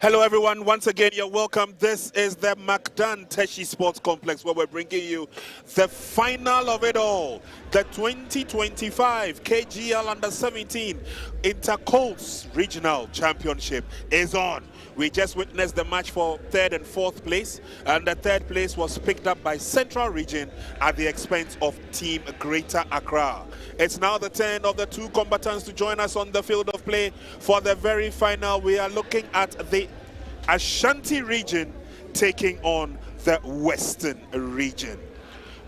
Hello everyone, once again you're welcome. This is the Macdan Teshi Sports Complex where we're bringing you the final of it all. The 2025 KGL Under-17 Intercoast Regional Championship is on. We just witnessed the match for third and fourth place, and the third place was picked up by Central Region at the expense of Team Greater Accra. It's now the turn of the two combatants to join us on the field of play for the very final. We are looking at the Ashanti region taking on the Western region.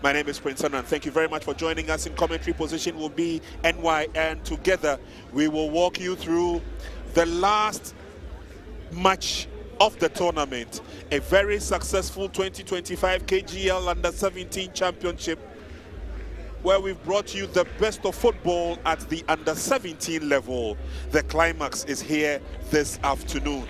My name is Prince Anand. Thank you very much for joining us. In commentary position will be NY, and together we will walk you through the last match of the tournament, a very successful 2025 KGL Under-17 Championship, where we've brought you the best of football at the Under-17 level. The climax is here this afternoon.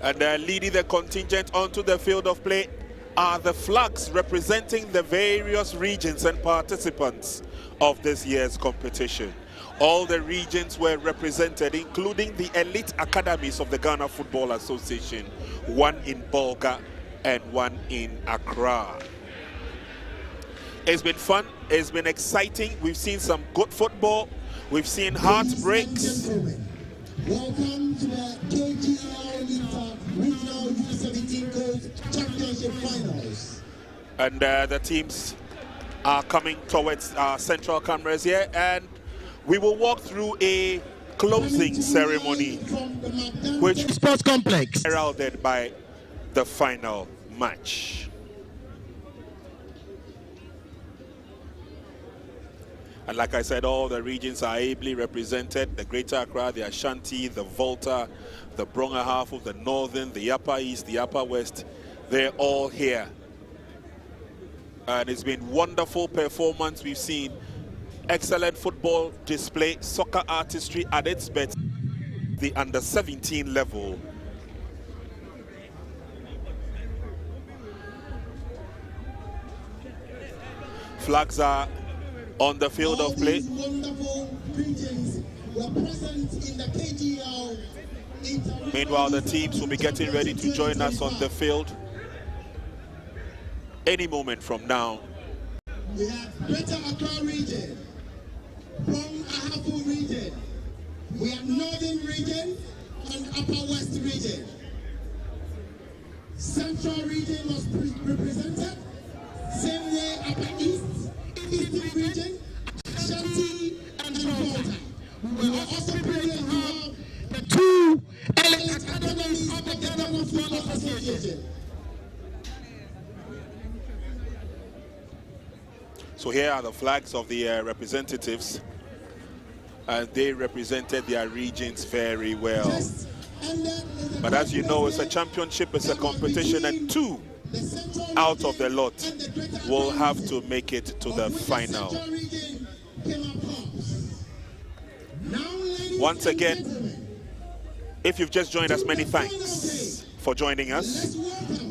And leading the contingent onto the field of play are the flags representing the various regions and participants of this year's competition. All the regions were represented, including the elite academies of the Ghana Football Association, one in Bolga and one in Accra. It's been fun, it's been exciting. We've seen some good football, we've seen heartbreaks. Welcome to the KGL Regional U-17 Coast Championship Finals. And the teams are coming towards our central cameras here, and we will walk through a closing ceremony, which Sports Complex heralded by the final match. And like I said, all the regions are ably represented. The Greater Accra, the Ashanti, the Volta, the Bronga half of the Northern, the Upper East, the Upper West, they're all here. And it's been wonderful performance. We've seen excellent football display, soccer artistry at its best, the Under-17 level. Flags are on the field of play. Wonderful regions were present in the KGL. Meanwhile, the teams will be getting ready to join us on the field any moment from now. We have Greater Accra region, Bronga Ahafo region, we have Northern region and Upper West region. Central region was represented, same way Upper East, Eastern region, Ashanti and Volta. We were also privileged to have the two elite academies of the Ghana Football Association. So here are the flags of the representatives, and they represented their regions very well. But as you know, it's a championship, it's a competition, and two out of the lot will have to make it to the final. Once again, if you've just joined us, many thanks for joining us.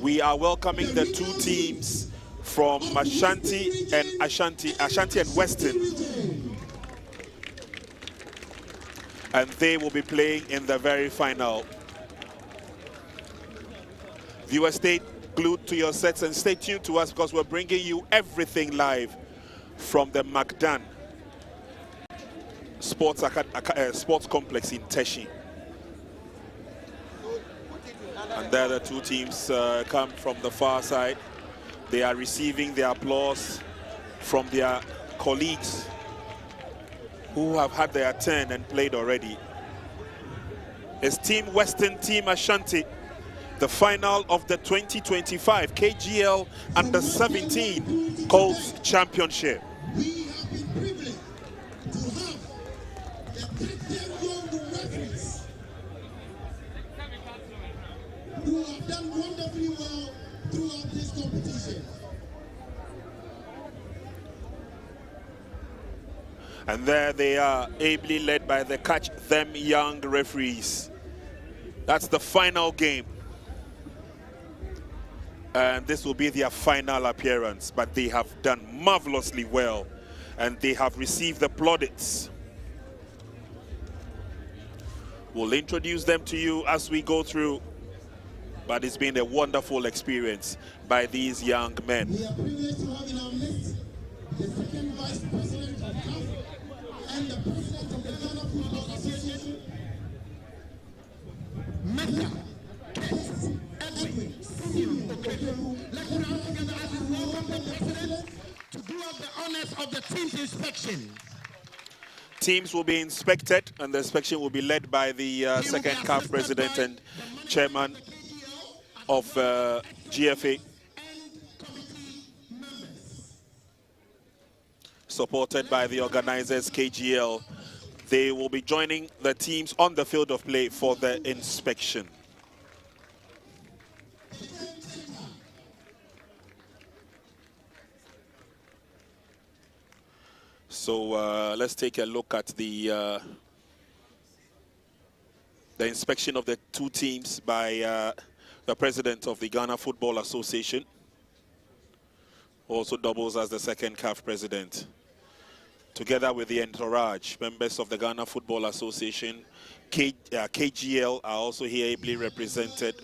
We are welcoming the two teams from Ashanti and Western, and they will be playing in the very final. Viewers, stay glued to your sets and stay tuned to us, because we're bringing you everything live from the Macdan Sports Complex in Teshi. And there the two teams come from the far side. They are receiving their applause from their colleagues who have had their turn and played already. It's Team Western, Team Ashanti. the final of the 2025 KGL Under 17 Colts Championship. We have been privileged to have the 30 young referees who have done wonderfully well throughout this competition. And there they are, ably led by the Catch Them Young referees. That's the final game. And this will be their final appearance, but they have done marvelously well and they have received the plaudits. We'll introduce them to you as we go through, but it's been a wonderful experience by these young men. We are privileged to have in our midst the second vice president of CAF and the president of the Ghana Football Association, Mecca Edwin Simeon Okefu. Let's put our hands together as we welcome the president to do us the honors of the team's inspection. Teams will be inspected, and the inspection will be led by the second CAF president and chairman of GFA, supported by the organizers KGL. They will be joining the teams on the field of play for the inspection. So let's take a look at the inspection of the two teams by the president of the Ghana Football Association, also doubles as the second CAF president, together with the entourage. Members of the Ghana Football Association, KGL, are also here ably represented.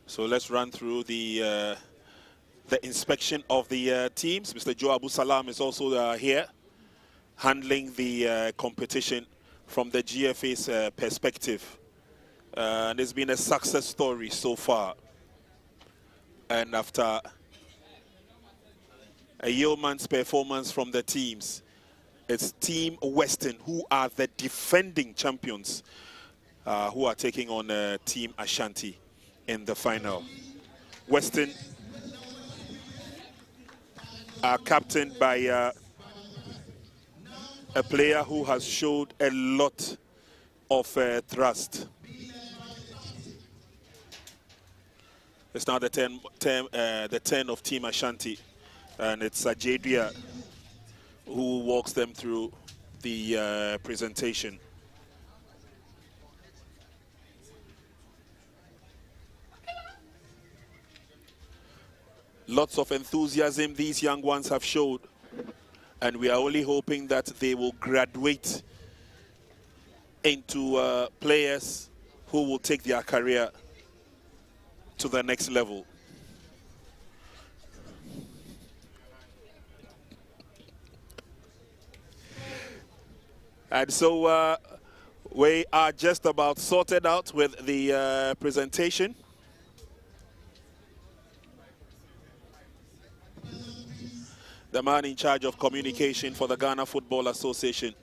So let's run through the inspection of the teams. Mr. Joe Abu Salam is also here, handling the competition from the GFA's perspective. And it's been a success story so far. And after a yeoman's performance from the teams, it's Team Western, who are the defending champions, who are taking on Team Ashanti in the final. Western are captained by a player who has showed a lot of thrust. It's now the 10 of Team Ashanti, and it's Jadria who walks them through the presentation. Lots of enthusiasm these young ones have showed, and we are only hoping that they will graduate into players who will take their career to the next level. And so we are just about sorted out with the presentation. The man in charge of communication for the Ghana Football Association.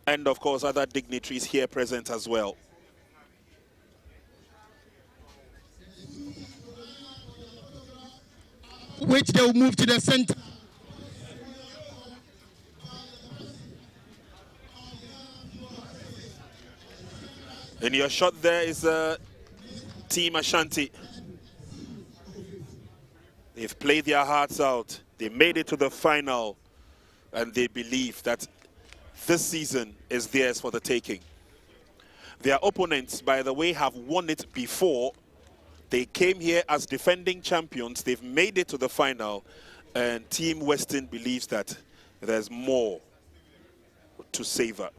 And of course, other dignitaries here present as well. Which they will move to the center. In your shot there is Team Ashanti. They've played their hearts out. They made it to the final, and they believe that this season is theirs for the taking. Their opponents, by the way, have won it before. They came here as defending champions. They've made it to the final, and Team Western believes that there's more to savor.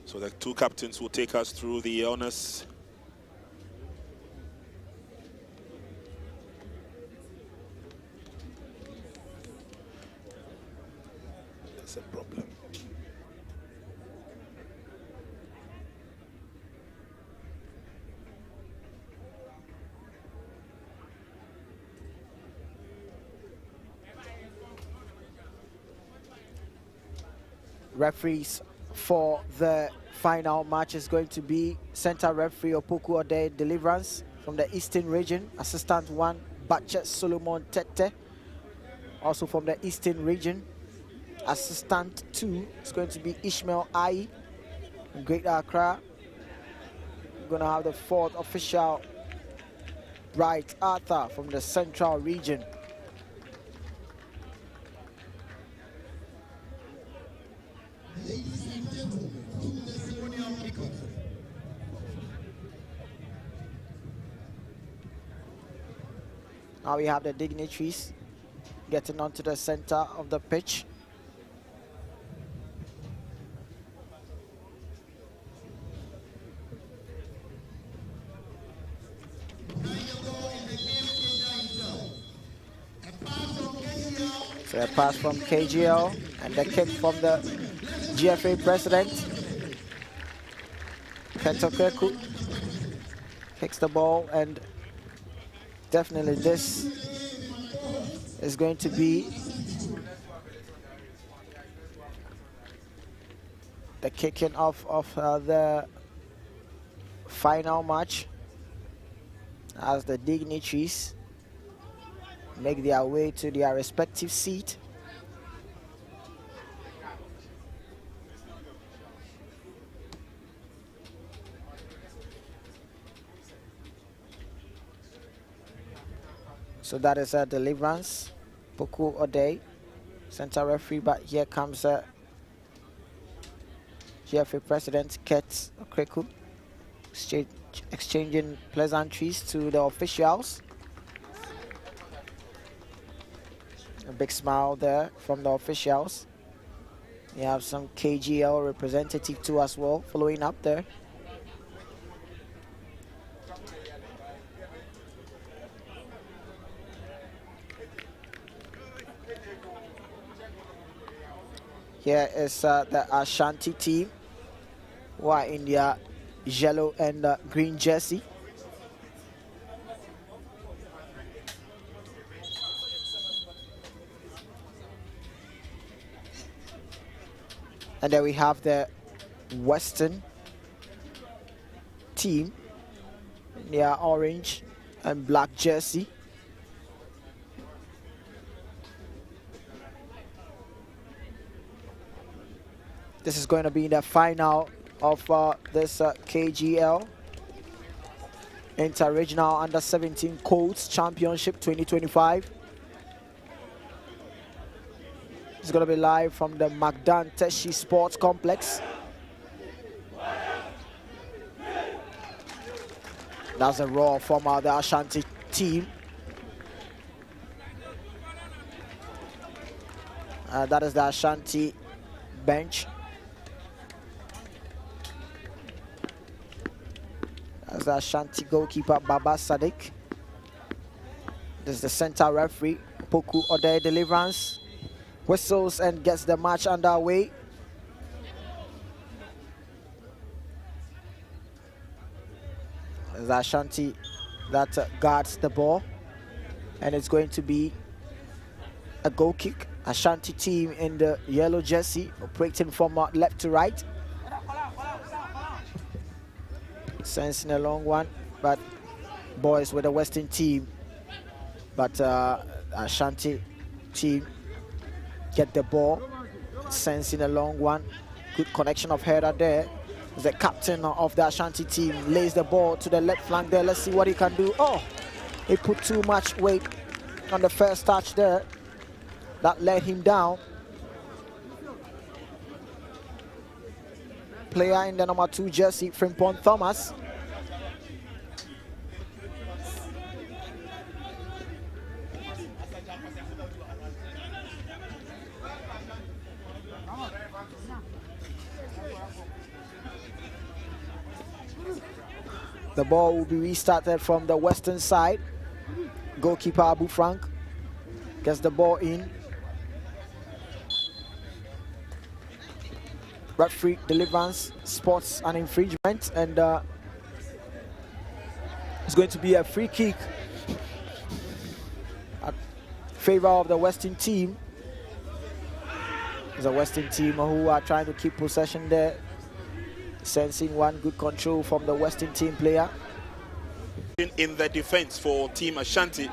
So the two captains will take us through the honors. referees for the final match is going to be center referee Opoku Ode Deliverance from the Eastern region, assistant 1 Batchet Solomon Tete, also from the Eastern region. Assistant 2 is going to be Ishmael Ai from Greater Accra. We're going to have the 4th official Bright Arthur from the Central region. Ladies and gentlemen, to the ceremonial kickoff. Now we have the dignitaries getting onto the center of the pitch. So a pass from KGL and the kick from the GFA president. Ketokeku kicks the ball, and definitely this is going to be the kicking off of the final match as the dignitaries make their way to their respective seat. So that is a Deliverance, Poku Ode, center referee, but here comes GFA president Ket Okreku, exchanging pleasantries to the officials. A big smile there from the officials. We have some KGL representative too as well, following up there. Here is the Ashanti team, who are in their yellow and green jersey. And then we have the Western team in their orange and black jersey. This is going to be the final of this KGL Inter-Regional Under-17 Colts Championship 2025. It's going to be live from the Magdan Teshi Sports Complex. That's a roar from the Ashanti team. That is the Ashanti bench. That's the Ashanti goalkeeper Baba Sadiq. This is the center referee Poku Ode Deliverance. Whistles and gets the match underway. There's Ashanti that guards the ball, and it's going to be a goal kick. Ashanti team in the yellow jersey operating from left to right. Sensing a long one, but boys with the Western team. But Ashanti team get the ball, sensing a long one. Good connection of header there. The captain of the Ashanti team lays the ball to the left flank there. Let's see what he can do. Oh, he put too much weight on the first touch there. That let him down. Player in the number 2 jersey, Frimpong Thomas. The ball will be restarted from the Western side. Goalkeeper Abu Frank gets the ball in. Referee Deliverance spots an infringement, and it's going to be a free kick in favor of the Western team. It's a Western team who are trying to keep possession there. Sensing one good control from the Western team player. In the defense for Team Ashanti,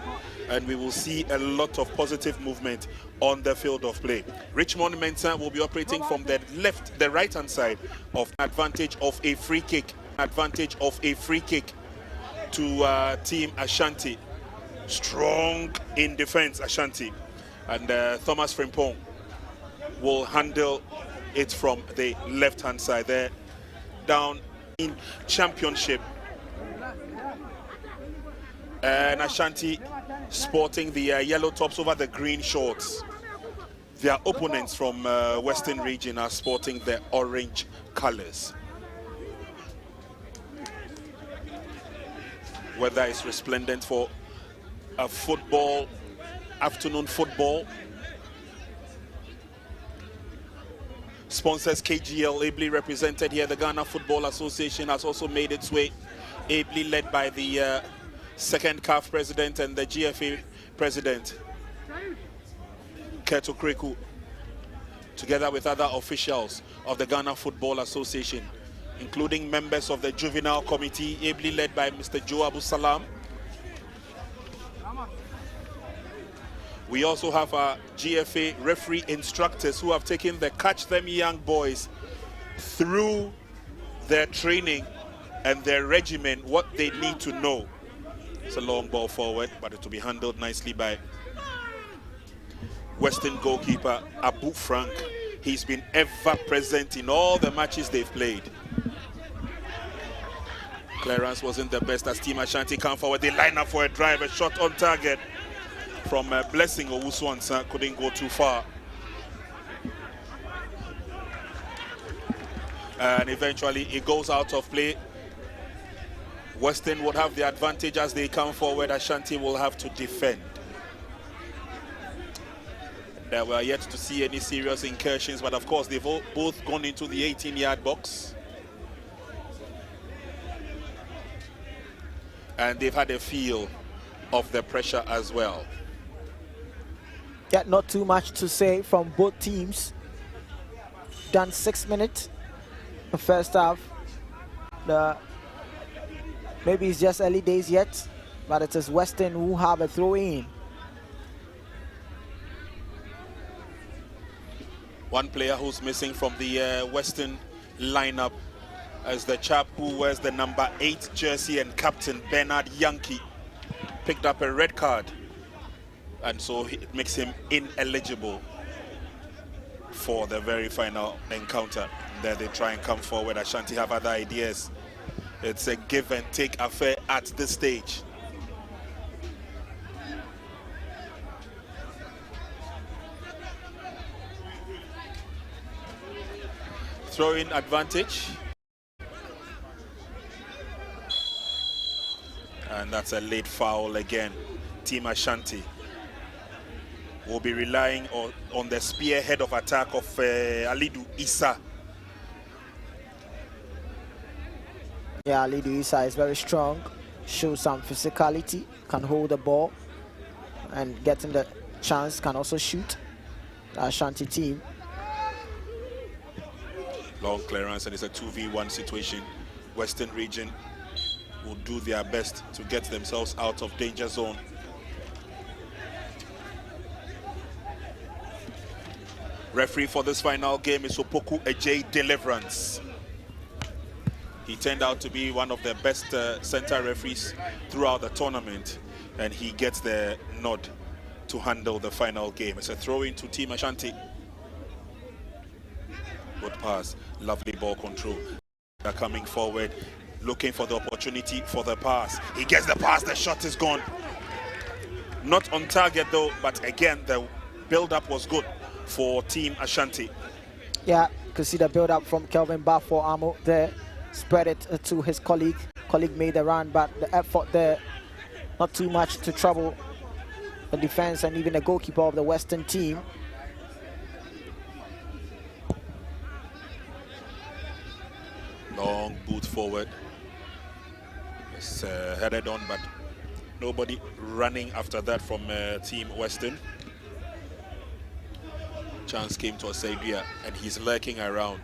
and we will see a lot of positive movement on the field of play. Richmond Mensah will be operating from the right hand side of advantage of a free kick. Advantage of a free kick to Team Ashanti. Strong in defense, Ashanti. And Thomas Frimpong will handle it from the left hand side there. Down in Championship. And Ashanti sporting the yellow tops over the green shorts. Their opponents from Western region are sporting the orange colors. Weather is resplendent for a football, afternoon football. Sponsors KGL, ably represented here. The Ghana Football Association has also made its way, ably led by the second CAF president and the GFA president, Keto Kreku, together with other officials of the Ghana Football Association, including members of the Juvenile Committee, ably led by Mr. Joe Abu Salam. We also have our GFA referee instructors who have taken the Catch Them Young boys through their training and their regimen, what they need to know. It's a long ball forward, but it will be handled nicely by Western goalkeeper Abu Frank. He's been ever present in all the matches they've played. Clearance wasn't the best as Team Ashanti come forward. They line up for a drive, a shot on target from Blessing Owusu-Ansah, couldn't go too far. And eventually it goes out of play. Western would have the advantage as they come forward. Ashanti will have to defend. And we are yet to see any serious incursions, but of course they've both gone into the 18-yard box. And they've had a feel of the pressure as well. Yeah, not too much to say from both teams. Done 6 minutes. The first half. Maybe it's just early days yet, but it is Western who have a throw in. One player who's missing from the Western lineup is the chap who wears the number 8 jersey and captain, Bernard Yankee. Picked up a red card, and so it makes him ineligible for the very final encounter. There they try and come forward. Ashanti have other ideas. It's a give and take affair at this stage. Throw-in advantage. And that's a late foul again. Team Ashanti will be relying on the spearhead of attack of Alidu Issa. Yeah, Alidu Issa is very strong, shows some physicality, can hold the ball, and getting the chance can also shoot. The Ashanti team. Long clearance, and it's a 2v1 situation. Western region will do their best to get themselves out of danger zone. Referee for this final game is Opoku Ejay Deliverance. He turned out to be one of the best center referees throughout the tournament, and he gets the nod to handle the final game. It's a throw-in to Team Ashanti. Good pass, lovely ball control. They're coming forward, looking for the opportunity for the pass. He gets the pass, the shot is gone. Not on target though, but again, the build-up was good for Team Ashanti. Yeah, you can see the build-up from Kelvin Bafo Amo there. Spread it to his colleague. Colleague made the run, but the effort there, not too much to trouble the defense and even the goalkeeper of the Western team. Long boot forward. It's headed on, but nobody running after that from Team Western. chance came to Oseidia, and he's lurking around.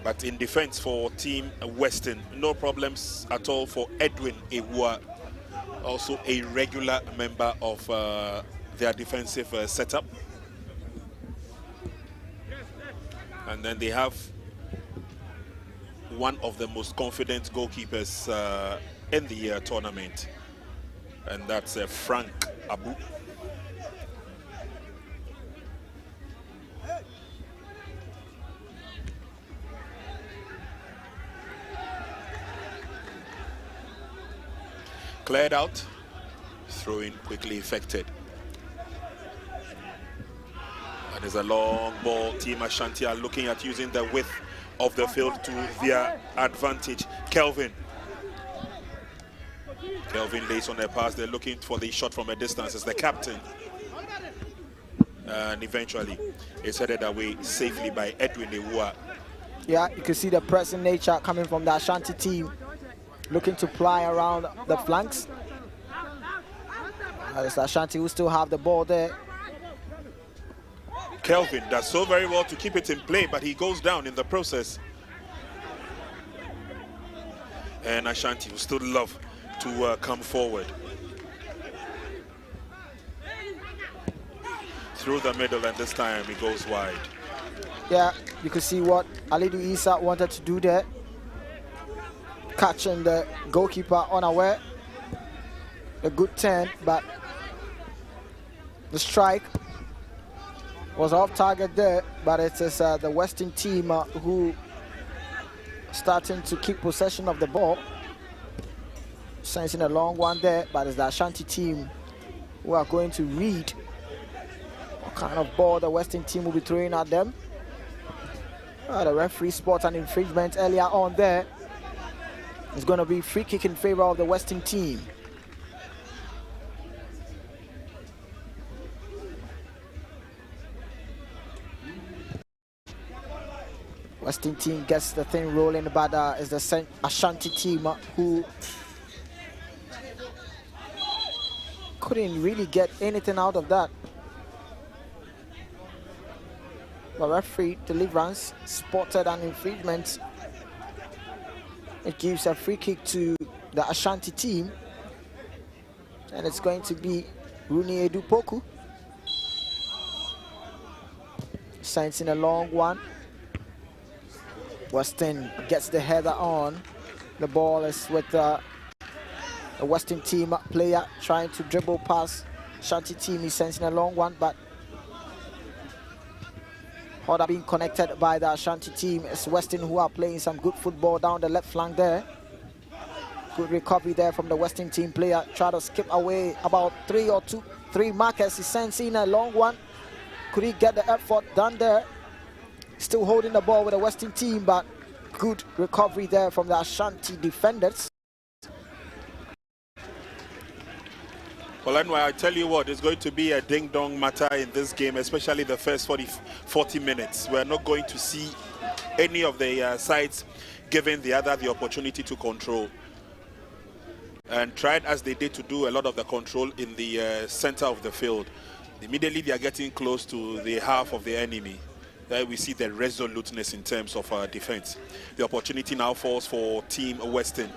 But in defense for Team Western, no problems at all for Edwin Ewua, also a regular member of their defensive setup. And then they have one of the most confident goalkeepers in the tournament, and that's Frank Abu. Cleared out, throw-in quickly effected. And there's a long ball. Team Ashanti are looking at using the width of the field to their advantage. Kelvin lays on their pass. They're looking for the shot from a distance as the captain. And eventually it's headed away safely by Edwin Ewua. Yeah, you can see the pressing nature coming from the Ashanti team, looking to ply around the flanks. It's Ashanti who still have the ball there. Kelvin does so very well to keep it in play, but he goes down in the process. And Ashanti will still love to come forward. Through the middle, and this time he goes wide. Yeah, you can see what Alidu Isa wanted to do there. Catching the goalkeeper unaware. A good turn, but the strike was off target there, but it is the Western team who starting to keep possession of the ball. Sensing a long one there, but it's the Ashanti team who are going to read what kind of ball the Western team will be throwing at them. The referee spot an infringement earlier on there. It's going to be free kick in favor of the Western team. Western team gets the thing rolling, but it's the Ashanti team who couldn't really get anything out of that. The referee deliverance spotted an infringement. It gives a free kick to the Ashanti team, and it's going to be Rooney Edupoku. Sensing a long one. Western gets the header on. The ball is with the Western team player trying to dribble past. Ashanti team is sensing a long one, but Hoda being connected by the Ashanti team. It's Western who are playing some good football down the left flank there. Good recovery there from the Western team player. Try to skip away about three markers. He sends in a long one. Could he get the effort done there? Still holding the ball with the Western team, but good recovery there from the Ashanti defenders. Well, anyway, I tell you what, it's going to be a ding-dong matter in this game, especially the first 40 minutes. We're not going to see any of the sides giving the other the opportunity to control. And tried as they did to do a lot of the control in the center of the field. Immediately they are getting close to the half of the enemy. There we see the resoluteness in terms of defense. The opportunity now falls for Team Western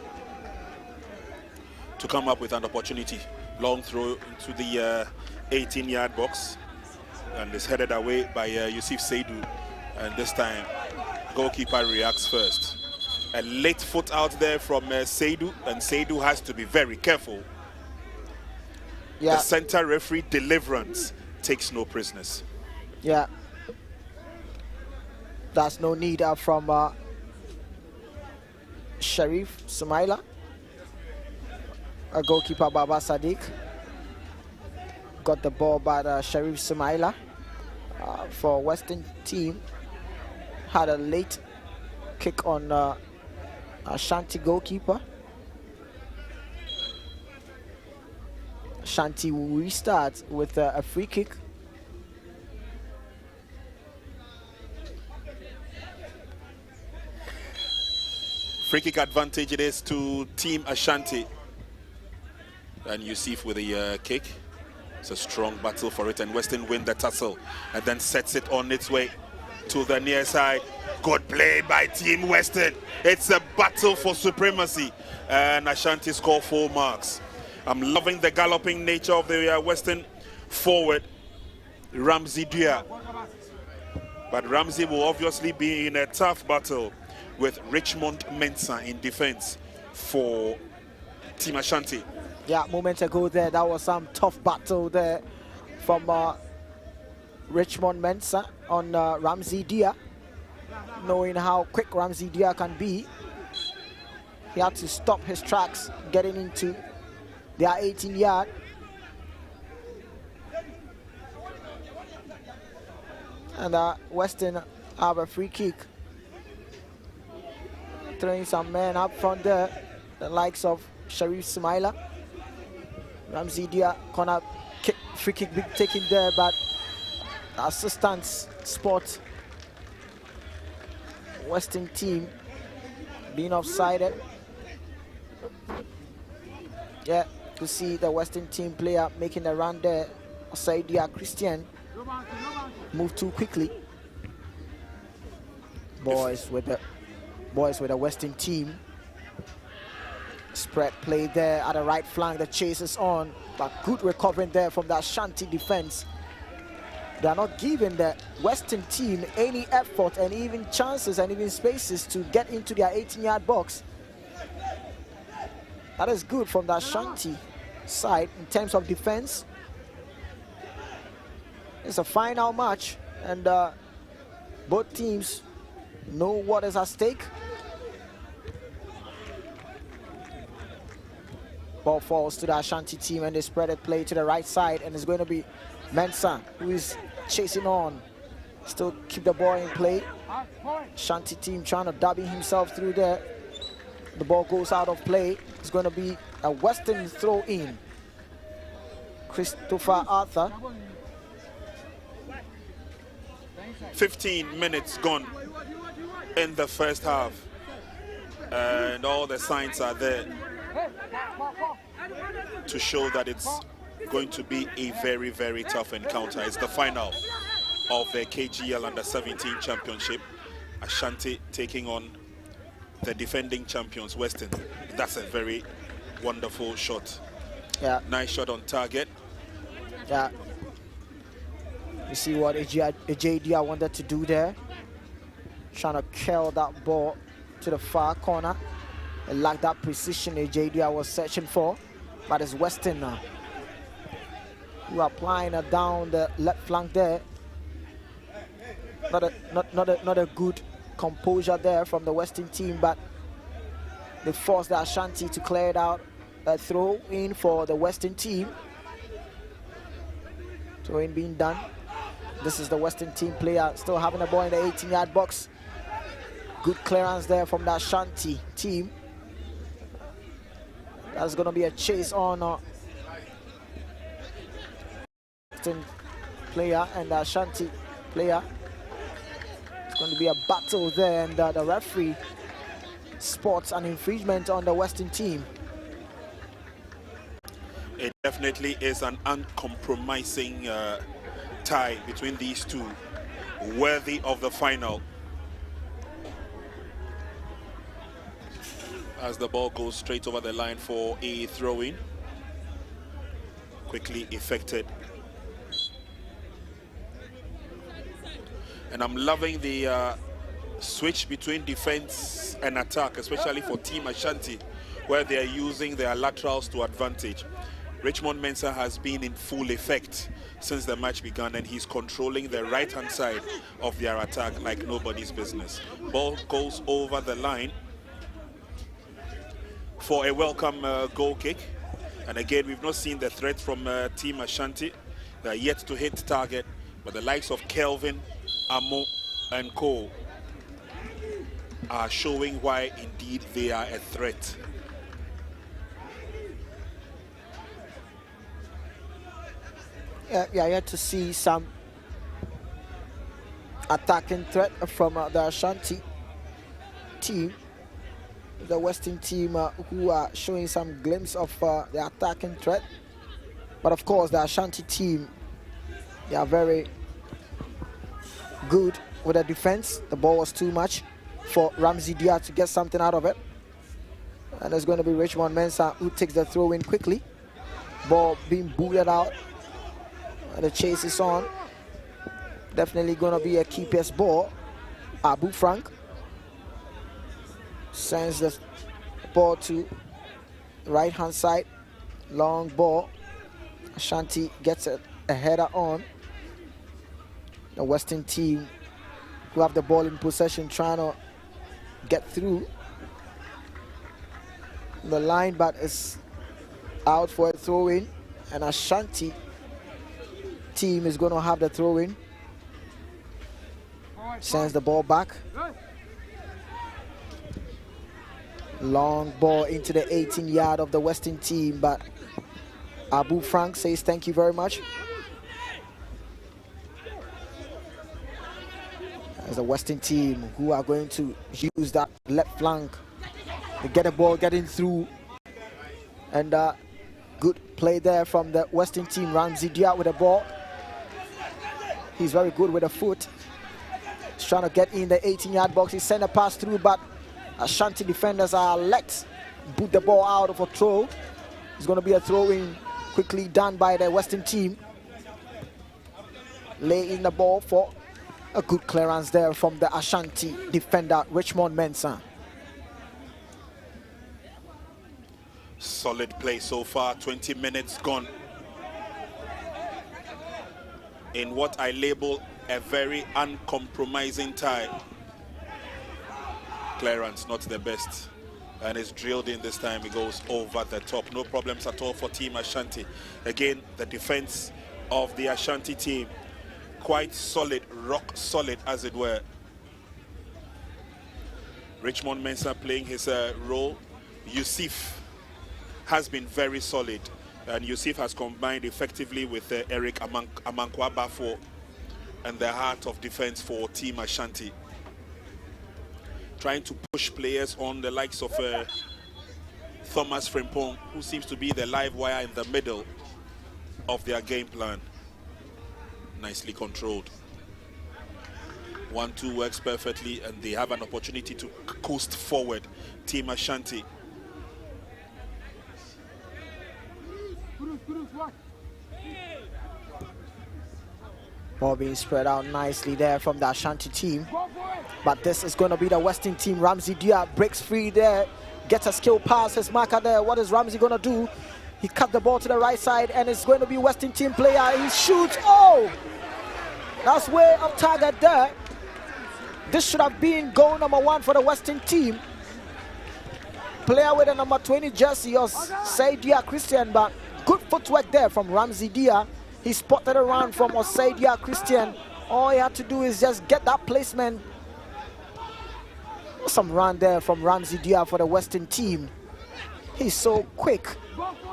to come up with an opportunity. Long throw into the 18-yard box, and is headed away by Yusuf Seidu. And this time, goalkeeper reacts first. A late foot out there from Seidu, and Seidu has to be very careful. Yeah. The center referee deliverance takes no prisoners. Yeah. That's no need from Sharif Sumaila. A goalkeeper Baba Sadiq. Got the ball by Sharif Sumaila for Western team. Had a late kick on Ashanti goalkeeper. Ashanti will restart with a free kick. Free kick advantage it is to Team Ashanti. And Yusuf with the kick. It's a strong battle for it, and Western win the tussle and then sets it on its way to the near side. Good play by Team Western. It's a battle for supremacy, and Ashanti score 4 marks. I'm loving the galloping nature of the Western forward, Ramsey Dua. But Ramsey will obviously be in a tough battle with Richmond Mensah in defense for Team Ashanti. Yeah, moments ago there, that was some tough battle there from Richmond Mensah on Ramsey Dua. Knowing how quick Ramsey Dua can be, he had to stop his tracks getting into their 18-yard. And Western have a free kick. Throwing some men up front there, the likes of Sharif Smaila. Ramsey Dua corner kick, free kick being taken there, but the assistants spot Western team being offsided. Yeah, to see the Western team player making a run there. Osaidia Christian move too quickly. Boys with the Western team. Spread play there at the right flank. The chase is on, but good recovering there from the Ashanti defense. They are not giving the Western team any effort and even chances and even spaces to get into their 18-yard box. That is good from the Ashanti side in terms of defense. It's a final match, and both teams know what is at stake. Ball falls to the Ashanti team, and they spread it play to the right side, and it's going to be Mensah who is chasing on. Still keep the ball in play. Ashanti team trying to dab himself through there. The ball goes out of play. It's going to be a Western throw in. Christopher Arthur. 15 minutes gone in the first half, and all the signs are there to show that it's going to be a very, very tough encounter. It's the final of the KGL Under-17 Championship. Ashanti taking on the defending champions, Western. That's a very wonderful shot. Yeah. Nice shot on target. Yeah. You see what AJD wanted to do there. Trying to curl that ball to the far corner. And like that precision AJD was searching for. But it's Western now. Who are applying it down the left flank there. Not a good composure there from the Western team, but they forced the Ashanti to clear it out. A throw in for the Western team. Throw in being done. This is the Western team player still having a ball in the 18-yard box. Good clearance there from the Ashanti team. That's going to be a chase on Western player and the Ashanti player. It's going to be a battle there, and the referee spots an infringement on the Western team. It definitely is an uncompromising tie between these two, worthy of the final. As the ball goes straight over the line for a throw-in, quickly effected. And I'm loving the switch between defense and attack, especially for Team Ashanti, where they are using their laterals to advantage. Richmond Mensah has been in full effect since the match began, and he's controlling the right-hand side of their attack like nobody's business. Ball goes over the line for a welcome goal kick. And again, we've not seen the threat from Team Ashanti. They're yet to hit target, but the likes of Kelvin, Amo, and Co are showing why indeed they are a threat. Yeah, yet to see some attacking threat from the Ashanti team. The Western team who are showing some glimpse of the attacking threat. But of course, the Ashanti team, they are very good with the defense. The ball was too much for Ramsey Dia to get something out of it. And there's going to be Richmond Mensah who takes the throw in quickly. Ball being booted out. And the chase is on. Definitely going to be a keeper's ball. Abu Frank sends the ball to right hand side. Long ball. Ashanti gets a header on. The Western team who have the ball in possession trying to get through the line, but is out for a throw-in, and Ashanti team is going to have the throw-in. Sends the ball back. Long ball into the 18-yard of the Western team, but Abu Frank says thank you very much. As the Western team who are going to use that left flank to get the ball getting through. And good play there from the Western team. Ramsey Dia with the ball. He's very good with the foot. He's trying to get in the 18-yard box. He sent a pass through, but Ashanti defenders are let boot the ball out of a throw. It's going to be a throw-in quickly done by the Western team. Lay in the ball for a good clearance there from the Ashanti defender, Richmond Mensah. Solid play so far, 20 minutes gone. In what I label a very uncompromising tie. Clearance not the best. And it's drilled in this time. It goes over the top. No problems at all for Team Ashanti. Again, the defense of the Ashanti team, quite solid, rock solid as it were. Richmond Mensah playing his role. Yusuf has been very solid, and Yusuf has combined effectively with Eric Amankwa Bafo and the heart of defense for Team Ashanti. Trying to push players on, the likes of Thomas Frimpong, who seems to be the live wire in the middle of their game plan. Nicely controlled. 1-2 works perfectly, and they have an opportunity to coast forward. Team Ashanti. Ball being spread out nicely there from the Ashanti team. But this is going to be the Western team. Ramsey Dia breaks free there. Gets a skill pass. His marker there. What is Ramsey going to do? He cut the ball to the right side, and it's going to be Western team player. He shoots. Oh! That's way off target there. This should have been goal number 1 for the Western team. Player with the number 20 jersey of Saidia Christian, but good footwork there from Ramsey Dia. He spotted around from Osaidia Christian. All he had to do is just get that placement. Some run there from Ramsey Dia for the Western team. He's so quick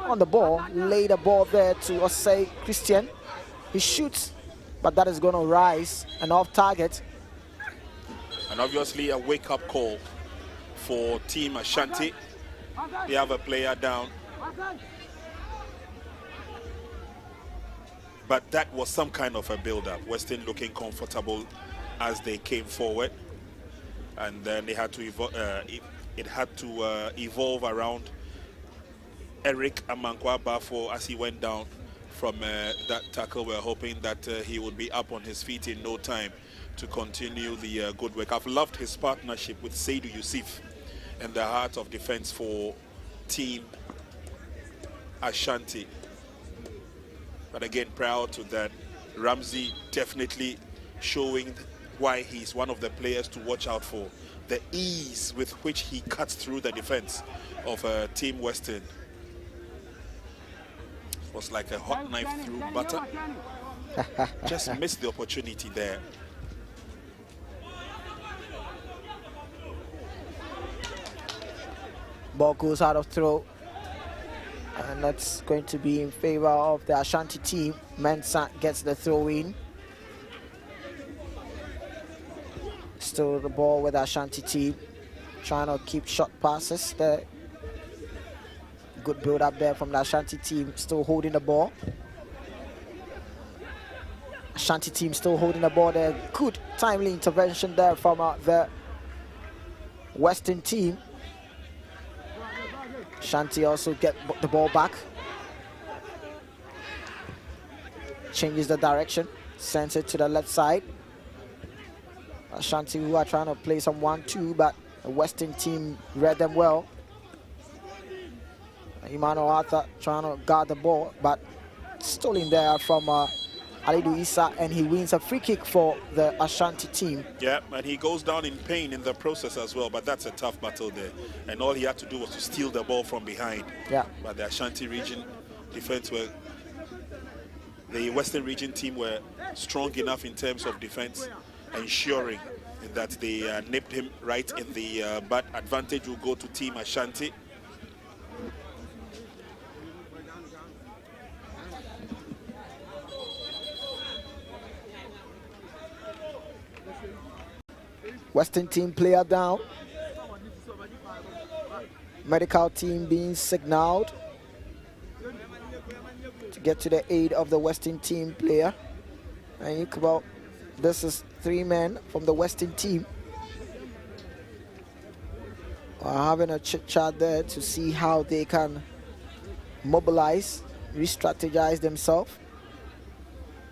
on the ball. Lay the ball there to Osai Christian. He shoots, but that is going to rise and off target. And obviously a wake-up call for Team Ashanti. They have a player down. But that was some kind of a build-up. Western looking comfortable as they came forward, and then they had to evolve around Eric Amankwa Bafo as he went down from that tackle. We're hoping that he would be up on his feet in no time to continue the good work. I've loved his partnership with Seydou Yusuf and the heart of defense for Team Ashanti. But again, prior to that, Ramsey definitely showing why he's one of the players to watch out for. The ease with which he cuts through the defense of Team Western. It was like a hot knife through butter. Just missed the opportunity there. Ball goes out of throw. And that's going to be in favor of the Ashanti team. Mensah gets the throw in. Still the ball with the Ashanti team. Trying to keep short passes there. good build up there from the Ashanti team, still holding the ball. Ashanti team still holding the ball there. Good timely intervention there from the Western team. Ashanti also get the ball back. Changes the direction, sends it to the left side. Ashanti, who are trying to play some 1-2, but the Western team read them well. Emmanuel Arthur trying to guard the ball, but stolen there from Alidu Issa, and he wins a free kick for the Ashanti team. Yeah, and he goes down in pain in the process as well, but that's a tough battle there. And all he had to do was to steal the ball from behind. Yeah. But the Ashanti region defense were, the Western region team were strong enough in terms of defense, ensuring that they nipped him right in the but advantage will go to Team Ashanti. Western team player down. Medical team being signaled to get to the aid of the Western team player. And you about, this is 3 men from the Western team. Having a chit chat there to see how they can mobilize, re-strategize themselves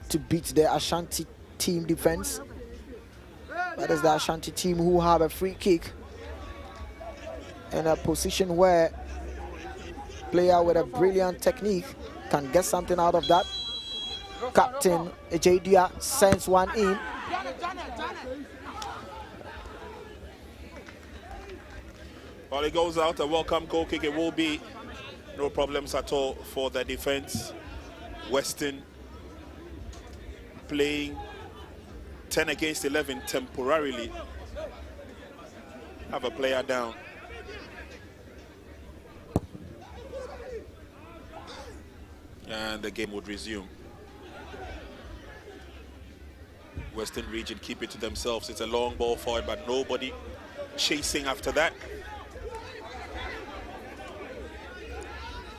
to beat the Ashanti team defense. That is the Ashanti team who have a free kick in a position where player with a brilliant technique can get something out of that. Captain Ejedia sends one in. Well, it goes out, a welcome goal kick. It will be no problems at all for the defense. Western playing 10 against 11 temporarily. Have a player down. And the game would resume. Western region keep it to themselves. It's a long ball forward, but nobody chasing after that.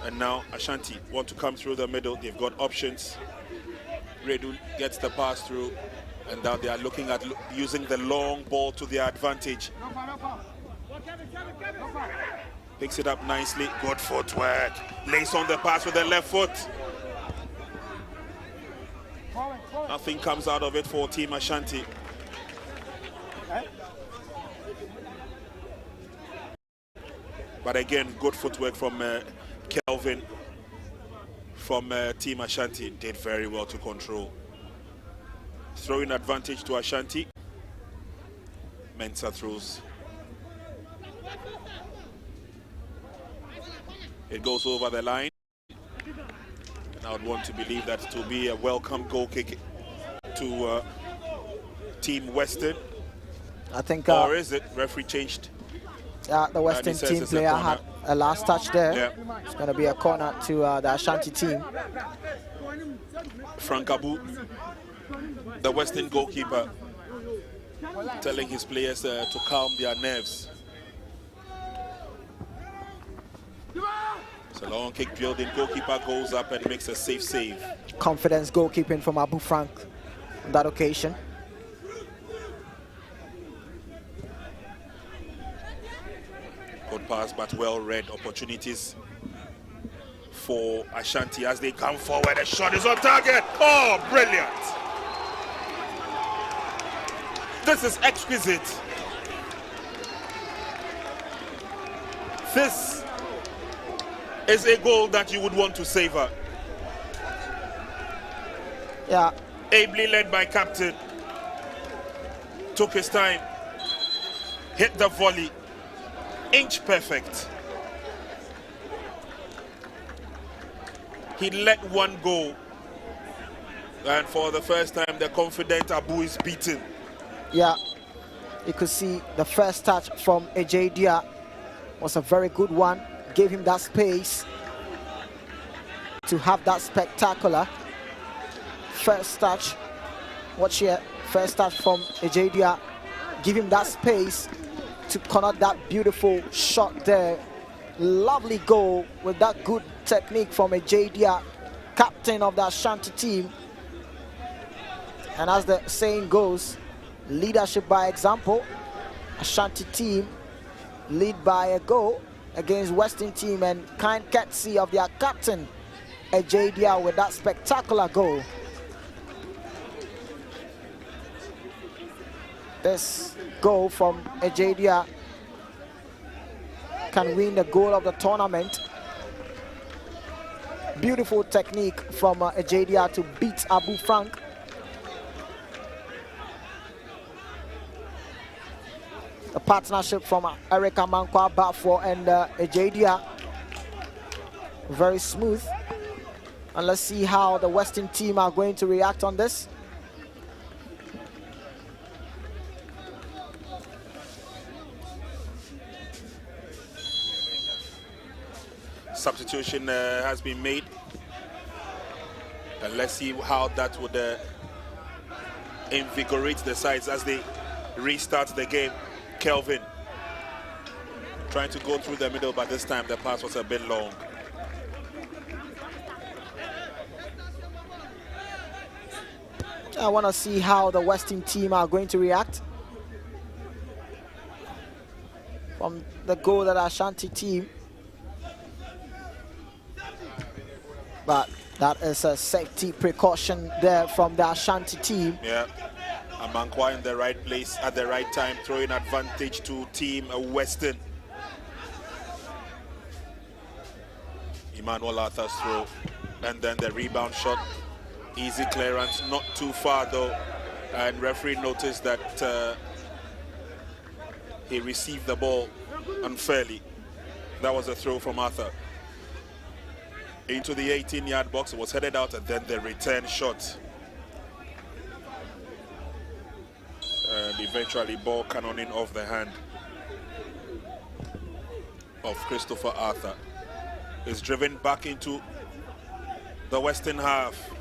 And now Ashanti want to come through the middle. They've got options. Redu gets the pass through, and now they are looking at using the long ball to their advantage. Picks it up nicely. Good footwork. Lays on the pass with the left foot. Nothing comes out of it for Team Ashanti. But again, good footwork from Kelvin from Team Ashanti. Did very well to control. Throwing advantage to Ashanti. Mensah throws. It goes over the line. And I would want to believe that it will be a welcome goal kick to Team Western. I think. Or is it? Referee changed. Yeah, the Western team player had a last touch there. Yeah. It's going to be a corner to the Ashanti team. Frank Abu, the Western goalkeeper, telling his players to calm their nerves. It's a long kick building. Goalkeeper goes up and makes a safe save. Confidence goalkeeping from Abu Frank on that occasion. Good pass, but well read. Opportunities for Ashanti as they come forward. The shot is on target. Oh, brilliant. This is exquisite. This is a goal that you would want to savor. Yeah. Ably led by captain. Took his time. Hit the volley. Inch perfect. He let one go. And for the first time, the confident Abu is beaten. Yeah. You could see the first touch from Ejedia was a very good one. Gave him that space to have that spectacular first touch. Watch here, first touch from Ejedia. Give him that space to connect that beautiful shot there Lovely goal with that good technique from a JDR, captain of the Ashanti team. And as the saying goes, leadership by example. Ashanti team lead by a goal against Western team, and kind courtesy of their captain, a JDR, with that spectacular goal. This goal from a JDR can win the goal of the tournament. Beautiful technique from a JDR to beat Abu Frank. A partnership from Eric Amankwa Bafo and a JDR. Very smooth. And let's see how the Western team are going to react on this. Substitution has been made, and let's see how that would invigorate the sides as they restart the game. Kelvin trying to go through the middle, but this time the pass was a bit long. I want to see how the Western team are going to react from the goal that Ashanti team. But that is a safety precaution there from the Ashanti team. Yeah, Amankwa in the right place at the right time, throwing advantage to team Western. Emmanuel Arthur's throw, and then the rebound shot. Easy clearance, not too far though. And referee noticed that he received the ball unfairly. That was a throw from Arthur into the 18-yard box. It was headed out, and then the return shot. And eventually ball cannoning off the hand of Christopher Arthur. Is driven back into the Western half.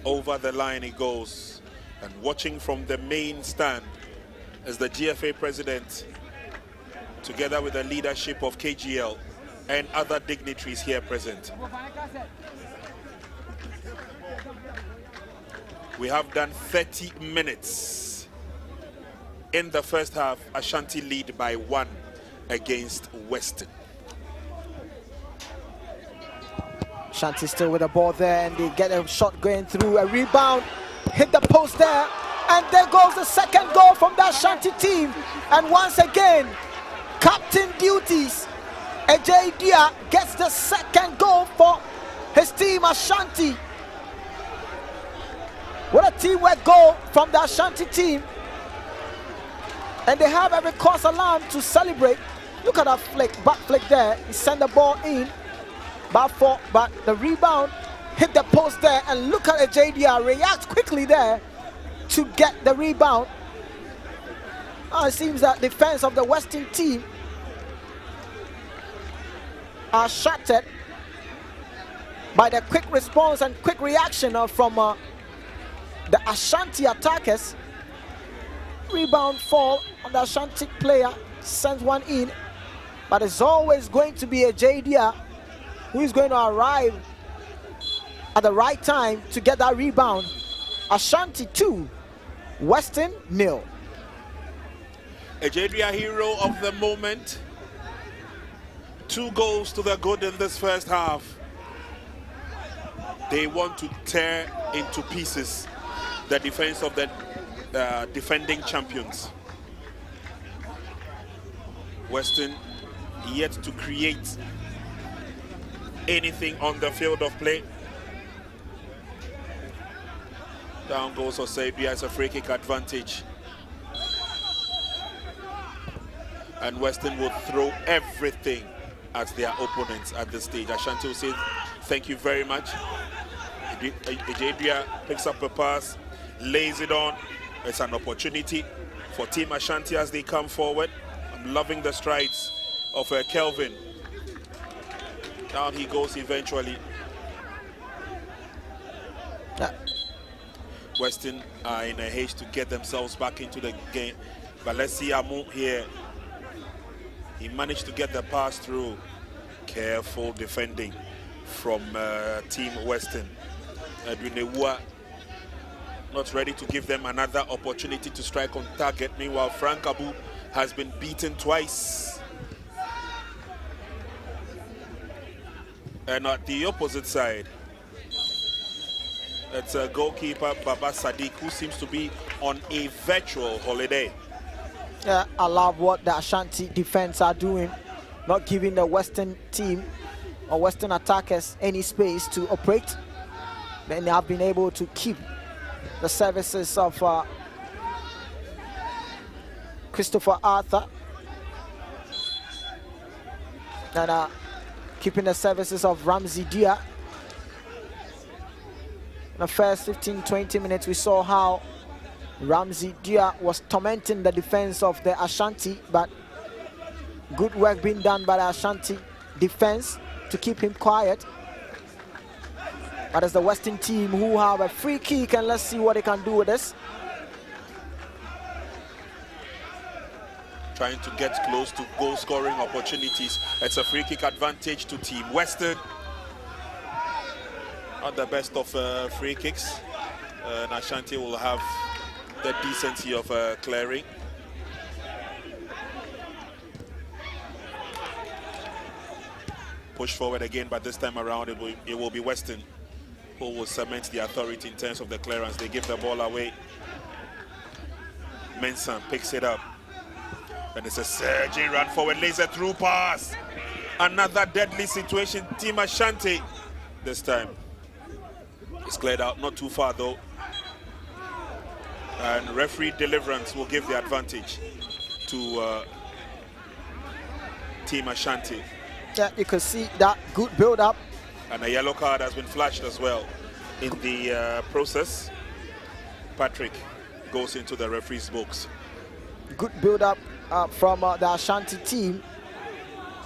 Over the line he goes. And watching from the main stand is the GFA president, together with the leadership of KGL and other dignitaries here present. We have done 30 minutes. In the first half, Ashanti lead by 1 against Western. Ashanti still with the ball there, and they get a shot going through, a rebound, hit the post there, and there goes the second goal from the Ashanti team. And once again, captain duties, Ajay Dia gets the second goal for his team Ashanti. What a teamwork goal from the Ashanti team. And they have every cause alarm to celebrate. Look at that flick, back flick there. He sent the ball in, but the rebound hit the post there, and look at Ajay Dia react quickly there to get the rebound. It seems that defense of the Western team are shattered by the quick response and quick reaction from the Ashanti attackers. Rebound fall on the Ashanti player, sends one in, but it's always going to be a JDR who is going to arrive at the right time to get that rebound. Ashanti 2, Western 0. A JDR hero of the moment. 2 goals to the good in this first half. They want to tear into pieces the defense of the defending champions. Western yet to create anything on the field of play. Down goes Osebia as a free kick advantage. And Western will throw everything at their opponents at this stage. Ashanti will say thank you very much. Ejabia picks up a pass, lays it on. It's an opportunity for Team Ashanti as they come forward. I'm loving the strides of Kelvin. Down he goes eventually. Western are in a haste to get themselves back into the game. But let's see Amu here. He managed to get the pass through. Careful defending from Team Western. Edwin Ewua not ready to give them another opportunity to strike on target. Meanwhile, Frank Abu has been beaten twice. And at the opposite side, it's a goalkeeper, Baba Sadiq, who seems to be on a virtual holiday. Yeah, I love what the Ashanti defense are doing, not giving the Western team or Western attackers any space to operate. Then they have been able to keep the services of Christopher Arthur and keeping the services of Ramsey Dia. In the first 15-20 minutes, we saw how Ramsey Dia was tormenting the defense of the Ashanti, but good work being done by the Ashanti defense to keep him quiet. But it's the Western team who have a free kick, and let's see what they can do with this. Trying to get close to goal-scoring opportunities. It's a free kick advantage to Team Western. Not the best of free kicks. And Ashanti will have the decency of clearing. Push forward again, but this time around it will be Western who will cement the authority in terms of the clearance. They give the ball away. Mensah picks it up. And it's a surging run forward, laser through pass. Another deadly situation, Team Ashanti. This time, it's cleared out, not too far though. And referee deliverance will give the advantage to Team Ashanti. Yeah, you can see that good build-up. And a yellow card has been flashed as well in the process. Patrick goes into the referee's box. Good build-up from the Ashanti team.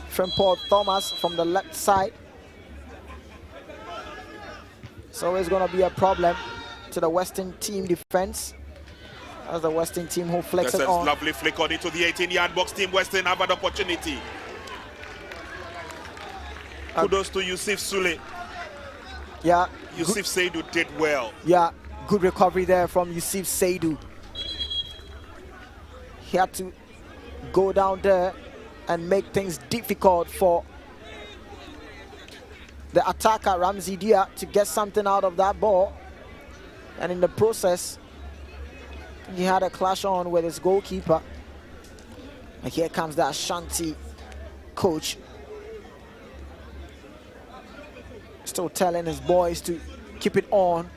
From Paul Thomas from the left side. So it's going to be a problem to the Western team defense. As the Western team who flicks it on. Lovely flick on into the 18-yard box. Team Western have an opportunity. Kudos to Yusuf Sule. Yeah. Yusuf Seidu did well. Yeah, good recovery there from Yusuf Seidu. He had to go down there and make things difficult for the attacker Ramsey Dia to get something out of that ball. And in the process, he had a clash on with his goalkeeper. And here comes the Ashanti coach. Still telling his boys to keep it on.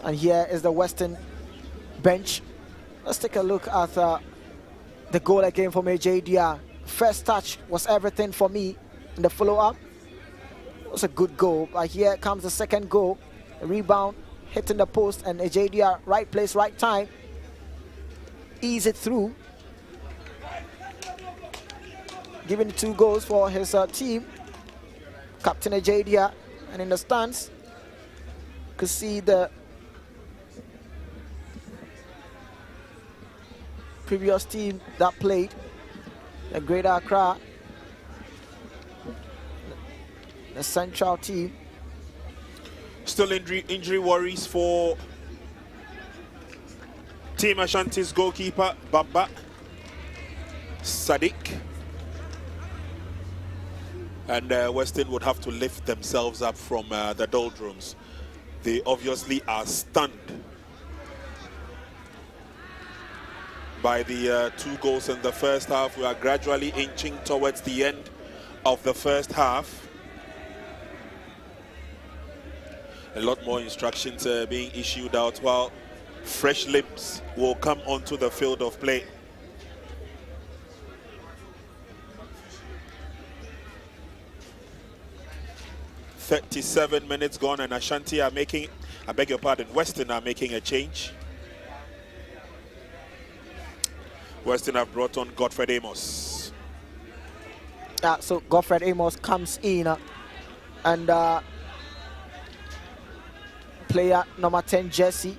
And here is the Western bench. Let's take a look at the goal again from AJ Dia. First touch was everything for me. In the follow-up, it was a good goal. But here comes the second goal. A rebound, hitting the post, and AJ Dia, right place, right time. Ease it through. Giving 2 goals for his team. Captain AJ Dia, and in the stands, you could see the previous team that played, the Greater Accra, the Central team. Still injury worries for Team Ashanti's goalkeeper, Baba Sadiq. And Western would have to lift themselves up from the doldrums. They obviously are stunned by the 2 goals in the first half. We are gradually inching towards the end of the first half. A lot more instructions being issued out, while fresh limbs will come onto the field of play. .37 minutes gone, and Ashanti are making, I beg your pardon, Western are making a change. Western have brought on Godfred Amos. So Godfred Amos comes in and player number 10 jersey,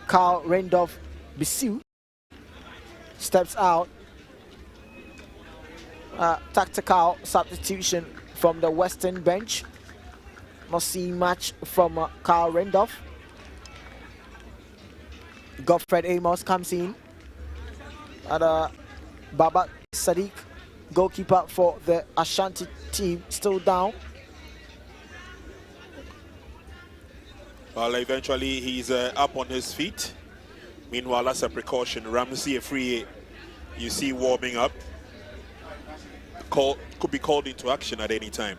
Carl Randolph Bisu, steps out Tactical substitution from the Western bench. Not seeing much from Carl Randolph. Godfred Amos comes in. And Baba Sadiq, goalkeeper for the Ashanti team, still down. Well, eventually he's up on his feet. Meanwhile, as a precaution, Ramsey Afriye, you see warming up. Could be called into action at any time.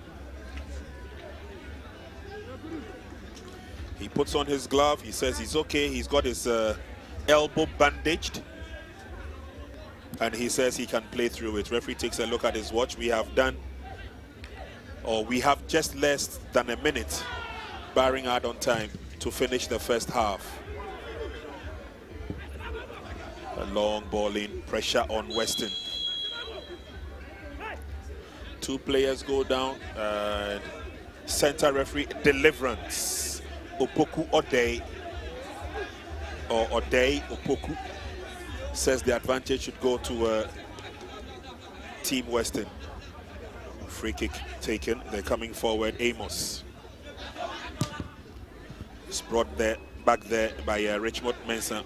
He puts on his glove. He says he's okay. He's got his elbow bandaged. And he says he can play through it. Referee takes a look at his watch. We have just less than a minute, barring add-on time, to finish the first half. A long ball in, pressure on Western. Two players go down. Center referee, Deliverance. Opoku Odei, or Odei Opoku, says the advantage should go to Team Western. Free kick taken. They're coming forward. Amos. It's brought there, back there by Richmond Mensah.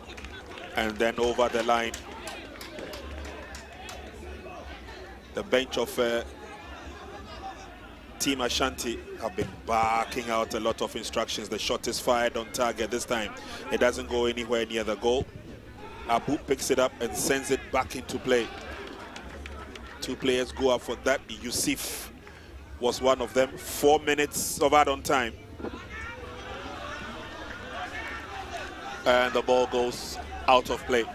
And then over the line. The bench of Team Ashanti have been barking out a lot of instructions. The shot is fired on target this time. It doesn't go anywhere near the goal. Abu picks it up and sends it back into play. Two players go up for that. Yusuf was one of them. 4 minutes of add-on time. And the ball goes out of play.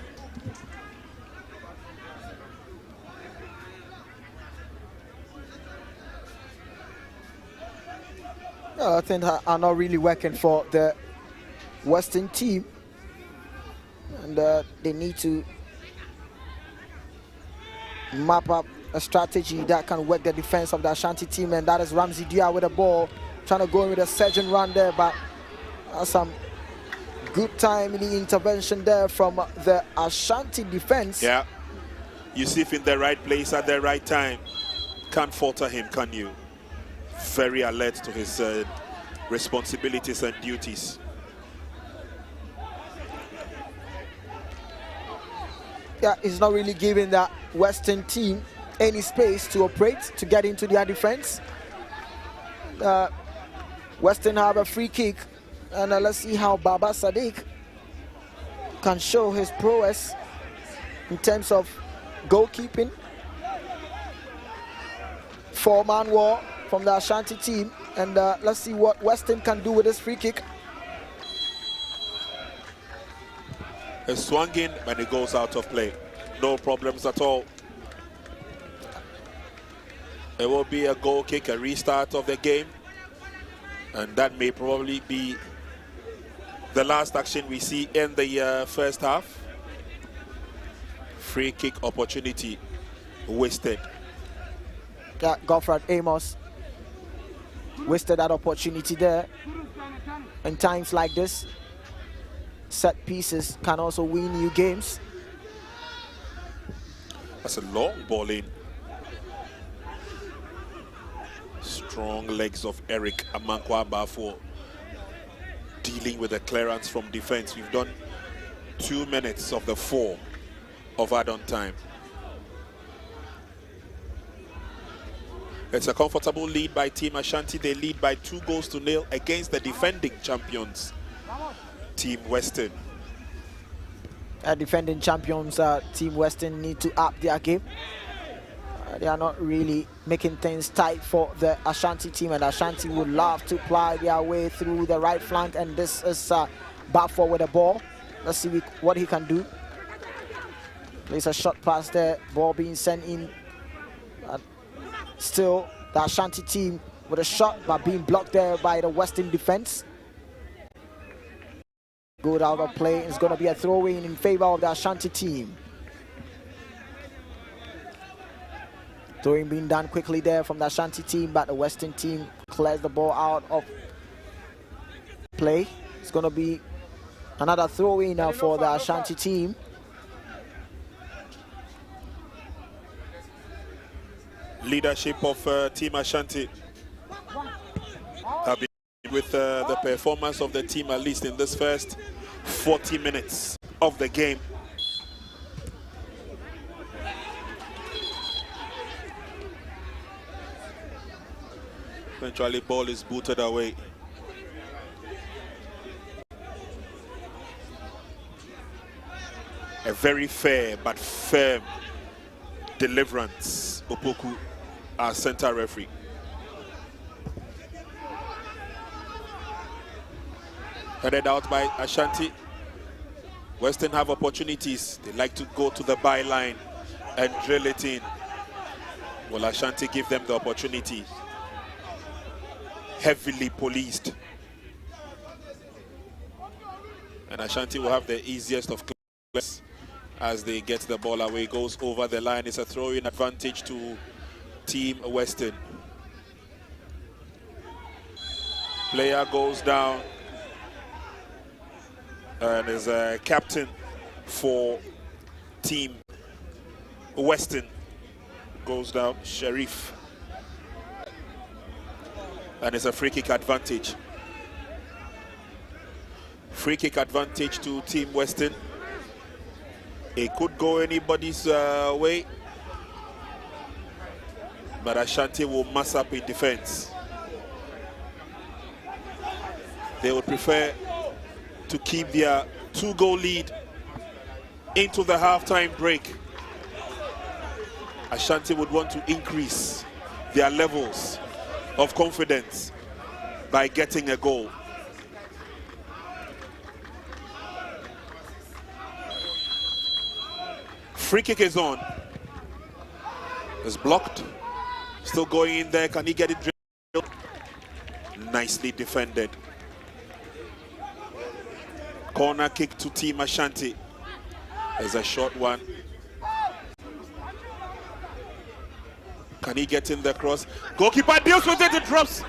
I think are not really working for the Western team. And they need to map up a strategy that can work the defense of the Ashanti team, and that is Ramsey Dia with the ball, trying to go in with a surgeon run there, but some good timely intervention there from the Ashanti defense. Yeah, Yusuf in the right place at the right time. Can't falter him, can you? Very alert to his responsibilities and duties. Yeah, he's not really giving that Western team any space to operate, to get into their defense. Western have a free kick, and let's see how Baba Sadiq can show his prowess in terms of goalkeeping. Four-man war from the Ashanti team, and let's see what Western can do with this free kick. It's swung in when it goes out of play. No problems at all. It will be a goal kick, a restart of the game, and that may probably be the last action we see in the first half. Free kick opportunity wasted. Yeah, Godfred Amos wasted that opportunity there. In times like this, set pieces can also win you games. That's a long ball in. Strong legs of Eric Amankwa for dealing with the clearance from defense. We've done 2 minutes of the 4 of add-on time. It's a comfortable lead by Team Ashanti. They lead by 2-0 against the defending champions, Team Western. Defending champions, Team Western, need to up their game. They are not really making things tight for the Ashanti team, and Ashanti would love to ply their way through the right flank, and this is Bafo with the ball. Let's see what he can do. There's a short pass there, ball being sent in. Still, the Ashanti team with a shot, but being blocked there by the Western defense. Good out of play. It's going to be a throw-in in favor of the Ashanti team. Throwing being done quickly there from the Ashanti team, but the Western team clears the ball out of play. It's going to be another throw-in now for the Ashanti team. leadership of Team Ashanti have been with the performance of the team, at least in this first 40 minutes of the game. Eventually, ball is booted away. A very fair but firm deliverance. Opoku, our center referee. Headed out by Ashanti. Western have opportunities. They like to go to the byline and drill it in. Will Ashanti give them the opportunity? Heavily policed. And Ashanti will have the easiest of clears as they get the ball away. Goes over the line. It's a throw-in advantage to Team Western. Player goes down and is a captain for Team Western. Goes down, Sharif. And it's a free kick advantage. Free kick advantage to Team Western. It could go anybody's way, but Ashanti will mass up in defense. They would prefer to keep their 2-goal lead into the halftime break. Ashanti would want to increase their levels of confidence by getting a goal. Free kick is on. It's blocked. Still going in there. Can he get it drilled? Nicely defended. Corner kick to Team Ashanti. There's a short one. Can he get in the cross? Goalkeeper deals with it, it drops.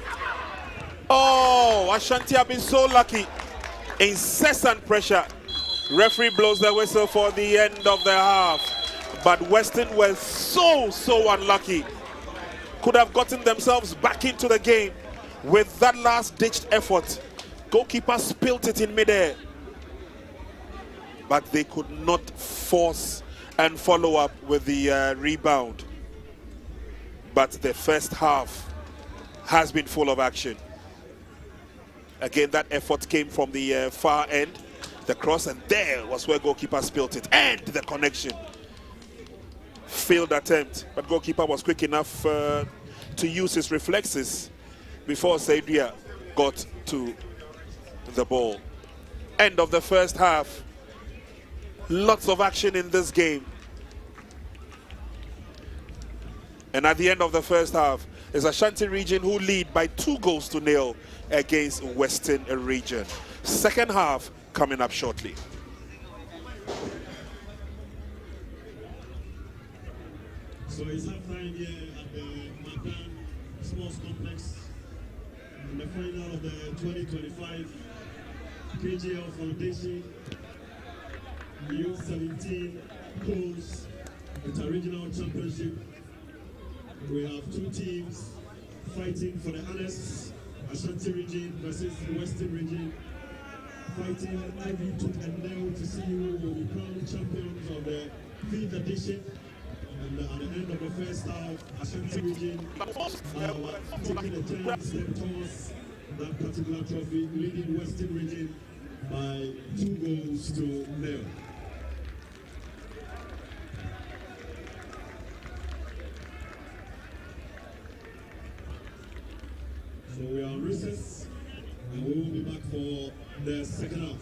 Oh, Ashanti have been so lucky. Incessant pressure. Referee blows the whistle for the end of the half. But Western were so unlucky. Could have gotten themselves back into the game with that last-ditched effort. Goalkeeper spilt it in midair. But they could not force and follow up with the rebound. But the first half has been full of action. Again, that effort came from the far end, the cross, and there was where goalkeeper spilt it, and the connection. Failed attempt, but goalkeeper was quick enough to use his reflexes before Saidria got to the ball. End of the first half. Lots of action in this game. And at the end of the first half, it's Ashanti region who lead by 2-0 against Western region. Second half coming up shortly. So it's half-time here at the Makan Sports Complex in the final of the 2025 KGL Foundation U-17 holds inter-regional championship. We have two teams fighting for the honors. Ashanti region versus the Western region, fighting every tooth and nail to see who will become champions of the 5th edition. And at the end of the first half, Ashanti region taking a chance to toss that particular trophy, leading Western region by 2-0. So we are on recess, and we will be back for the second half.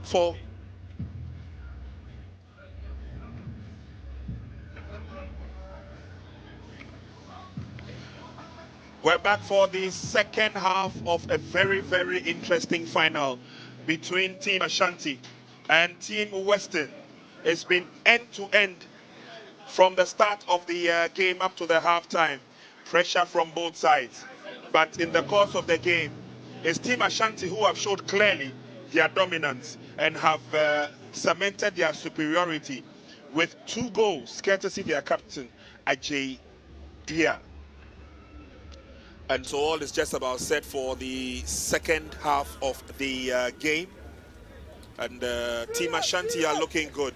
For we're back for the second half of a very, very interesting final between Team Ashanti and Team Western. It's been end to end from the start of the game up to the halftime. Pressure from both sides. But in the course of the game, it's Team Ashanti who have showed clearly their dominance and have cemented their superiority with 2 goals, courtesy their captain, Ajay Dia. And so all is just about set for the second half of the game. And Team Ashanti are looking good.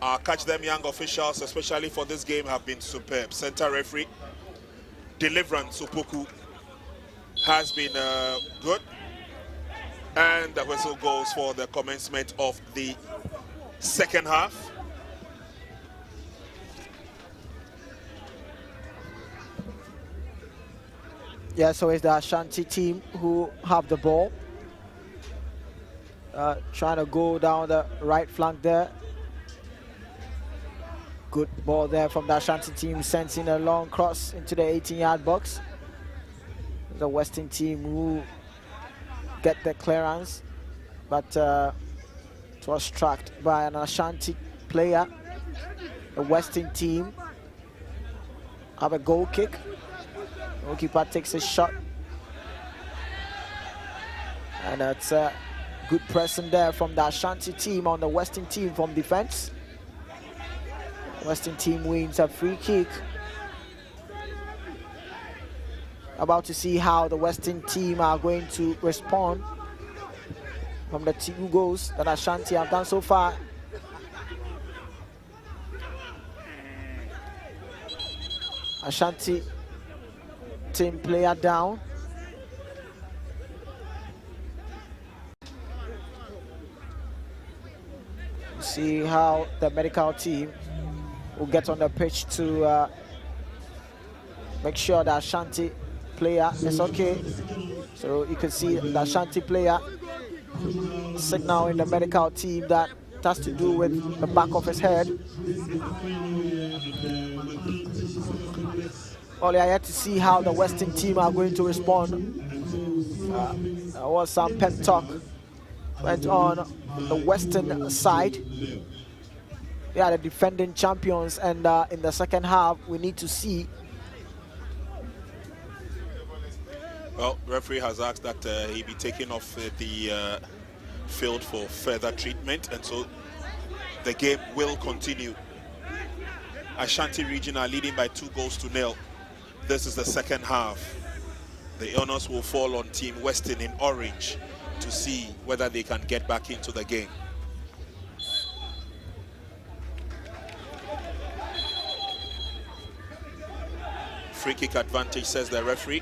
Our Catch Them Young officials, especially for this game, have been superb. Center referee Deliverance Opoku has been good. And the whistle goes for the commencement of the second half. Yeah, so it's the Ashanti team who have the ball. Trying to go down the right flank there. Good ball there from the Ashanti team, sending a long cross into the 18-yard box. The Western team who get the clearance, but it was struck by an Ashanti player. The Western team have a goal kick. Goalkeeper takes a shot, and it's a good pressing there from the Ashanti team on the Western team from defense. Western team wins a free kick. About to see how the Western team are going to respond from the 2 goals that Ashanti have done so far. Ashanti team player down. See how the medical team will get on the pitch to make sure that Ashanti player is okay. So you can see the Ashanti player signal in the medical team that it has to do with the back of his head. Only I had to see how the Western team are going to respond. There was some pep talk went on the Western side. They are the defending champions, and in the second half, we need to see. Well, referee has asked that he be taken off the field for further treatment, and so the game will continue. Ashanti region are leading by 2-0. This is the second half. The honors will fall on Team Western in orange to see whether they can get back into the game. Free kick advantage, says the referee.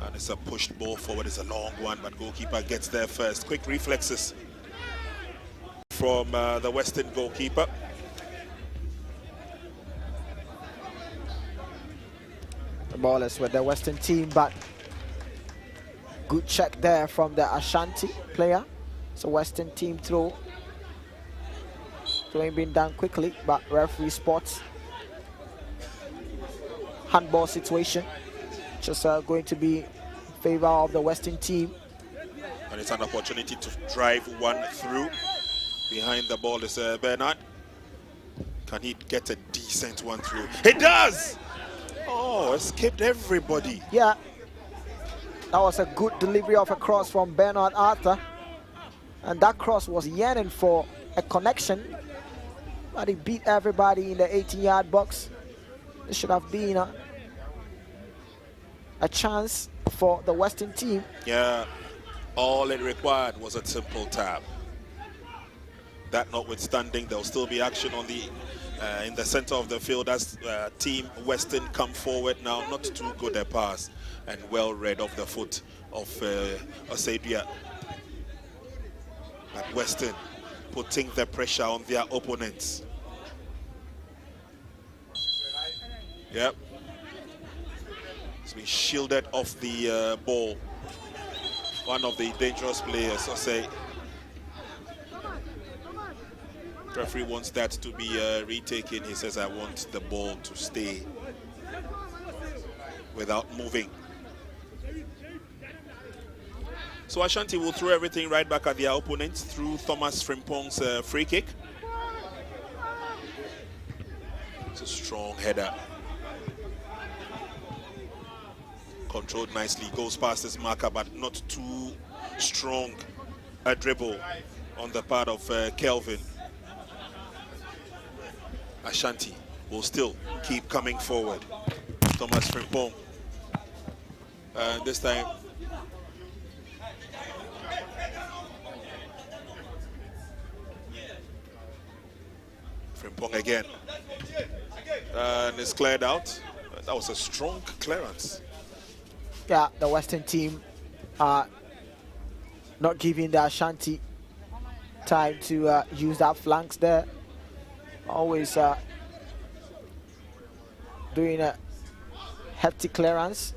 And it's a pushed ball forward. It's a long one, but goalkeeper gets there first. Quick reflexes from the Western goalkeeper. The ball is with the Western team, but good check there from the Ashanti player. It's a Western team throw. Throwing being done quickly, but referee spots handball situation. Just going to be in favor of the Western team. And it's an opportunity to drive one through. Behind the ball is Bernard. Can he get a decent one through? He does! Oh, escaped everybody. Yeah, that was a good delivery of a cross from Bernard Arthur. And that cross was yearning for a connection, but he beat everybody in the 18-yard box. It should have been a chance for the Western team. Yeah, all it required was a simple tap. That notwithstanding, there'll still be action on the in the center of the field as Team Western come forward now. Not too good a pass and well read off the foot of Osebia. But Western putting the pressure on their opponents. Yep. It's been shielded off the ball. One of the dangerous players, Osei. Referee wants that to be retaken. He says, I want the ball to stay without moving. So Ashanti will throw everything right back at their opponents through Thomas Frimpong's free kick. It's a strong header. Controlled nicely, goes past his marker, but not too strong a dribble on the part of Kelvin. Ashanti will still keep coming forward. Thomas Frimpong. And this time, Frimpong again. And it's cleared out. That was a strong clearance. Yeah, the Western team are not giving the Ashanti time to use that flanks there. Always doing a hefty clearance.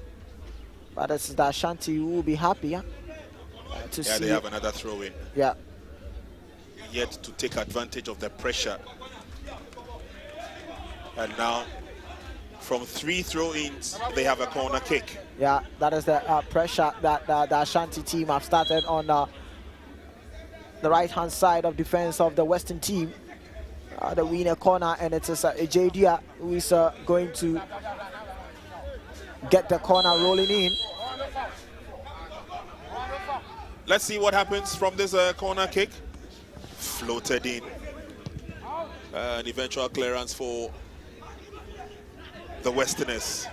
But this is the Ashanti who will be happy to see. They have another throw in. Yeah. Yet to take advantage of the pressure. And now, from 3 throw-ins, they have a corner kick. Yeah, that is the pressure that the Ashanti team have started on the right-hand side of defense of the Western team. The winner corner, and it is Ejedia who is going to get the corner rolling in. Let's see what happens from this corner kick. Floated in. An eventual clearance for the Westerners.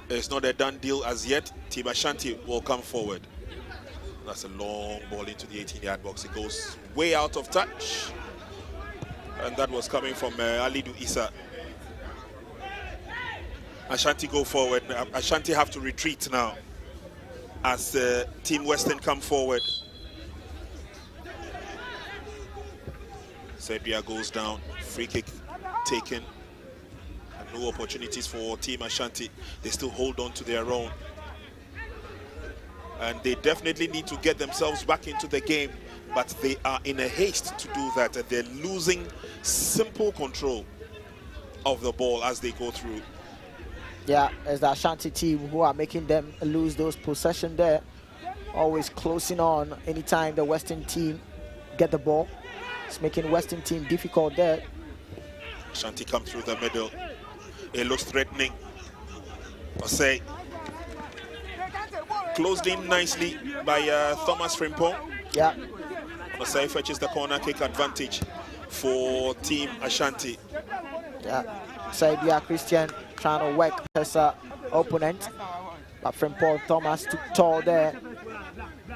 It's not a done deal as yet. Team Ashanti will come forward. That's a long ball into the 18-yard box. It goes way out of touch. And that was coming from Alidu Issa. Ashanti go forward. Ashanti have to retreat now as Team Western come forward. Serbia goes down. Free kick taken. And no opportunities for Team Ashanti. They still hold on to their own. And they definitely need to get themselves back into the game, but they are in a haste to do that. They're losing simple control of the ball as they go through. Yeah, it's the Ashanti team who are making them lose those possession there. Always closing on anytime the Western team get the ball. It's making Western team difficult there. Ashanti come through the middle. It looks threatening. Osei. Closed in nicely by Thomas Frimpong. Yeah. Osei fetches the corner kick advantage for Team Ashanti. Yeah. Saibia Christian trying to work his opponent. But Frimpong Thomas took tall there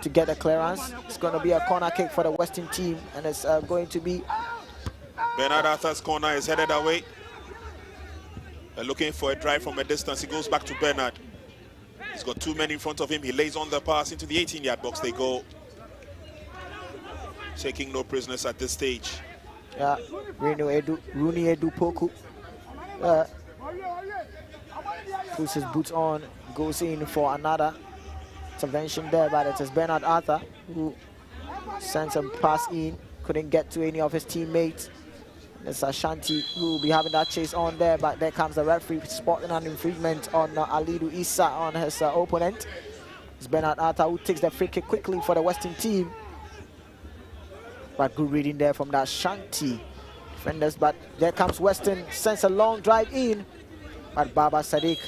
to get the clearance. It's going to be a corner kick for the Western team, and it's going to be... Bernard Arthur's corner is headed away. They're looking for a drive from a distance. He goes back to Bernard. He's got 2 men in front of him. He lays on the pass into the 18-yard box. They go. Taking no prisoners at this stage. Yeah, Rooney Edu Poku puts his boots on, goes in for another intervention there, but it is Bernard Arthur who sends a pass in, couldn't get to any of his teammates. It's Ashanti who will be having that chase on there, but there comes the referee spotting an infringement on Alidu Issa on his opponent. It's Bernard Arthur who takes the free kick quickly for the Western team. But good reading there from the Ashanti defenders, but there comes Western, sends a long drive in, but Baba Sadiq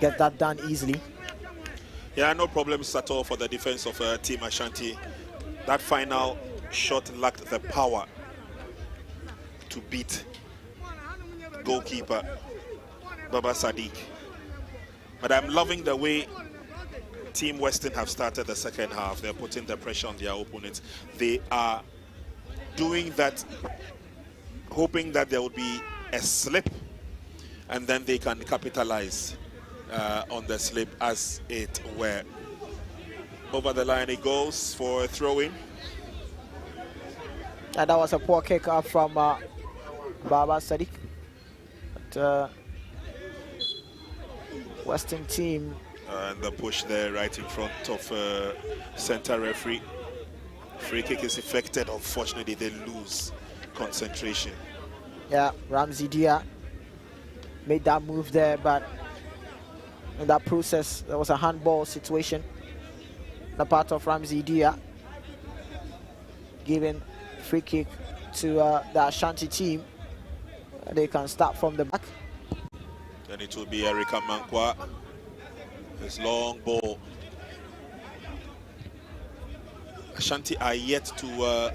gets that done easily. Yeah, no problems at all for the defense of Team Ashanti. That final shot lacked the power to beat goalkeeper Baba Sadiq. But I'm loving the way Team Western have started the second half. They're putting the pressure on their opponents. They are doing that, hoping that there will be a slip and then they can capitalize on the slip, as it were. Over the line it goes for a throw-in. And that was a poor kick up from Baba Sadiq. But, Western team. And the push there right in front of center referee. Free kick is effected. Unfortunately, they lose concentration. Yeah, Ramsey Dia made that move there, but in that process, there was a handball situation. The part of Ramsey Dia giving free kick to the Ashanti team. They can start from the back. Then it will be Erika Mankwa. His long ball. Ashanti are yet to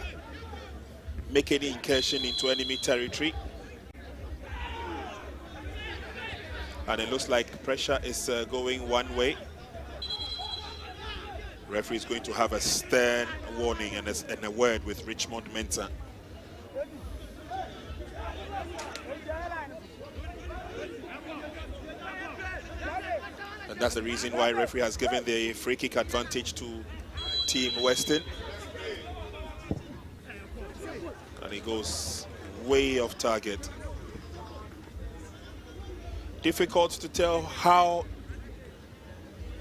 make any incursion into enemy territory. And it looks like pressure is going one way. Referee is going to have a stern warning and a word with Richmond Mensah. That's the reason why referee has given the free kick advantage to Team Western. And he goes way off target. Difficult to tell how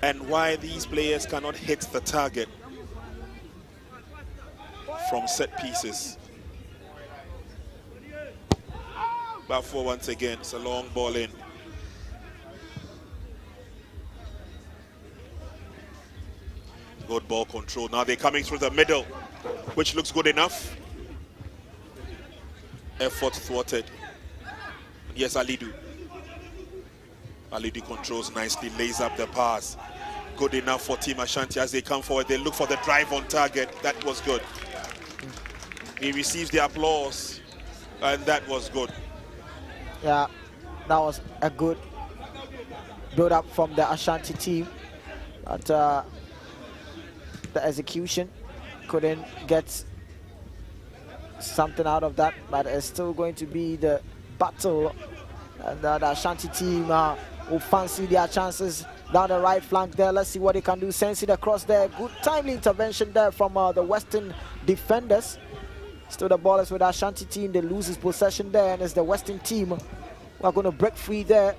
and why these players cannot hit the target from set pieces. Back four once again, it's a long ball in. Good ball control. Now they're coming through the middle, which looks good enough. Effort thwarted. Yes, Alidu. Alidu controls nicely, lays up the pass. Good enough for Team Ashanti as they come forward. They look for the drive on target. That was good. He receives the applause, and that was good. Yeah, that was a good build-up from the Ashanti team. But the execution couldn't get something out of that. But it's still going to be the battle. And the Ashanti team will fancy their chances down the right flank there. Let's see what they can do. Sends it across there. Good timely intervention there from the Western defenders. Still the ball is with the Ashanti team. They lose his possession there, and it's the Western team who are going to break free there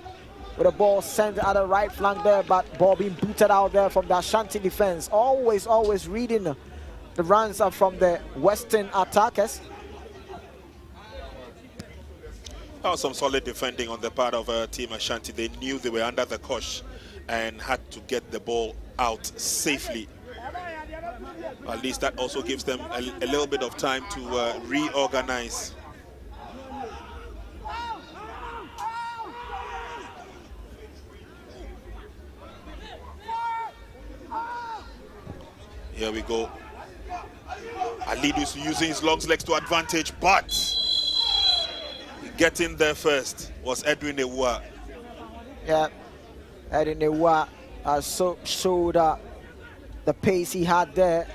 with the ball sent at the right flank there, but ball being booted out there from the Ashanti defense. Always reading the runs up from the Western attackers. That was some solid defending on the part of Team Ashanti. They knew they were under the cosh and had to get the ball out safely. At least that also gives them a little bit of time to reorganize. Here we go. Alidu's using his long legs to advantage, but getting there first was Edwin Ewa. Yeah, Edwin Ewa showed the pace he had there.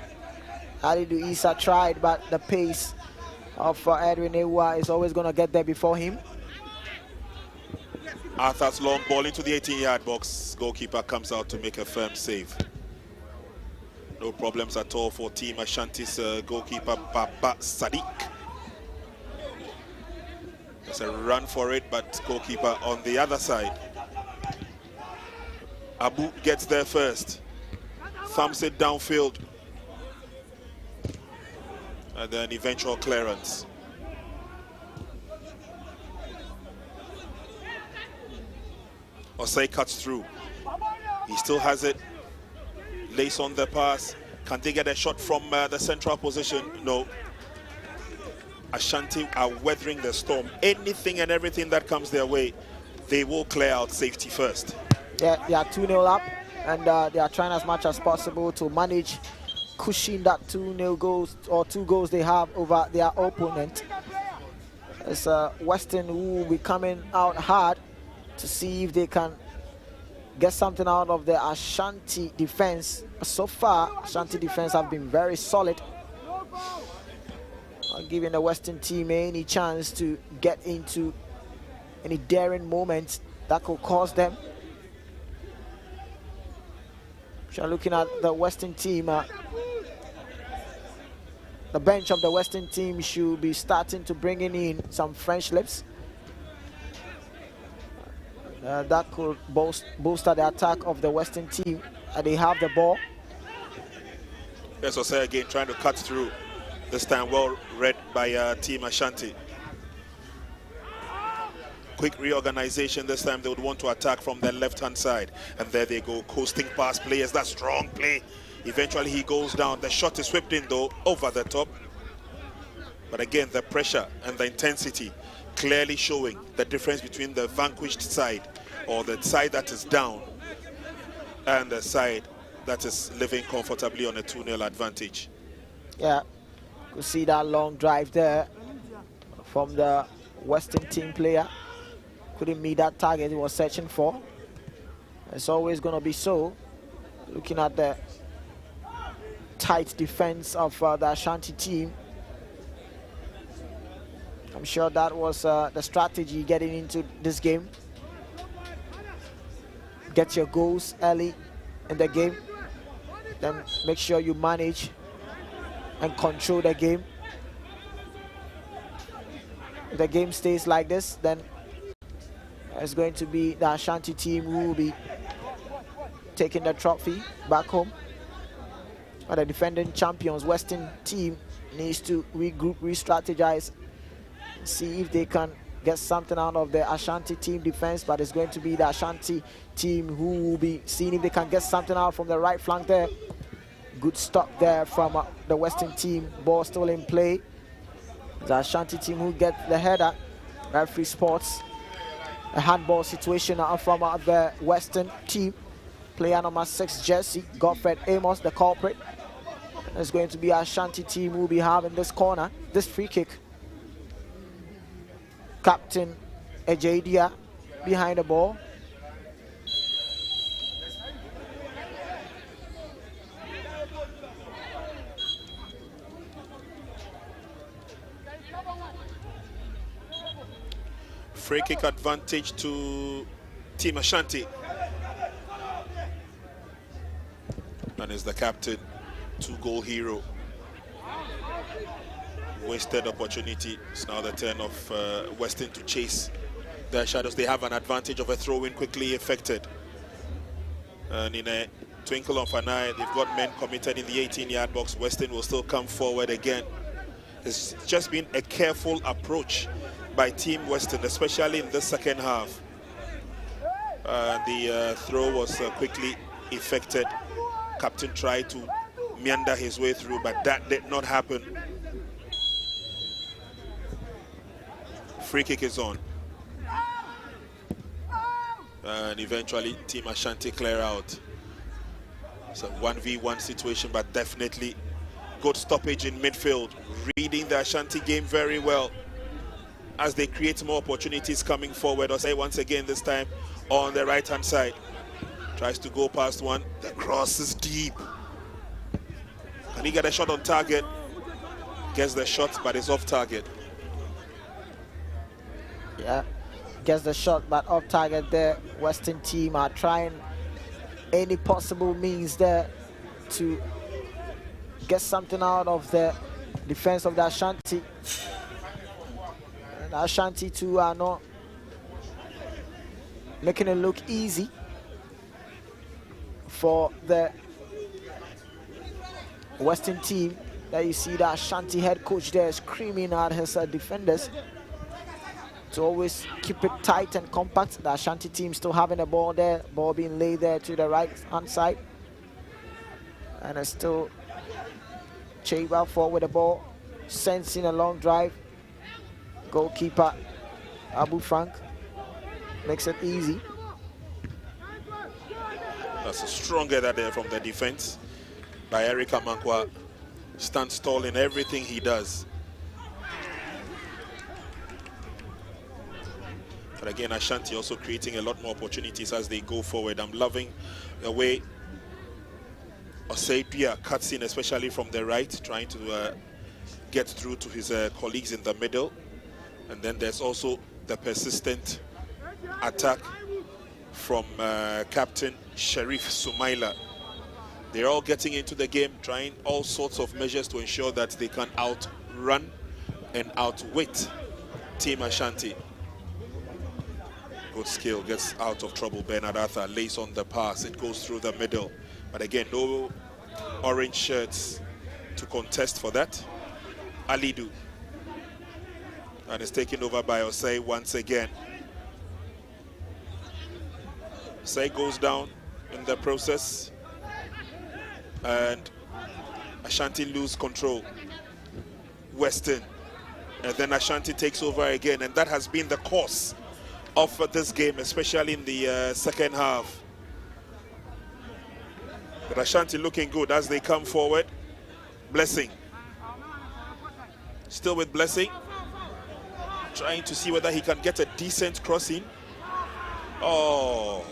Alidu Isa tried, but the pace of Edwin Ewa is always going to get there before him. Arthur's long ball into the 18-yard box. Goalkeeper comes out to make a firm save. No problems at all for Team Ashanti's goalkeeper, Baba Sadiq. There's a run for it, but goalkeeper on the other side. Abu gets there first. Thumps it downfield. And then eventual clearance. Osei cuts through. He still has it. Lace on the pass. Can they get a shot from the central position? No. Ashanti are weathering the storm. Anything and everything that comes their way, they will clear out safety first. Yeah, they are 2-0 up, and they are trying as much as possible to manage cushion that 2-0 goals or 2 goals they have over their opponent. It's Western who will be coming out hard to see if they can get something out of the Ashanti defense. So far, Ashanti defense have been very solid, not giving the Western team any chance to get into any daring moments that could cause them. So looking at the Western team, the bench of the Western team should be starting to bring in some French lips. That could bolster the attack of the Western team. They have the ball. Yes, Osei again trying to cut through. This time well read by Team Ashanti. Quick reorganization. This time they would want to attack from the left-hand side. And there they go, coasting past players. That strong play. Eventually he goes down. The shot is whipped in though, over the top. But again, the pressure and the intensity clearly showing the difference between the vanquished side, or the side that is down, and the side that is living comfortably on a 2-0 advantage. Yeah, you see that long drive there from the Western team player. Couldn't meet that target he was searching for. It's always going to be so. Looking at the tight defense of the Ashanti team, I'm sure that was the strategy getting into this game. get your goals early in the game, then make sure you manage and control the game. If the game stays like this, then it's going to be the Ashanti team who will be taking the trophy back home. But the defending champions, Western team, needs to regroup, re-strategize, see if they can get something out of the Ashanti team defense. But it's going to be the Ashanti team who will be seeing if they can get something out from the right flank there. Good stop there from the Western team. Ball still in play. The Ashanti team who get the header. Referee spots a handball situation from the Western team. Player number 6 jersey, Godfred Amos, the culprit. It's going to be Ashanti team who will be having this corner, this free kick. Captain Ejedia behind the ball. Free kick advantage to Team Ashanti. And is the captain, 2-goal hero. Wasted opportunity. It's now the turn of Western to chase their shadows. They have an advantage of a throw-in quickly effected. And in a twinkle of an eye, they've got men committed in the 18-yard box. Western will still come forward again. It's just been a careful approach by Team Western, especially in the second half. The throw was quickly effected. Captain tried to meander his way through, but that did not happen. Free kick is on. And eventually Team Ashanti clear out. It's a 1v1 situation, but definitely good stoppage in midfield. Reading the Ashanti game very well as they create more opportunities coming forward. I'll say once again this time on the right-hand side. Tries to go past one. The cross is deep. Can he get a shot on target? Gets the shot, but it's off target. Yeah, gets the shot, but off target there. Western team are trying any possible means there to get something out of the defense of the Ashanti. And the Ashanti too are not making it look easy for the Western team. That you see the Ashanti head coach there screaming at his defenders to always keep it tight and compact. The Ashanti team still having the ball there, ball being laid there to the right hand side, and it's still Cheba forward with the ball, sensing a long drive. Goalkeeper Abu Frank makes it easy. That's a strong header there from the defense by Eric Amankwa. Stands tall in everything he does. But again, Ashanti also creating a lot more opportunities as they go forward. I'm loving the way Osei cuts in, especially from the right, trying to get through to his colleagues in the middle. And then there's also the persistent attack from Captain Sharif Sumaila. They're all getting into the game, trying all sorts of measures to ensure that they can outrun and outwit Team Ashanti. Good skill, gets out of trouble. Bernard Arthur lays on the pass. It goes through the middle. But again, no orange shirts to contest for that. Alidu. And it's taken over by Osei once again. Osei goes down in the process. And Ashanti lose control. Western. And then Ashanti takes over again. And that has been the course of this game, especially in the second half. But Ashanti looking good as they come forward. Blessing. Still with Blessing. Trying to see whether he can get a decent crossing. Oh.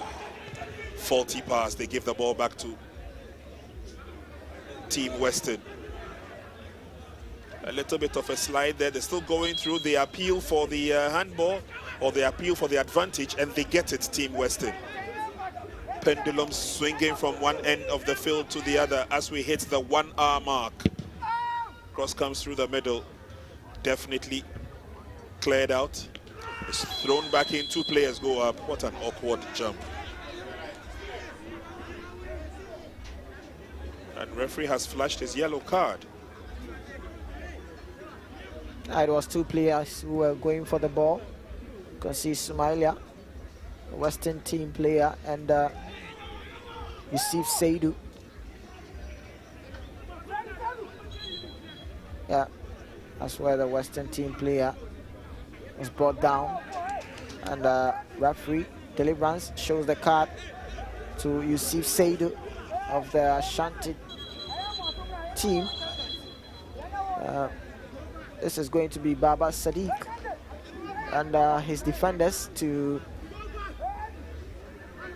Faulty pass. They give the ball back to Team Western. A little bit of a slide there. They're still going through the appeal for the handball, or the appeal for the advantage, and they get it, Team Western. pendulum swinging from one end of the field to the other as we hit the 1 hour mark. Cross comes through the middle. Definitely cleared out. It's thrown back in, 2 players go up. What an awkward jump. And referee has flashed his yellow card. It was 2 players who were going for the ball. You can see Somalia, the Western team player, and Yusuf Saidu. Yeah, that's where the Western team player was brought down. And referee deliverance shows the card to Yusuf Saidu of the Ashanti team. This is going to be Baba Sadiq and his defenders to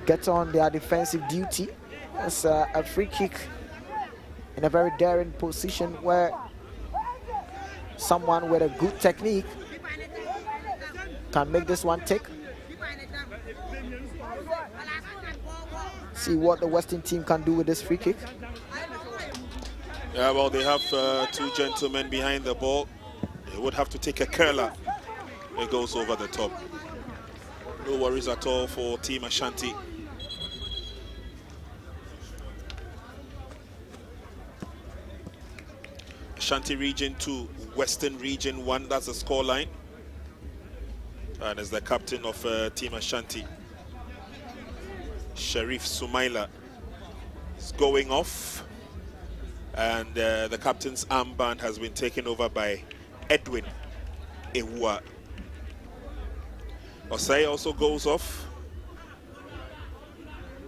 get on their defensive duty. It's a free kick in a very daring position where someone with a good technique can make this one tick. See what the Western team can do with this free kick. Yeah, well, they have 2 gentlemen behind the ball. They would have to take a curler. It goes over the top. No worries at all for Team Ashanti. Ashanti Region 2, Western Region 1, that's the scoreline. And as the captain of Team Ashanti, Sharif Sumaila, is going off. And the captain's armband has been taken over by Edwin Ewa. Osai also goes off.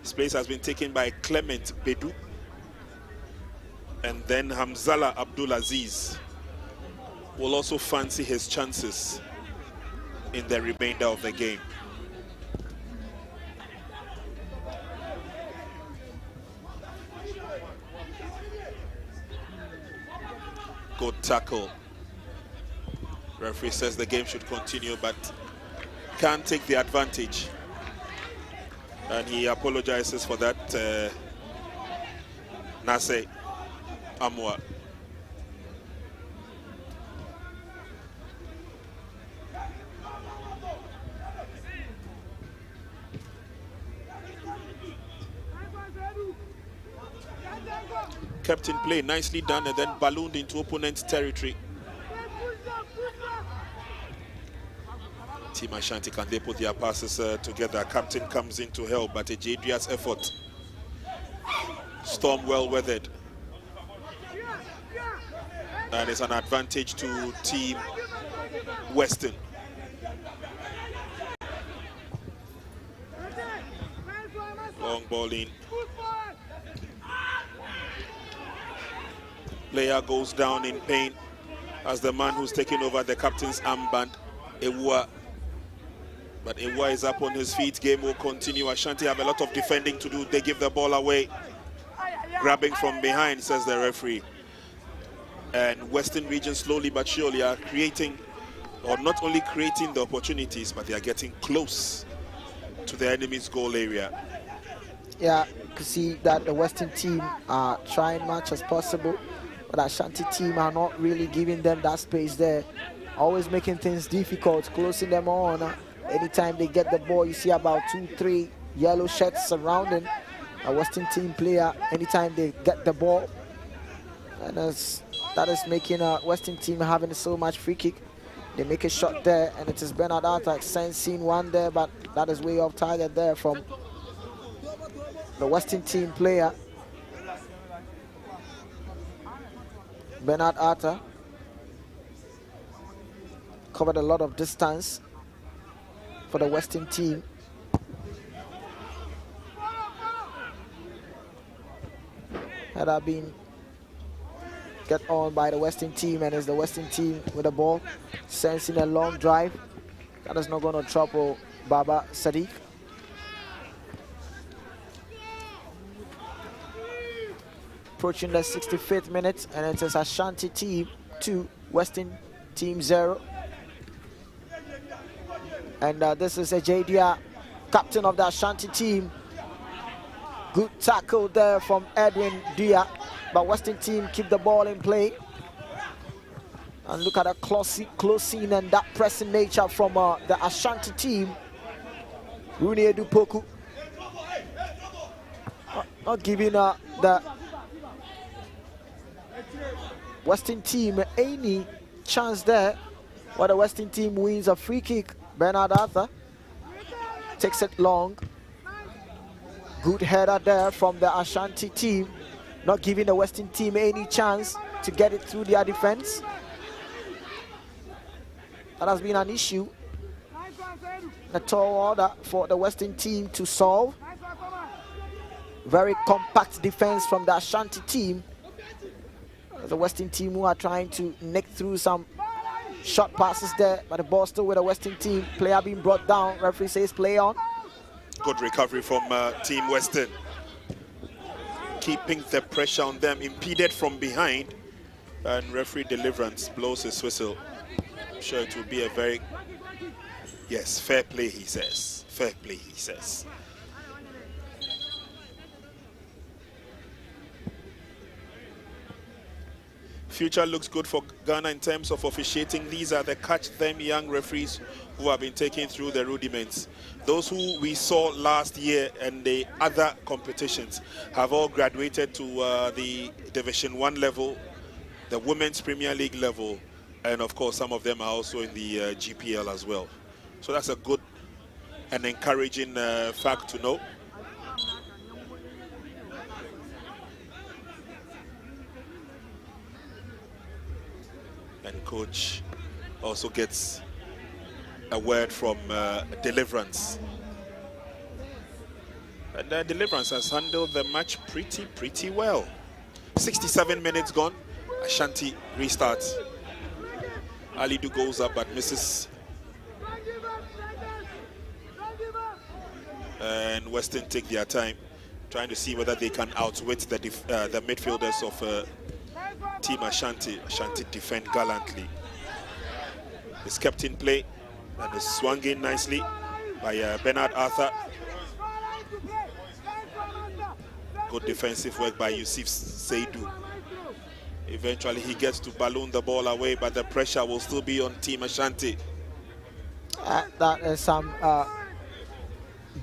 His place has been taken by Clement Bedu. And then Hamzala Abdulaziz will also fancy his chances in the remainder of the game. Good tackle. Referee says the game should continue, but can't take the advantage. And he apologizes for that. Nase Amwa. Kept in play, nicely done, and then ballooned into opponent's territory. Team Ashanti, can they put their passes together? Captain comes in to help, but a Jadria's effort. Storm well weathered. And it's an advantage to Team Western. Long ball in. Player goes down in pain as the man who's taking over the captain's armband, Ewa. But Ewa is up on his feet. Game will continue. Ashanti have a lot of defending to do. They give the ball away. Grabbing from behind, says the referee. And Western Region slowly but surely are creating, or not only creating the opportunities, but they are getting close to the enemy's goal area. Yeah, you can see that the Western team are trying much as possible, but the Ashanti team are not really giving them that space there. Always making things difficult, closing them on. Anytime they get the ball, you see about 2-3 yellow shirts surrounding a Western team player anytime they get the ball. And that is making a Western team having so much free kick. They make a shot there, and it is Bernard Atta sensing one there, but that is way off target there from the Western team player. Bernard Atta covered a lot of distance for the Western team. Had that been get on by the Western team, and it's the Western team with the ball, sensing a long drive. That is not going to trouble Baba Sadiq. Approaching the 65th minute, and it is Ashanti team 2, Western team 0. And this is Ejadia, captain of the Ashanti team, Good tackle there from Edwin Dia, but Western team keep the ball in play. And look at the closing and that pressing nature from the Ashanti team. Rooney Edupoku not giving the Western team any chance there. While the Western team wins a free kick, Bernard Arthur takes it long. Good header there from the Ashanti team, not giving the Western team any chance to get it through their defense. That has been an issue, a tall order for the Western team to solve. Very compact defense from the Ashanti team. The Western team who are trying to nick through some short passes there, but the ball still with the Western team. Player being brought down, referee says play on. Good recovery from Team Western. Keeping the pressure on them, impeded from behind, and referee Deliverance blows his whistle. I'm sure it will be a very, yes, fair play, he says. Fair play, he says. Future looks good for Ghana in terms of officiating. These are the catch them young referees who have been taken through the rudiments. Those who we saw last year and the other competitions have all graduated to the Division 1 level, the Women's Premier League level, and of course some of them are also in the GPL as well. So that's a good and encouraging fact to know. And coach also gets a word from Deliverance. And Deliverance has handled the match pretty well. 67 minutes gone. Ashanti restarts. Alidu goes up but misses. And Western take their time, trying to see whether they can outwit the midfielders of Team Ashanti. Ashanti defend gallantly. It's kept in play and is swung in nicely by Bernard Arthur. Good defensive work by Yusuf Seidu. Eventually he gets to balloon the ball away, but the pressure will still be on Team Ashanti. That is some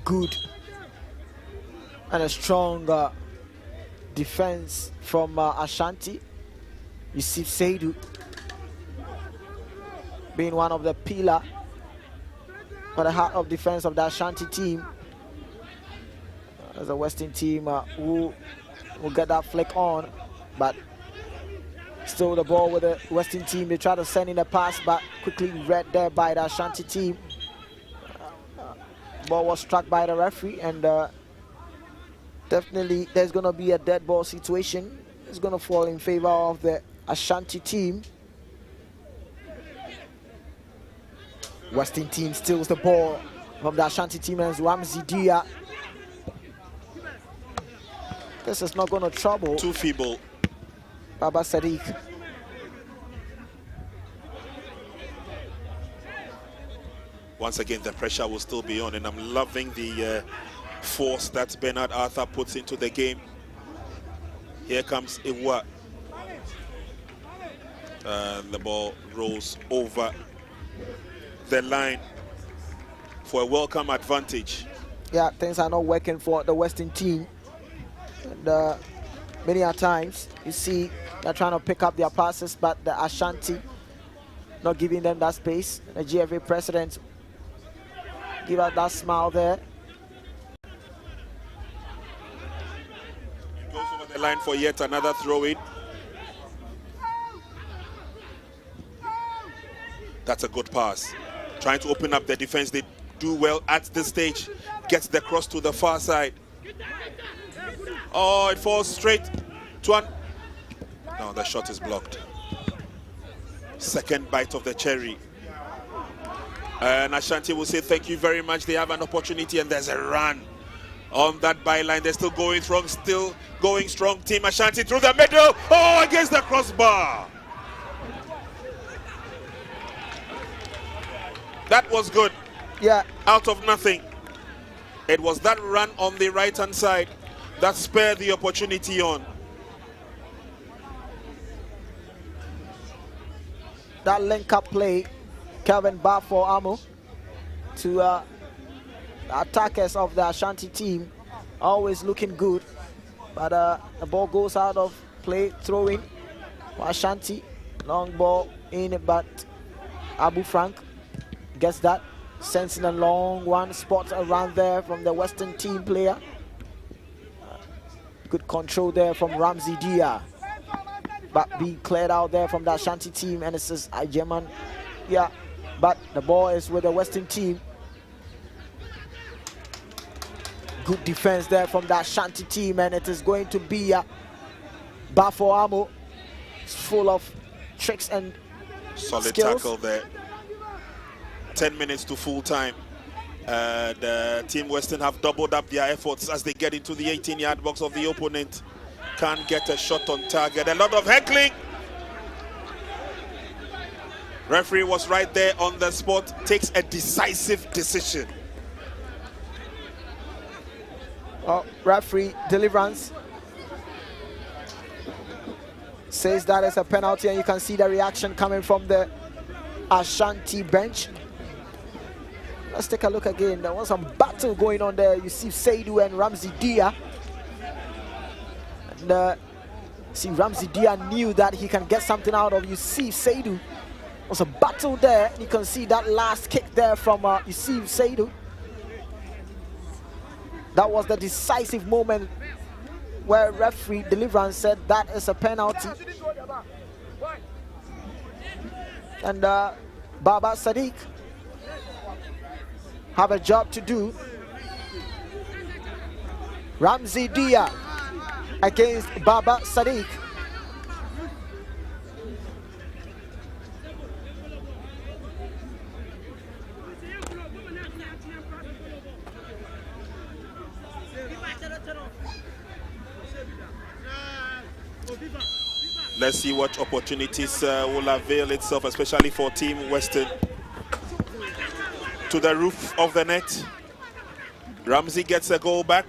good and a strong defense from Ashanti. Yusuf Seidu being one of the pillar for the heart of defense of the Ashanti team. As a Western team who will get that flick on, but still the ball with the Western team. They try to send in a pass, but quickly read there by the Ashanti team. Ball was struck by the referee, and definitely there's going to be a dead ball situation. It's going to fall in favor of the Ashanti team. Western team steals the ball from the Ashanti team and Ramsey Dia. This is not going to trouble. Too feeble. Baba Sadiq. Once again, the pressure will still be on, and I'm loving the force that Bernard Arthur puts into the game. Here comes Iwa. The ball rolls over the line for a welcome advantage. Yeah, things are not working for the Western team. And many a times you see they're trying to pick up their passes, but the Ashanti not giving them that space. The GFA president give out that smile there. Goes over the line for yet another throw-in. That's a good pass. Trying to open up the defense. They do well at this stage. Gets the cross to the far side. Oh, it falls straight to one. No, the shot is blocked. Second bite of the cherry. And Ashanti will say thank you very much. They have an opportunity, and there's a run on that byline. They're still going strong. Team Ashanti through the middle. Oh, against the crossbar. That was good. Yeah. Out of nothing. It was that run on the right-hand side that spared the opportunity on. That link-up play, Kelvin Barfor Amo to the attackers of the Ashanti team, always looking good. But the ball goes out of play, throwing for Ashanti. Long ball in, but Abu Frank gets that, sends in a long one, spots around there from the Western team player. Good control there from Ramsey Dia, but being cleared out there from the Ashanti team, and it says German. Yeah, but the ball is with the Western team. Good defense there from the Ashanti team, and it is going to be Bafo Amo. It's full of tricks and solid skills. Tackle there. 10 minutes to full time. The Team Western have doubled up their efforts as they get into the 18-yard box of the opponent. Can't get a shot on target. A lot of heckling. Referee was right there on the spot. Takes a decisive decision. Referee Deliverance says that is a penalty, and you can see the reaction coming from the Ashanti bench. Let's take a look again. There was some battle going on there. You see Seidu and Ramsey Dia. And see, Ramsey Dia knew that he can get something out of Yusuf Seidu. There was a battle there. You can see that last kick there from Yusuf Seidu. That was the decisive moment where referee Deliverance said that is a penalty. And Baba Sadiq have a job to do. Ramsey Dia against Baba Sadiq. Let's see what opportunities will avail itself, especially for Team Western. To the roof of the net. Ramsey gets a goal back.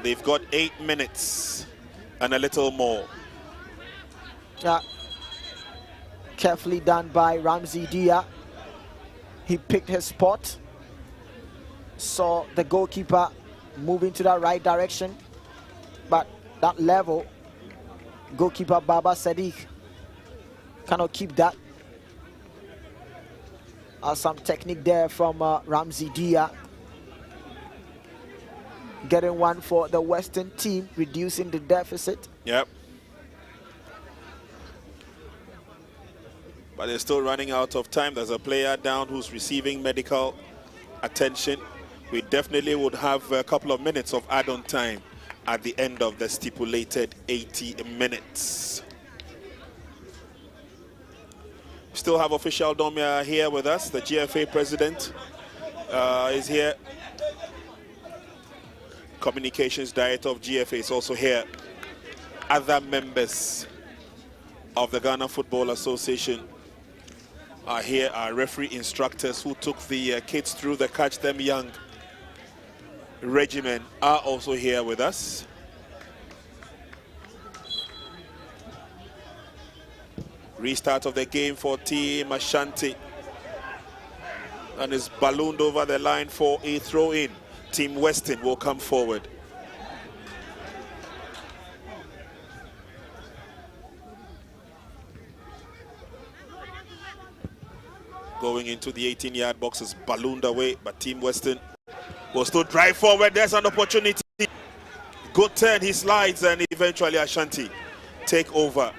They've got 8 minutes and a little more. Yeah. Carefully done by Ramsey Dia. He picked his spot. Saw the goalkeeper moving to the right direction. But that level, goalkeeper Baba Sadiq cannot keep that. Some technique there from Ramsey Dia. Getting one for the Western team, reducing the deficit. Yep. But they're still running out of time. There's a player down who's receiving medical attention. We definitely would have a couple of minutes of add-on time at the end of the stipulated 80 minutes. Still have official Domia here with us. The GFA president is here. Communications director of GFA is also here. Other members of the Ghana Football Association are here. Our referee instructors who took the kids through the Catch Them Young regimen are also here with us. Restart of the game for Team Ashanti, and is ballooned over the line for a throw-in. Team Western will come forward. Going into the 18-yard box is ballooned away, but Team Western will still drive forward. There's an opportunity. Good turn, he slides, and eventually Ashanti take over.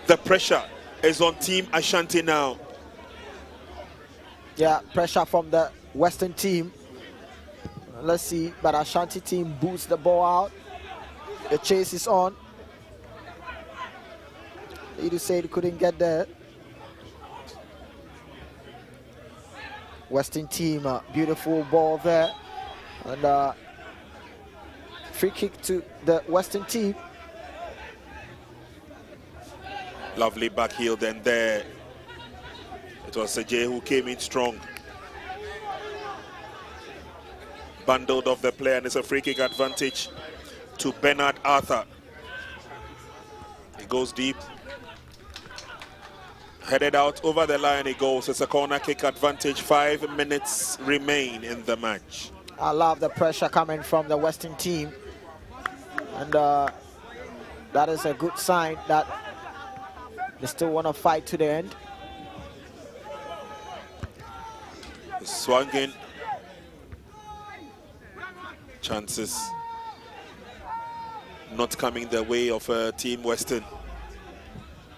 The pressure is on Team Ashanti now. Yeah, pressure from the Western team. Let's see, but Ashanti team boots the ball out. The chase is on. Edu said couldn't get there. Western team, beautiful ball there. And free kick to the Western team. Lovely back heel then there. It was Sajay who came in strong. bundled off the player, and it's a free kick advantage to Bernard Arthur. He goes deep. Headed out over the line, he goes. It's a corner kick advantage. 5 minutes remain in the match. I love the pressure coming from the Western team. And that is a good sign that they still want to fight to the end. Swung in. Chances not coming the way of Team Western,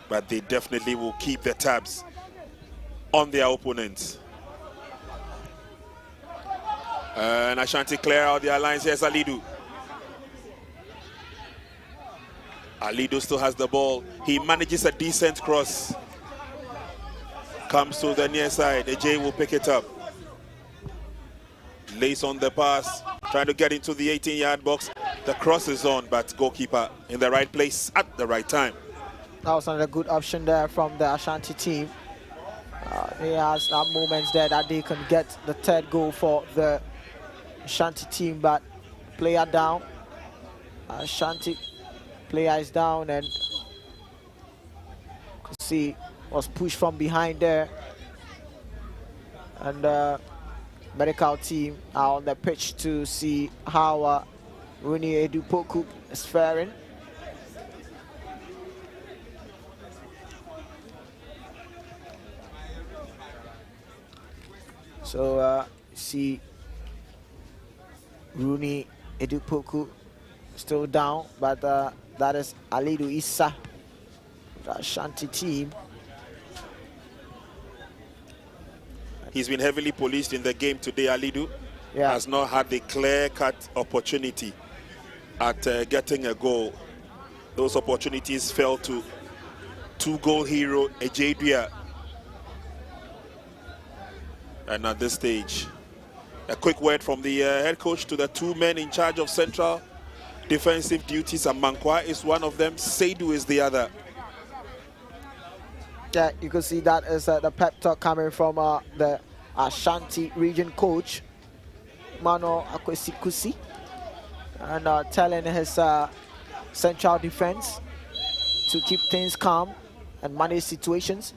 but they definitely will keep the tabs on their opponents. And Ashanti clear out their lines. Here's Alidu. Alidu still has the ball. He manages a decent cross. Comes to the near side. AJ will pick it up. Lays on the pass, trying to get into the 18-yard box. The cross is on, but goalkeeper in the right place at the right time. That was another good option there from the Ashanti team. He has moments there that they can get the third goal for the Ashanti team, but player down. Ashanti player is down, and you can see was pushed from behind there. And medical team are on the pitch to see how Rooney Edupoku is faring. So see Rooney Edupoku still down, but that is Alidu Issa, the Ashanti team. He's been heavily policed in the game today. Alidu has not had the clear-cut opportunity at getting a goal. Those opportunities fell to two-goal hero Ejadua. And at this stage, a quick word from the head coach to the two men in charge of central defensive duties. Amankwa is one of them, Seidu is the other. Yeah, you can see that is the pep talk coming from the Ashanti region coach, Mano Akwesikusi, and telling his central defense to keep things calm and manage situations.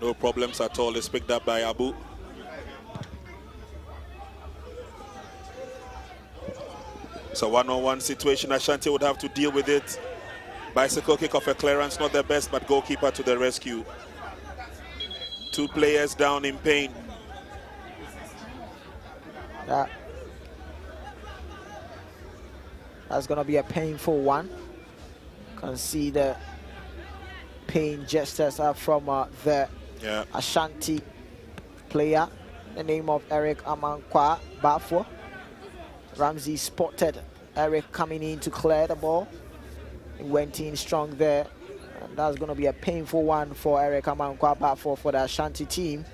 No problems at all. It's picked up by Abu. It's a one-on-one situation. Ashanti would have to deal with it. Bicycle kick off a clearance, not the best, but goalkeeper to the rescue. Two players down in pain. Yeah. That's going to be a painful one. Can see the pain gestures from the Ashanti player. The name of Eric Amankwa Bafo. Ramsey spotted Eric coming in to clear the ball. He went in strong there, and that's going to be a painful one for Eric Amankwa for the Ashanti team.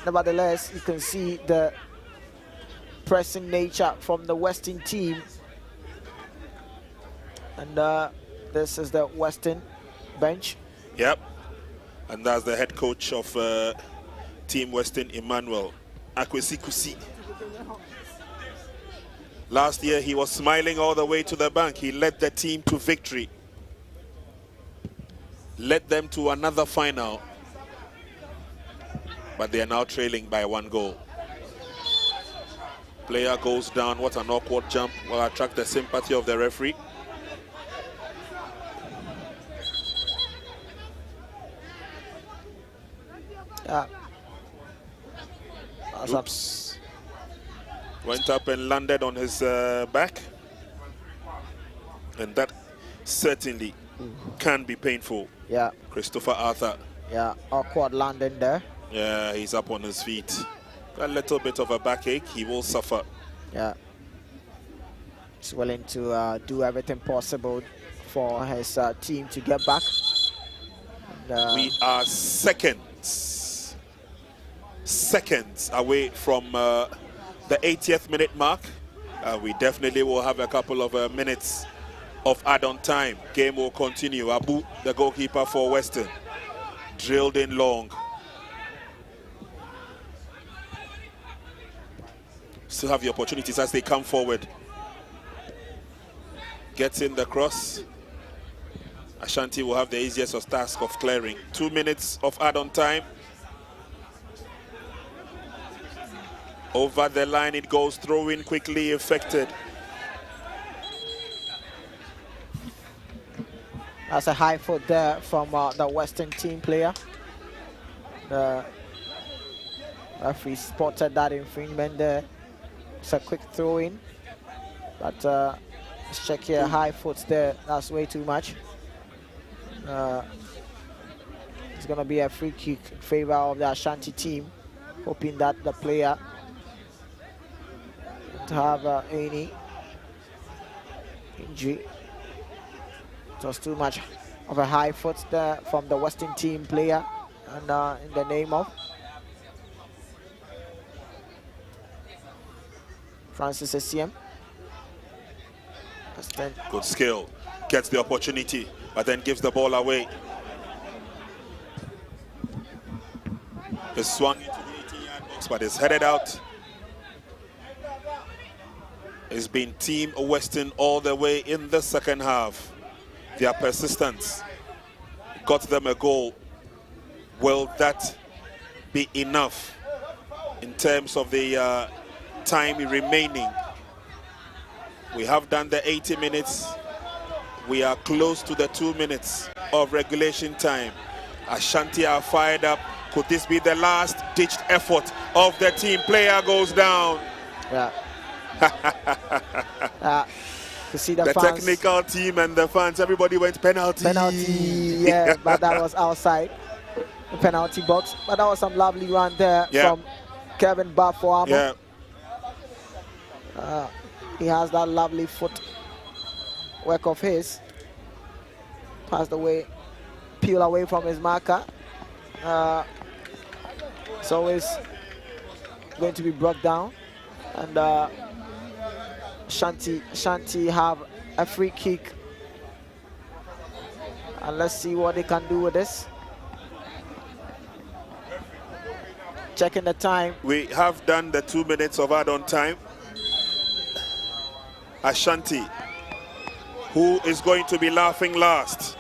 Nevertheless, you can see the pressing nature from the Western team, and this is the Western bench. Yep, and that's the head coach of Team Western, Emmanuel Akwesikusi. Last year, he was smiling all the way to the bank. He led the team to victory, led them to another final, but they are now trailing by 1 goal. Player goes down. What an awkward jump. Will attract the sympathy of the referee. Yeah. Oops. Went up and landed on his back. And that certainly can be painful. Yeah. Christopher Arthur. Yeah, awkward landing there. Yeah, he's up on his feet. A little bit of a backache. He will suffer. Yeah. He's willing to do everything possible for his team to get back. And, we are seconds away from the 80th minute mark. We definitely will have a couple of minutes of add-on time. Game will continue. Abu, the goalkeeper for Western, drilled in long. Still have the opportunities as they come forward. Gets in the cross. Ashanti will have the easiest of task of clearing. 2 minutes of add-on time. Over the line it goes, throw in quickly effected. That's a high foot there from the Western team player. The referee spotted that infringement there. It's a quick throw in. But let's check here, high foot there, that's way too much. It's going to be a free kick in favor of the Ashanti team, hoping that the player to have any injury. It was too much of a high foot there from the Western team player, and in the name of Francis Essiem. Good skill, gets the opportunity, but then gives the ball away. It's swung into the 18-yard box, but it's headed out. It's been Team Western all the way in the second half. Their persistence got them a goal. Will that be enough in terms of the time remaining? We have done the 80 minutes. We are close to the 2 minutes of regulation time. Ashanti are fired up. Could this be the last ditched effort of the team? Player goes down. Yeah. To see the fans, technical team and the fans, everybody went penalty. Penalty, yeah, but that was outside the penalty box. But that was some lovely run there from Kevin Bafoamo. Yeah. He has that lovely foot work of his. Passed away, peel away from his marker. It's always going to be brought down. And Ashanti have a free kick. And let's see what they can do with this. Checking the time. We have done the 2 minutes of add-on time. Ashanti, who is going to be laughing last?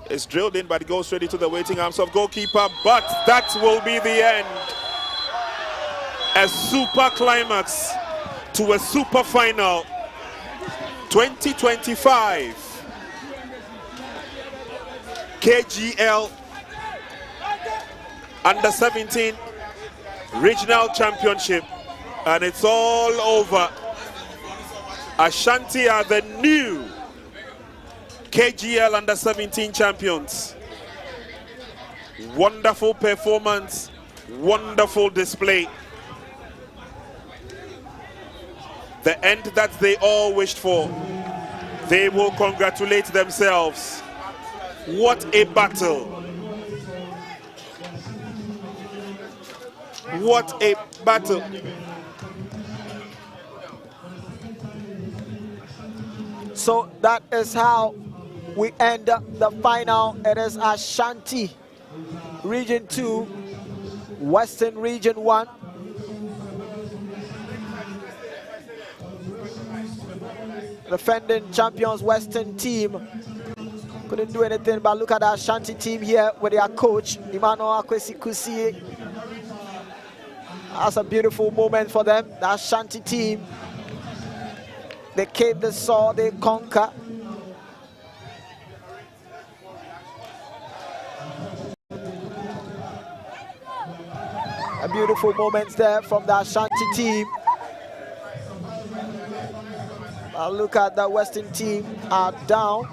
It's drilled in, but it goes straight into the waiting arms of goalkeeper. But that will be the end. A super climax to a super final. 2025 KGL Under 17 Regional Championship, and it's all over. Ashanti are the new KGL Under 17 champions. Wonderful performance, wonderful display. The end that they all wished for. They will congratulate themselves. What a battle. What a battle. So that is how we end the final. It is Ashanti Region 2, Western Region 1. Defending champions Western team couldn't do anything, but look at the Ashanti team here with their coach Emmanuel Akwesi Kusi. That's a beautiful moment for them. The Ashanti team, they came, they saw, they conquer. A beautiful moments there from the Ashanti team. Look at the Western team are down,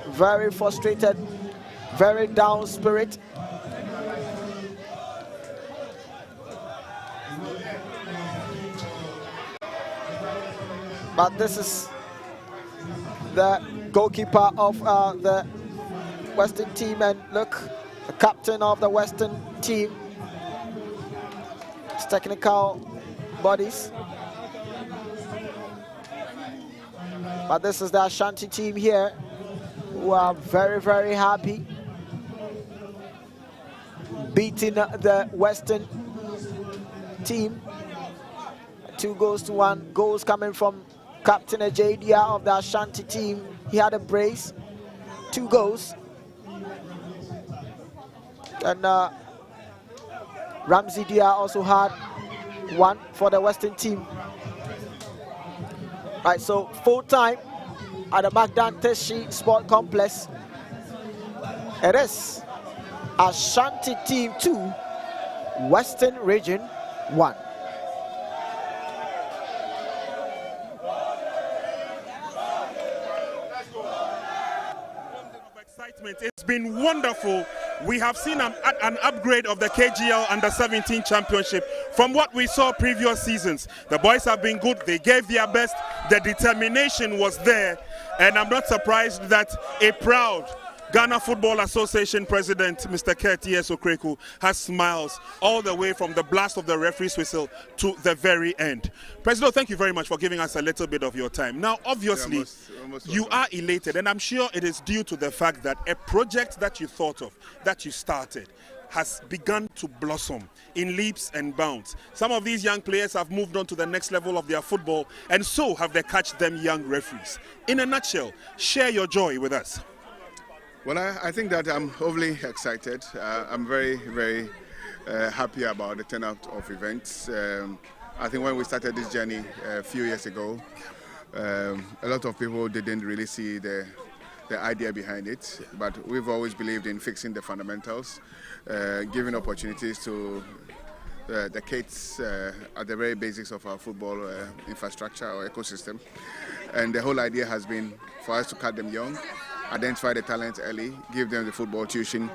very frustrated, very down spirit. But this is the goalkeeper of the Western team, and look, the captain of the Western team. It's technical bodies. But this is the Ashanti team here who are very, very happy, beating the Western team 2-1. Goals coming from Captain Ejedia of the Ashanti team. He had a brace, 2 goals. And Ramsey Dia also had 1 for the Western team. Right, so full time at the Magdan Teshi Sport Complex. It is Ashanti team 2, Western Region 1. It's been wonderful. We have seen an upgrade of the KGL Under-17 Championship from what we saw previous seasons. The boys have been good. They gave their best. The determination was there. And I'm not surprised that a proud Ghana Football Association President, Mr. K.T.S. Okreku, has smiles all the way from the blast of the referee's whistle to the very end. President, thank you very much for giving us a little bit of your time. Now, obviously, you are elated, and I'm sure it is due to the fact that a project that you thought of, that you started, has begun to blossom in leaps and bounds. Some of these young players have moved on to the next level of their football, and so have the Catch Them Young referees. In a nutshell, share your joy with us. Well, I think that I'm overly excited. I'm very, very happy about the turnout of events. I think when we started this journey a few years ago, a lot of people didn't really see the idea behind it, but we've always believed in fixing the fundamentals, giving opportunities to the kids at the very basics of our football infrastructure or ecosystem. And the whole idea has been for us to cut them young, identify the talent early, give them the football tuition,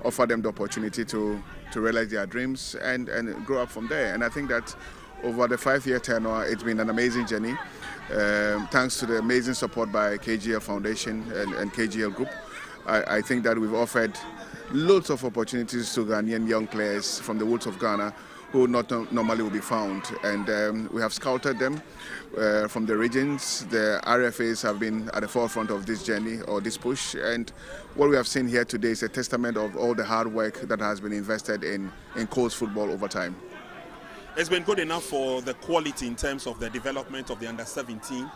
offer them the opportunity to realize their dreams and grow up from there. And I think that over the 5-year tenure, it's been an amazing journey. Thanks to the amazing support by KGL Foundation and KGL Group, I think that we've offered loads of opportunities to Ghanaian young players from the woods of Ghana who not normally will be found. And we have scouted them from the regions. The RFAs have been at the forefront of this journey or this push. And what we have seen here today is a testament of all the hard work that has been invested in coast football over time. It's been good enough for the quality in terms of the development of the Under-17.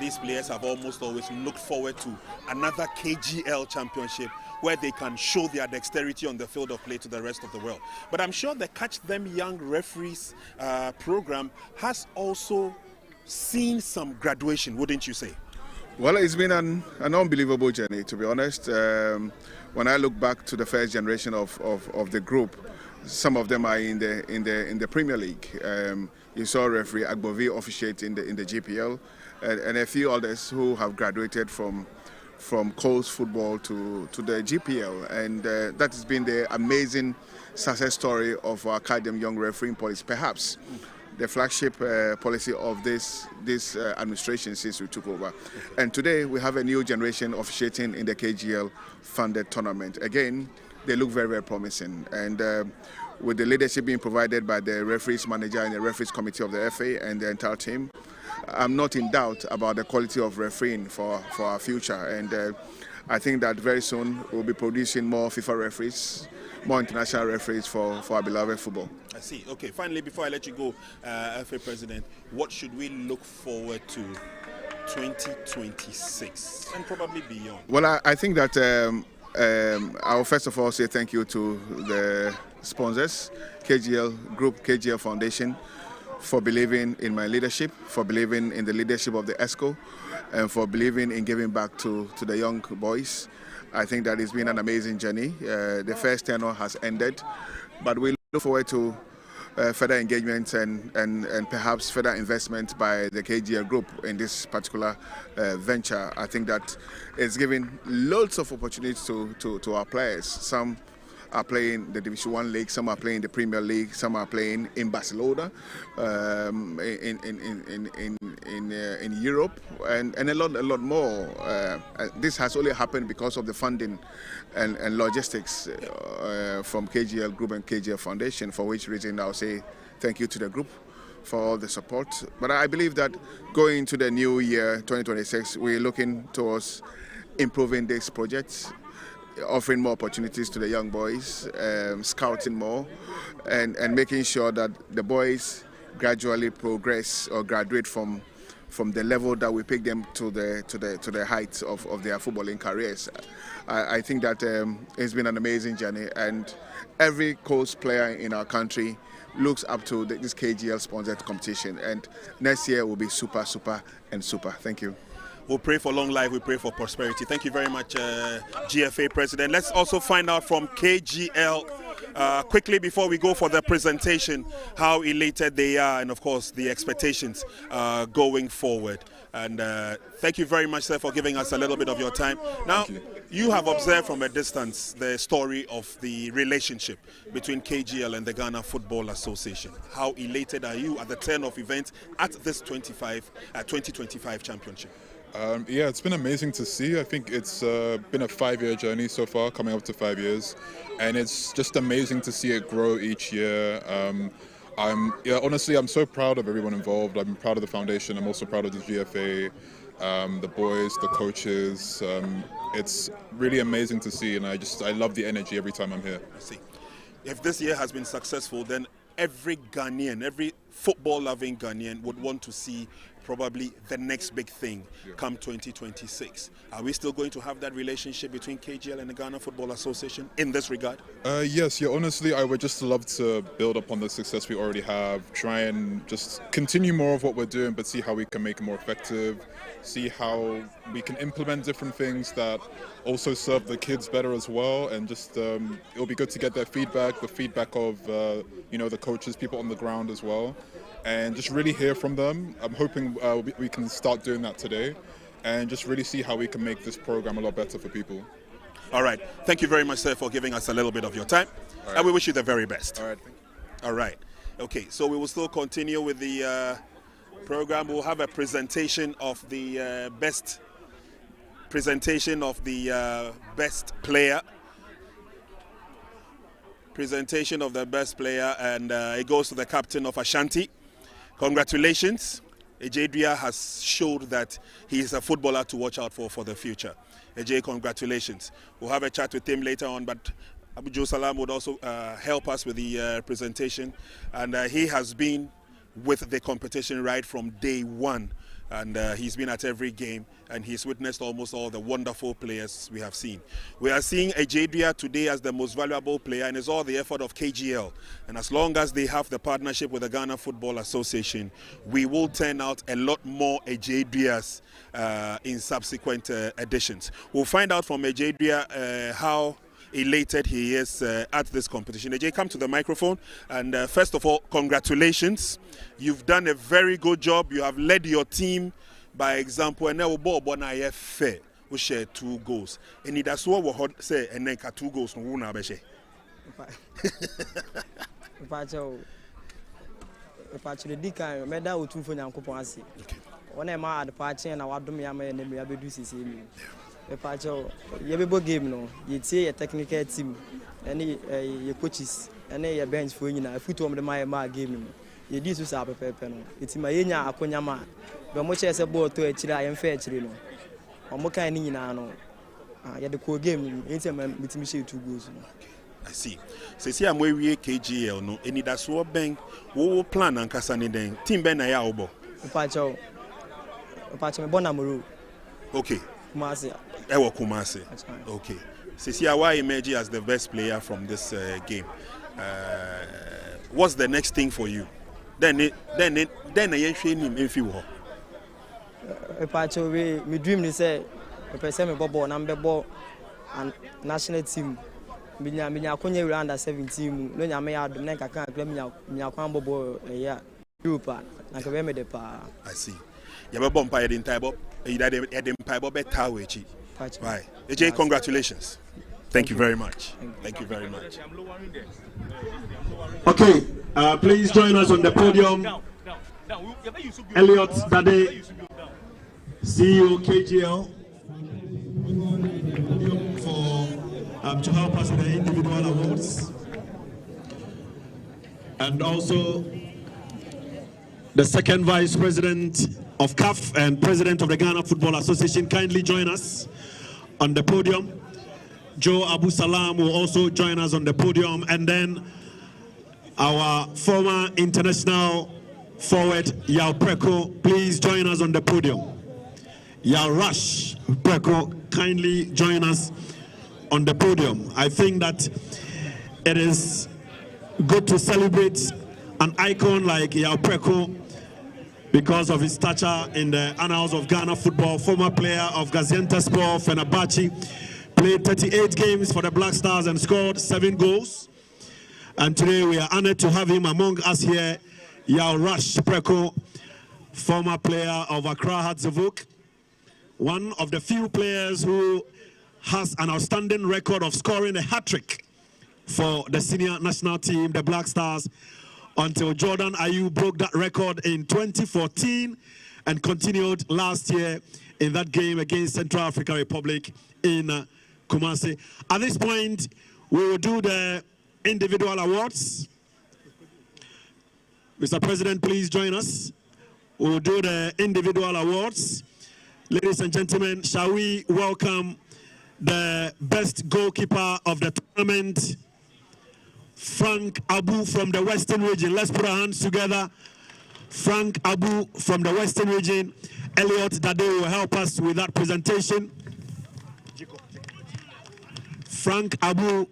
These players have almost always looked forward to another KGL championship where they can show their dexterity on the field of play to the rest of the world. But I'm sure the Catch Them Young referees program has also seen some graduation, wouldn't you say? Well, it's been an unbelievable journey, to be honest. When I look back to the first generation of the group, some of them are in the Premier League. You saw referee Agbovi officiate in the GPL, and a few others who have graduated from coast football to the GPL, and that has been the amazing success story of our Academy Young Refereeing Policy, perhaps the flagship policy of this administration since we took over. And today we have a new generation officiating in the KGL funded tournament. Again, they look very, very promising, and with the leadership being provided by the referees manager and the referees committee of the FA and the entire team, I'm not in doubt about the quality of refereeing for our future. And I think that very soon we'll be producing more FIFA referees, more international referees for our beloved football. I see. Okay, finally, before I let you go, FA President, what should we look forward to 2026 and probably beyond? Well, I think that I'll first of all say thank you to the sponsors, KGL Group, KGL Foundation, for believing in my leadership, for believing in the leadership of the ESCO, and for believing in giving back to the young boys. I think that it's been an amazing journey. The first tenure has ended, but we look forward to further engagement and perhaps further investment by the KGL Group in this particular venture. I think that it's giving loads of opportunities to our players. Some are playing the Division 1 league, some are playing the Premier League, some are playing in Barcelona, in Europe, and a lot more. This has only happened because of the funding and logistics from KGL Group and KGL Foundation, for which reason I'll say thank you to the group for all the support. But I believe that going into the new year, 2026, we're looking towards improving this project, offering more opportunities to the young boys, scouting more, and making sure that the boys gradually progress or graduate from the level that we pick them to the heights of their footballing careers. I think that it's been an amazing journey, and every coach player in our country looks up to this KGL sponsored competition, and next year will be super, super, and super. Thank you. We'll pray for long life. We pray for prosperity. Thank you very much, GFA President. Let's also find out from KGL quickly before we go for the presentation how elated they are and, of course, the expectations going forward. And thank you very much, sir, for giving us a little bit of your time. Now, you have observed from a distance the story of the relationship between KGL and the Ghana Football Association. How elated are you at the turn of events at this 2025 championship? Yeah, it's been amazing to see. I think it's been a 5-year journey so far, coming up to 5 years, and it's just amazing to see it grow each year. Honestly, I'm so proud of everyone involved. I'm proud of the foundation. I'm also proud of the GFA, the boys, the coaches. It's really amazing to see, and I love the energy every time I'm here. I see. If this year has been successful, then every Ghanaian, every football-loving Ghanaian would want to see probably the next big thing come 2026. Are we still going to have that relationship between KGL and the Ghana Football Association in this regard? Yes, honestly, I would just love to build upon the success we already have, try and just continue more of what we're doing, but see how we can make it more effective, see how we can implement different things that also serve the kids better as well, and just it'll be good to get their feedback, the feedback of the coaches, people on the ground as well, and just really hear from them. I'm hoping we can start doing that today and just really see how we can make this program a lot better for people. All right. Thank you very much, sir, for giving us a little bit of your time. Right. And we wish you the very best. All right. Thank you. All right. Okay, so we will still continue with the program. We'll have a presentation of the best player. Presentation of the best player, and it goes to the captain of Ashanti. Congratulations. Ejadria has showed that he is a footballer to watch out for the future. Ejay, congratulations. We'll have a chat with him later on, but Abu Jo Salam would also help us with the presentation. And he has been with the competition right from day one. And he's been at every game, and he's witnessed almost all the wonderful players we have seen. We are seeing Ejadria today as the most valuable player, and it's all the effort of KGL. And as long as they have the partnership with the Ghana Football Association, we will turn out a lot more Ejadrias in subsequent editions. We'll find out from Ejadria how elated he is at this competition. Ajay, come to the microphone, and first of all, congratulations. You've done a very good job. You have led your team by example, and now we fair. We share 2 goals. And that's what we say, and then 2 goals. Yebebo game no, you see a technical team, any your coaches, any your bench for you now. If you told me my game, you do so no. It's my yenya akonyama. But much as a ball to a chila, I am fair chileno. Or moka any no. You the core game, it's a man with me 2 goals. I see. So see, I'm way KGL no. Any that's what bang. We plan and kasani then. Team Ben na obo. Pacho me bonamuru. Okay. Kumasi. Ewo Kumasi. Okay. Sisi Awa emerged as the best player from this game. What's the next thing for you? Then I train him if you want. My dream is say, me bobo number ball and national team. Minya konye under 17. No nyame ya dum na kaka minya kwan bobo ya Europa. Na ka me de pa. I see. You have a bump in Taibo. Right. AJ, congratulations. Thank you very much. Thank you very much. Okay, please join us on the podium. Elliot Dade, CEO KGL, for to help us with the individual awards, and also the second vice president of CAF and president of the Ghana Football Association, kindly join us on the podium. Joe Abu Salam will also join us on the podium, and then our former international forward Yao Preko, please join us on the podium. Yao Rush Preko, kindly join us on the podium. I think that it is good to celebrate an icon like Yao Preko because of his stature in the annals of Ghana football. Former player of Gaziantepspor, Fenerbahce, played 38 games for the Black Stars and scored 7 goals. And today we are honored to have him among us here. Yao Rush Preko, former player of Accra Hatzavuk, one of the few players who has an outstanding record of scoring a hat-trick for the senior national team, the Black Stars, until Jordan Ayew broke that record in 2014 and continued last year in that game against Central African Republic in Kumasi. At this point, we will do the individual awards. Mr. President, please join us. We will do the individual awards. Ladies and gentlemen, shall we welcome the best goalkeeper of the tournament, Frank Abu from the Western region. Let's put our hands together. Frank Abu from the Western region. Elliot Dade will help us with that presentation. Frank Abu,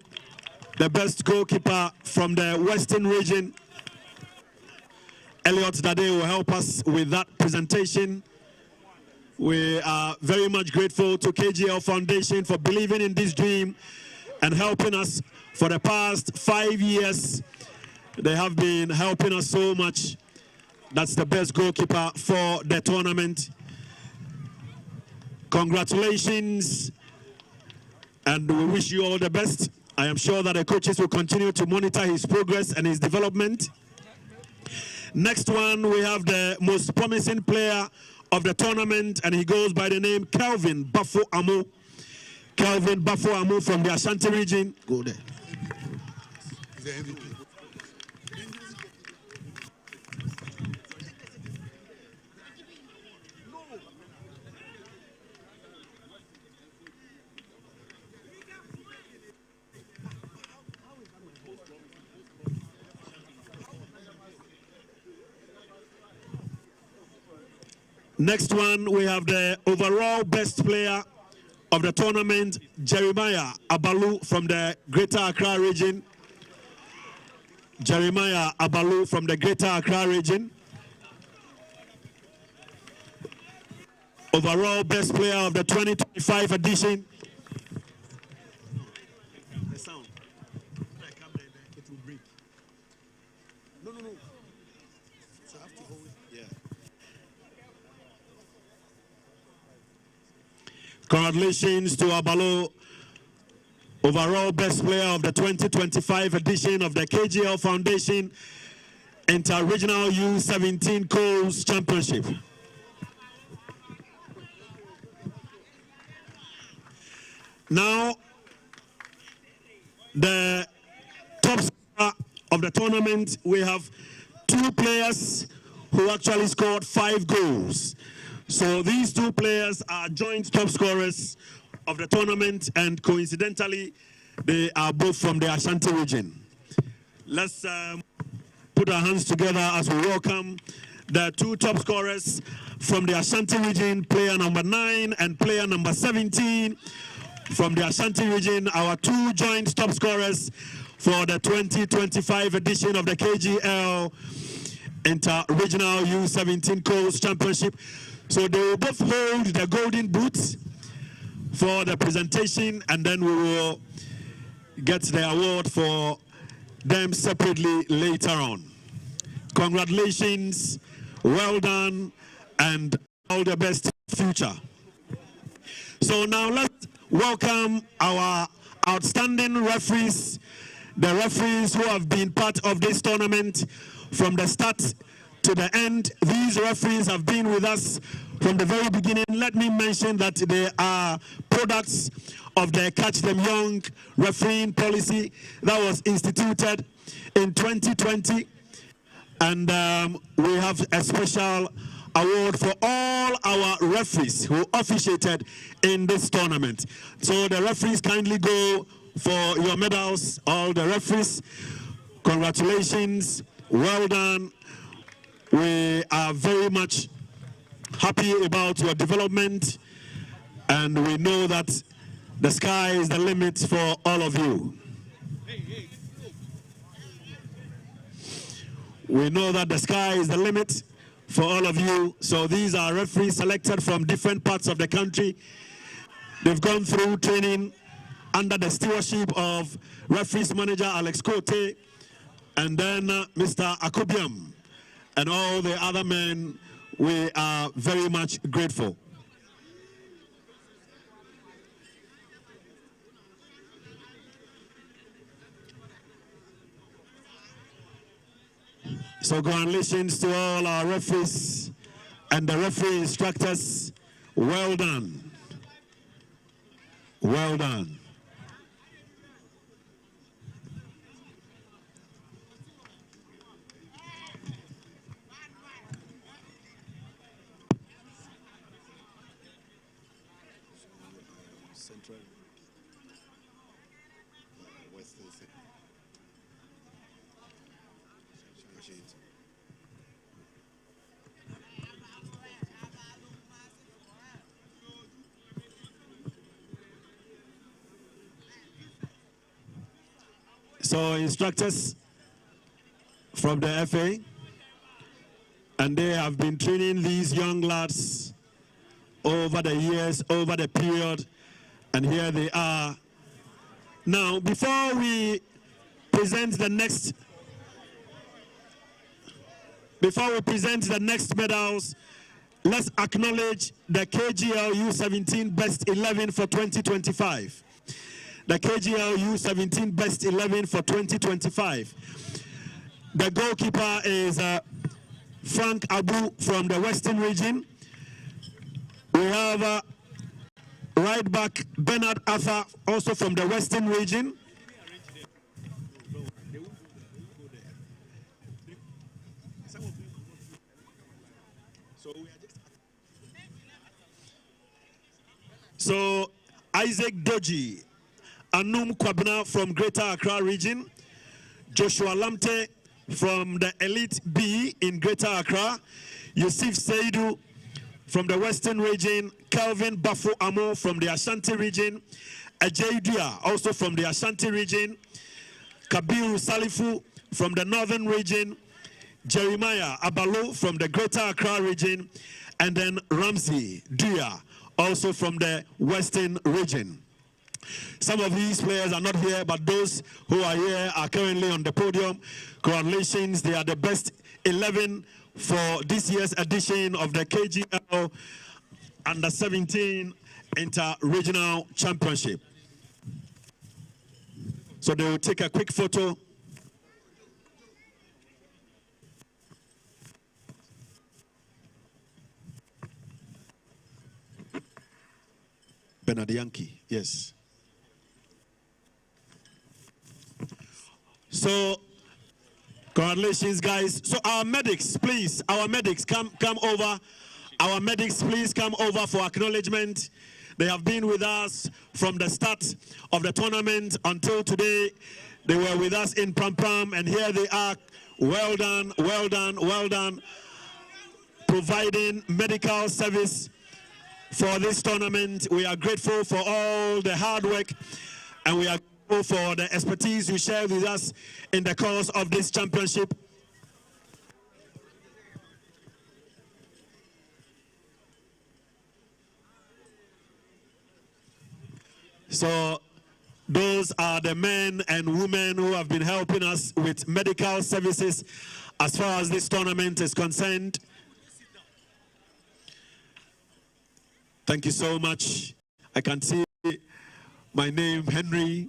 the best goalkeeper from the Western region. Elliot Dade will help us with that presentation. We are very much grateful to KGL Foundation for believing in this dream and helping us for the past 5 years. They have been helping us so much. That's the best goalkeeper for the tournament. Congratulations, and we wish you all the best. I am sure that the coaches will continue to monitor his progress and his development. Next one, we have the most promising player of the tournament, and he goes by the name Kelvin Bafo Amo. Kelvin Bafo Amo from the Ashanti region. Go there. Next one, we have the overall best player of the tournament, Jeremiah Abalu from the Greater Accra region. Jeremiah Abalu from the Greater Accra region. Overall best player of the 2025 edition. The sound. It will break. No. So I have to hold it. Yeah. Congratulations to Abalo, overall best player of the 2025 edition of the KGL Foundation Inter-Regional U-17 Coast Championship. Now, the top scorer of the tournament, we have 2 players who actually scored 5 goals. So these 2 players are joint top scorers of the tournament, and coincidentally, they are both from the Ashanti region. Let's put our hands together as we welcome the 2 top scorers from the Ashanti region, player number 9 and player number 17 from the Ashanti region, our 2 joint top scorers for the 2025 edition of the KGL Inter-Regional U-17 Coast Championship. So they will both hold the golden boots for the presentation, and then we will get the award for them separately later on. Congratulations, well done, and all the best in the future. So now let's welcome our outstanding referees, the referees who have been part of this tournament from the start to the end. These referees have been with us from the very beginning. Let me mention that they are products of the Catch Them Young refereeing policy that was instituted in 2020. And we have a special award for all our referees who officiated in this tournament. So the referees kindly go for your medals, all the referees. Congratulations, well done. We are very much happy about your development, and we know that the sky is the limit for all of you. We know that the sky is the limit for all of you. So these are referees selected from different parts of the country. They've gone through training under the stewardship of referees manager Alex Kote, and then Mr. Akubiam, and all the other men. We are very much grateful. So congratulations to all our referees and the referee instructors. Well done. Well done. So instructors from the FA, and they have been training these young lads over the years, over the period, and here they are. Now, before we present the next medals, let's acknowledge the KGL U-17 Best 11 for 2025. The KGL U-17 Best 11 for 2025. The goalkeeper is Frank Abu from the Western region. We have right back Bernard Arthur, also from the Western region. So Isaac Doji Anum Kwabna from Greater Accra region, Joshua Lamte from the Elite B in Greater Accra, Yusuf Seidu from the Western region, Calvin Bafo Amo from the Ashanti region, Ajay Dia also from the Ashanti region, Kabiru Salifu from the Northern region, Jeremiah Abalo from the Greater Accra region, and then Ramsey Dia also from the Western region. Some of these players are not here, but those who are here are currently on the podium. Congratulations, they are the best 11 for this year's edition of the KGL Under-17 Inter-Regional Championship. So they will take a quick photo. Bernard Yankee, yes. So, congratulations, guys. So our medics, please, our medics, come over. Our medics, please come over for acknowledgement. They have been with us from the start of the tournament until today. They were with us in Pram Pram, and here they are. Well done, well done, well done. Providing medical service for this tournament. We are grateful for all the hard work, and we are for the expertise you shared with us in the course of this championship. So those are the men and women who have been helping us with medical services as far as this tournament is concerned. Thank you so much. I can see my name, Henry,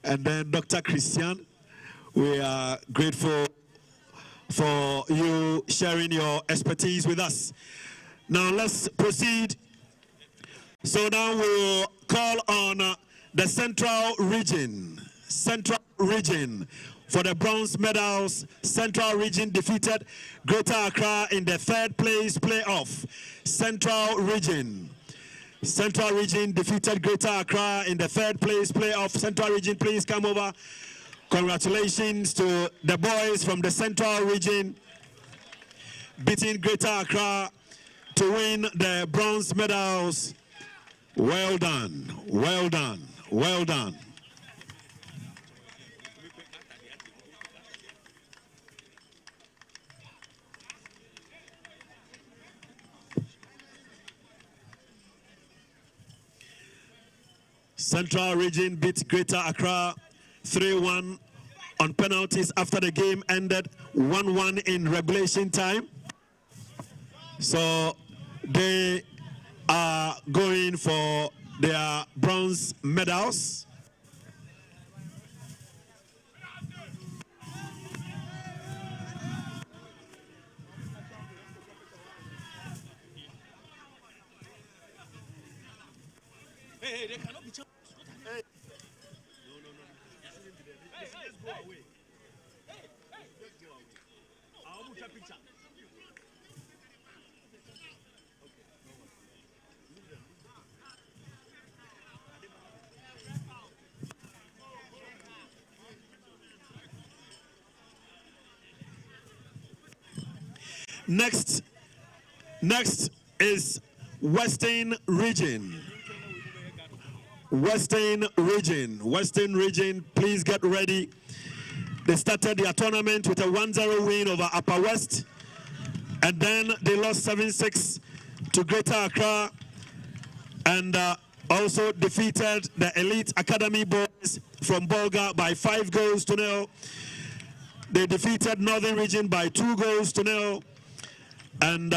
and then Dr. Christian. We are grateful for you sharing your expertise with us. Now let's proceed. So now we'll call on the Central Region for the bronze medals, Central Region defeated Greater Accra in the third place playoff. Central Region defeated Greater Accra in the third place playoff. Central Region, please come over. Congratulations to the boys from the Central Region beating Greater Accra to win the bronze medals. Well done, well done, well done. Central Region beat Greater Accra 3-1 on penalties after the game ended 1-1 in regulation time. So they are going for their bronze medals. Hey, they cannot be. Next is Western Region. Western Region, please get ready. They started their tournament with a 1-0 win over Upper West, and then they lost 7-6 to Greater Accra, and also defeated the Elite Academy boys from Bolga by 5-0. They defeated Northern Region by 2-0, and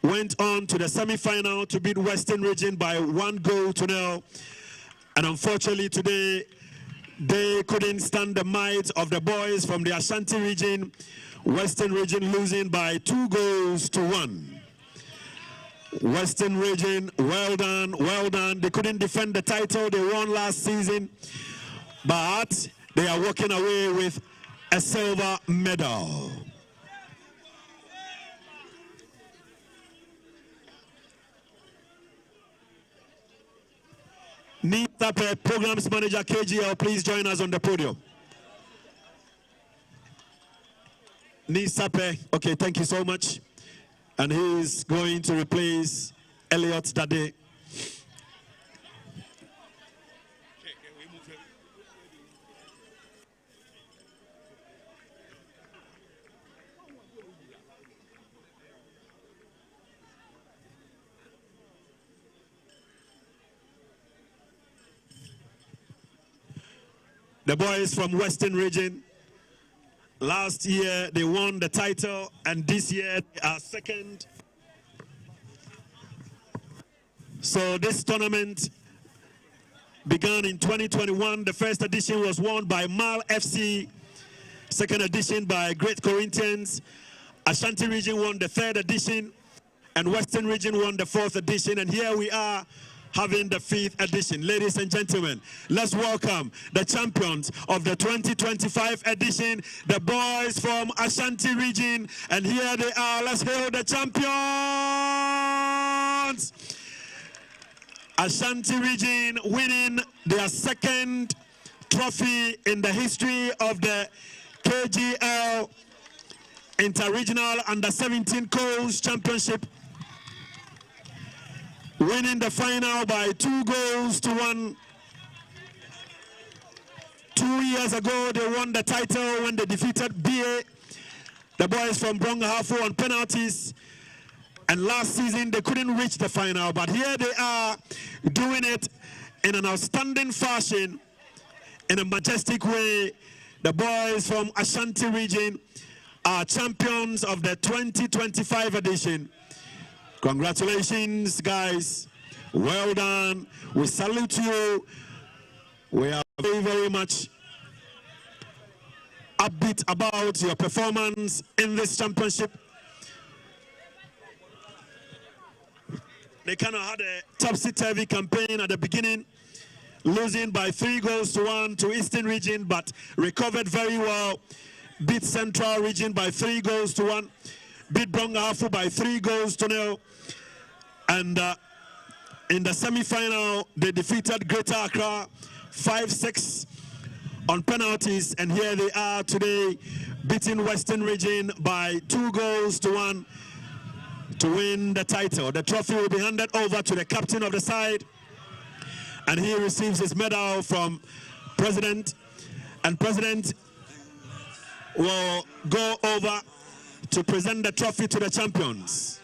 went on to the semi-final to beat Western Region by 1-0. And unfortunately today, they couldn't stand the might of the boys from the Ashanti region. Western Region losing by 2-1. Western Region, well done, well done. They couldn't defend the title they won last season, but they are walking away with a silver medal. Nisape, Programs Manager KGL, please join us on the podium. Nisape, okay, thank you so much. And he's going to replace Elliot Dade. The boys from Western Region, last year they won the title, and this year they are second. So this tournament began in 2021. The first edition was won by Mal FC, second edition by Great Corinthians. Ashanti Region won the third edition, and Western Region won the fourth edition. And here we are having the fifth edition. Ladies and gentlemen, let's welcome the champions of the 2025 edition, the boys from Ashanti Region. And here they are. Let's hail the champions. Ashanti Region winning their second trophy in the history of the KGL Inter-Regional Under-17 Coast Championship, winning the final by 2-1. 2 years ago, they won the title when they defeated BA, the boys from Brongahafu, on penalties. And last season, they couldn't reach the final. But here they are doing it in an outstanding fashion, in a majestic way. The boys from Ashanti Region are champions of the 2025 edition. Congratulations, guys. Well done. We salute you. We are very, very much upbeat about your performance in this championship. They kind of had a topsy-turvy campaign at the beginning, losing by 3-1 to Eastern Region, but recovered very well. Beat Central Region by 3-1. Beat Brongafu by 3-0. And in the semi-final, they defeated Greater Accra 5-6 on penalties. And here they are today, beating Western Region by 2-1 to win the title. The trophy will be handed over to the captain of the side, and he receives his medal from President, and President will go over to present the trophy to the champions.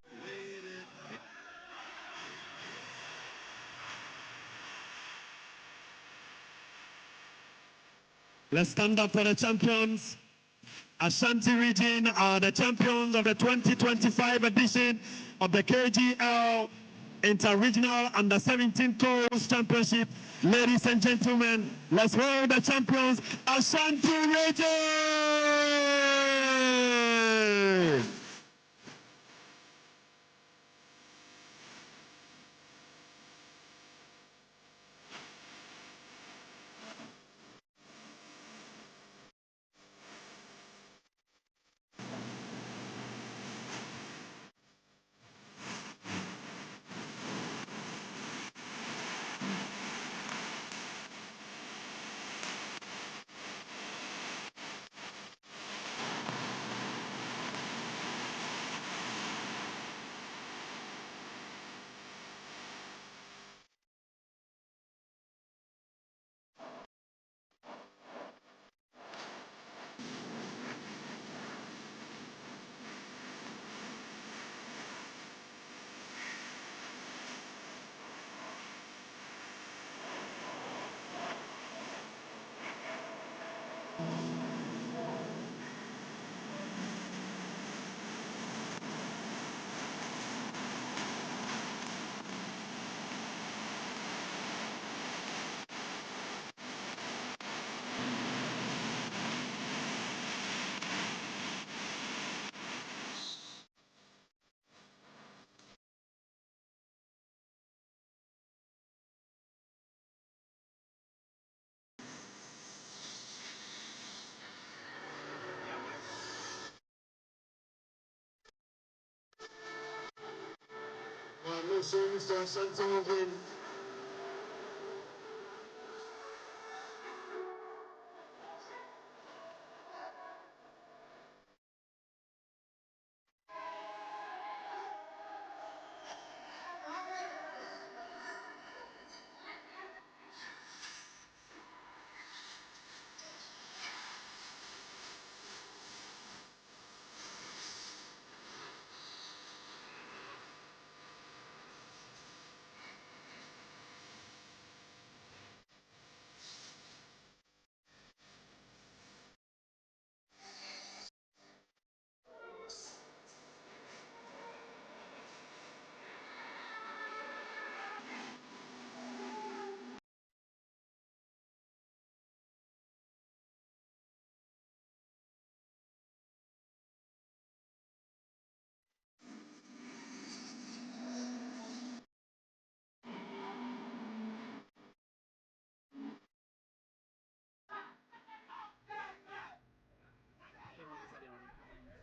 Let's stand up for the champions. Ashanti Region are the champions of the 2025 edition of the KGL Inter-Regional Under-17 Tours Championship. Ladies and gentlemen, let's hail the champions, Ashanti Region!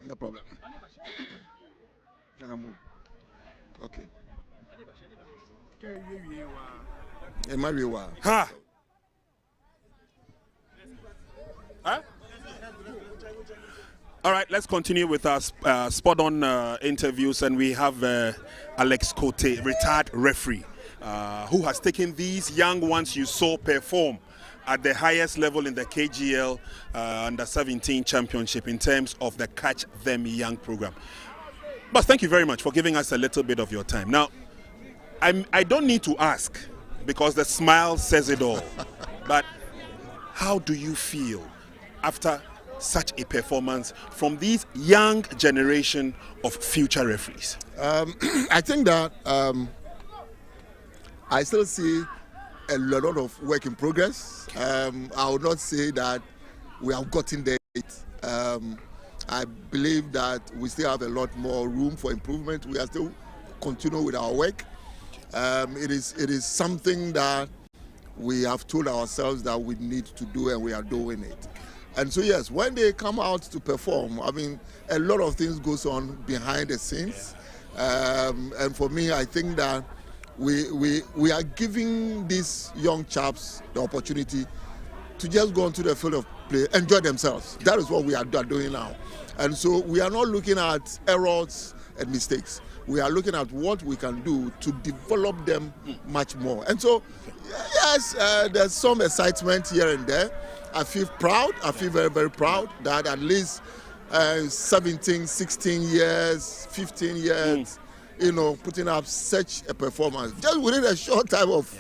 No problem. Okay. Ha! Huh? All right, let's continue with our spot-on interviews, and we have Alex Cote, retired referee, who has taken these young ones you saw perform at the highest level in the KGL Under-17 Championship in terms of the Catch Them Young program. But thank you very much for giving us a little bit of your time. Now, I don't need to ask because the smile says it all. But how do you feel after such a performance from these young generation of future referees? I think that I still see a lot of work in progress. I would not say that we have gotten there yet. I believe that we still have a lot more room for improvement. We are still continuing with our work. It is something that we have told ourselves that we need to do, and we are doing it. And so yes, when they come out to perform, I mean, a lot of things goes on behind the scenes. And for me, I think that we are giving these young chaps the opportunity to just go onto the field of play, enjoy themselves. That is what we are doing now. And so we are not looking at errors and mistakes. We are looking at what we can do to develop them much more. And so, yes, there's some excitement here and there. I feel proud. I feel very, very proud that at least 17, 16 years, 15 years, you know, putting up such a performance just within a short time of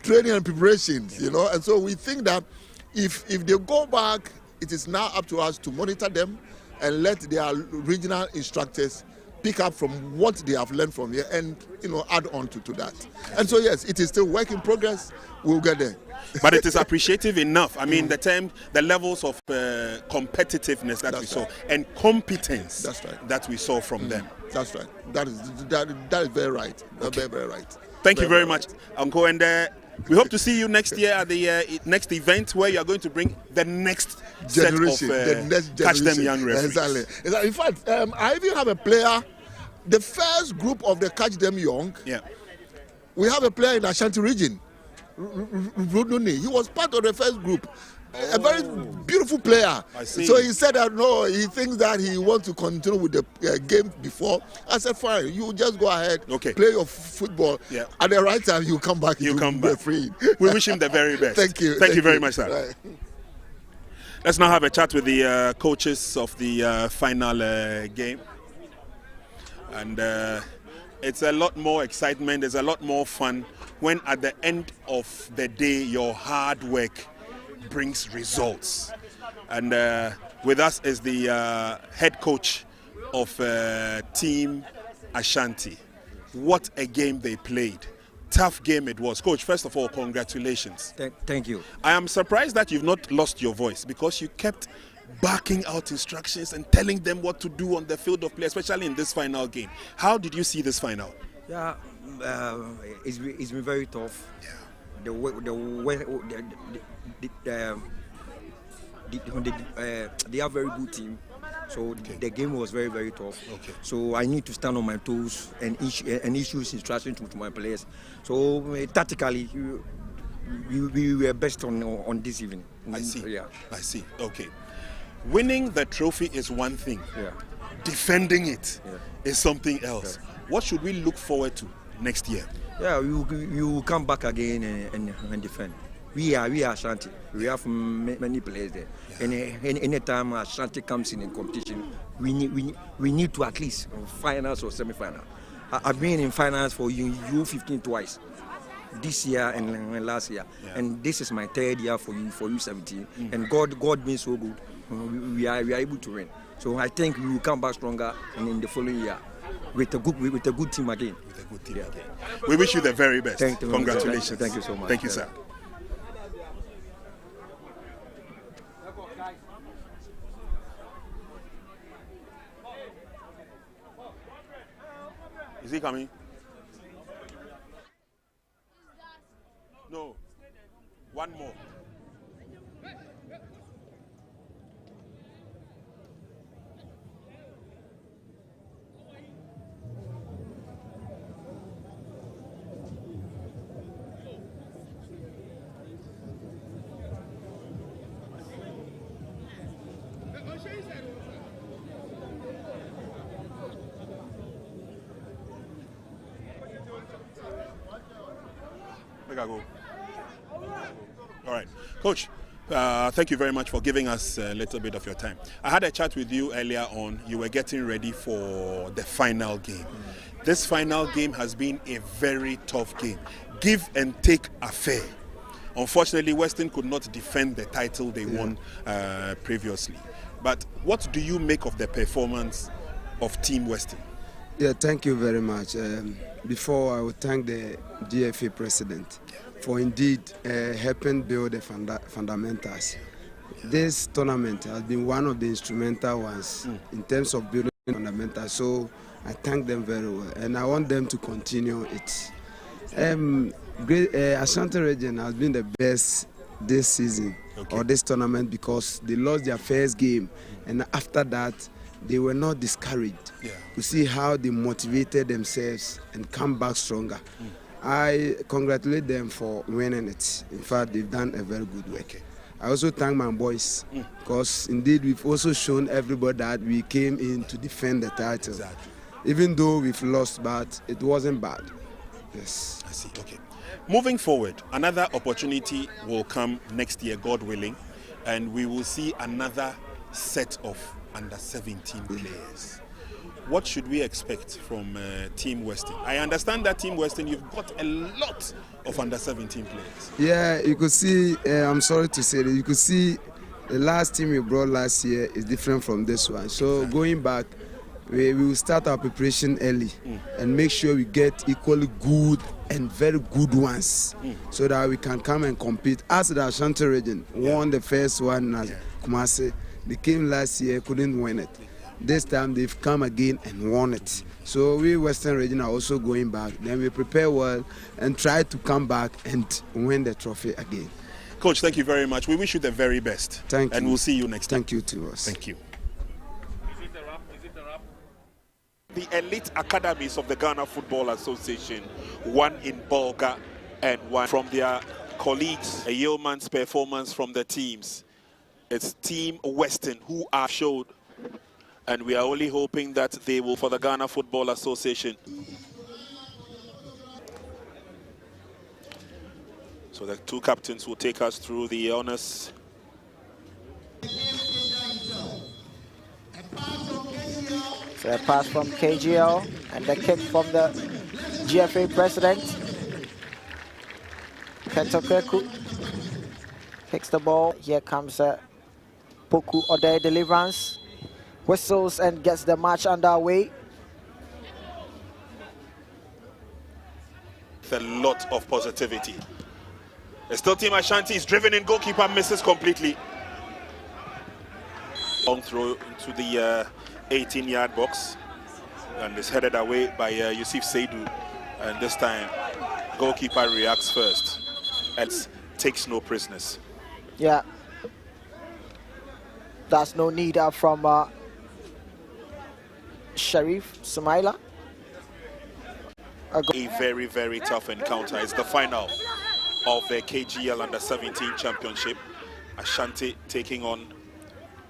training and preparations, you know. And so we think that if they go back, it is now up to us to monitor them and let their regional instructors pick up from what they have learned from here and, you know, add on to that. And so yes, it is still work in progress. We'll get there. But it is appreciative enough. I mean, the levels of competitiveness that we saw and competence that we saw from them. That's right. That is very right. Okay. Very right. Thank you very much, Uncle. And we hope to see you next year at the next event where you are going to bring the next generation, Catch Them Young referees. Exactly. In fact, I even have a player, the first group of the Catch Them Young. Yeah. We have a player in Ashanti region. He was part of the first group. A very beautiful player. I see. So he said that no, he thinks that he wants to continue with the game before. I said, fine, you just go ahead, play your football. Yeah. At the right time, you come back. You come back. Free. We wish him the very best. Thank you. Thank you very much, sir. Right. Let's now have a chat with the coaches of the final game. And it's a lot more excitement. There's a lot more fun when at the end of the day, your hard work brings results. And with us is the head coach of Team Ashanti. What a game they played. Tough game it was. Coach, first of all, congratulations. Thank you. I am surprised that you've not lost your voice because you kept barking out instructions and telling them what to do on the field of play, especially in this final game. How did you see this final? Yeah, it's been very tough. Yeah. They are very good team, so the game was very, very tough. Okay. So I need to stand on my toes and issue instructions to my players. So tactically, we were best on this evening. I see. Yeah. I see. Okay. Winning the trophy is one thing. Yeah. Defending it is something else. Yeah. What should we look forward to next year? Yeah, we will come back again and defend. We are Ashanti. We have many players there. Yeah. And anytime Ashanti comes in competition, we need to at least finals or semi-final. I've been in finals for U-15 twice, this year and last year. Yeah. And this is my third year for U-17. And God been so good. We are able to win. So I think we will come back stronger in the following year. With a good team again. With a good team again. We wish you the very best. Thank you. Congratulations. Thank you so much. Thank you, sir. Is he coming? No. One more. Go. All right, Coach, thank you very much for giving us a little bit of your time. I had a chat with you earlier on. You were getting ready for the final game. This final game has been a very tough game. Give and take affair. Unfortunately, Western could not defend the title they won previously. But what do you make of the performance of Team Western? Yeah, thank you very much. Before I would thank the GFA president for indeed helping build the fundamentals. This tournament has been one of the instrumental ones in terms of building fundamentals. So I thank them very well, and I want them to continue it. Ashanti region has been the best this season or this tournament because they lost their first game, and after that they were not discouraged. You see how they motivated themselves and come back stronger. I congratulate them for winning it. In fact, they've done a very good work. I also thank my boys because indeed we've also shown everybody that we came in to defend the title. Even though we've lost, but it wasn't bad. Yes. I see. Okay. Moving forward, another opportunity will come next year, God willing, and we will see another set of under-17 players. What should we expect from Team Western? I understand that Team Western, you've got a lot of under-17 players. Yeah, you could see, I'm sorry to say that, you could see the last team we brought last year is different from this one. So going back, we will start our preparation early and make sure we get equally good and very good ones so that we can come and compete. As the Ashanti region won the first one as Kumasi, they came last year, couldn't win it. This time they've come again and won it. So we Western region are also going back. Then we prepare well and try to come back and win the trophy again. Coach, thank you very much. We wish you the very best. Thank you. And we'll see you next time. Thank you to us. Thank you. The elite academies of the Ghana Football Association, one in Bolga and one from their colleagues, a yeoman's performance from the teams. It's Team Western who are showed, and we are only hoping that they will for the Ghana Football Association. So the two captains will take us through the honors. So a pass from KGL and the kick from the GFA president. Ketokeku kicks the ball. Here comes Poku Ode deliverance. Whistles and gets the match underway. A lot of positivity. Still Team Ashanti is driven in, goalkeeper misses completely. Long throw into the 18-yard box and is headed away by Yusuf Seidu, and this time goalkeeper reacts first and takes no prisoners. Yeah, that's no need from Sharif Sumaila. A very, very tough encounter. It's the final of the KGL Under-17 Championship. Ashanti taking on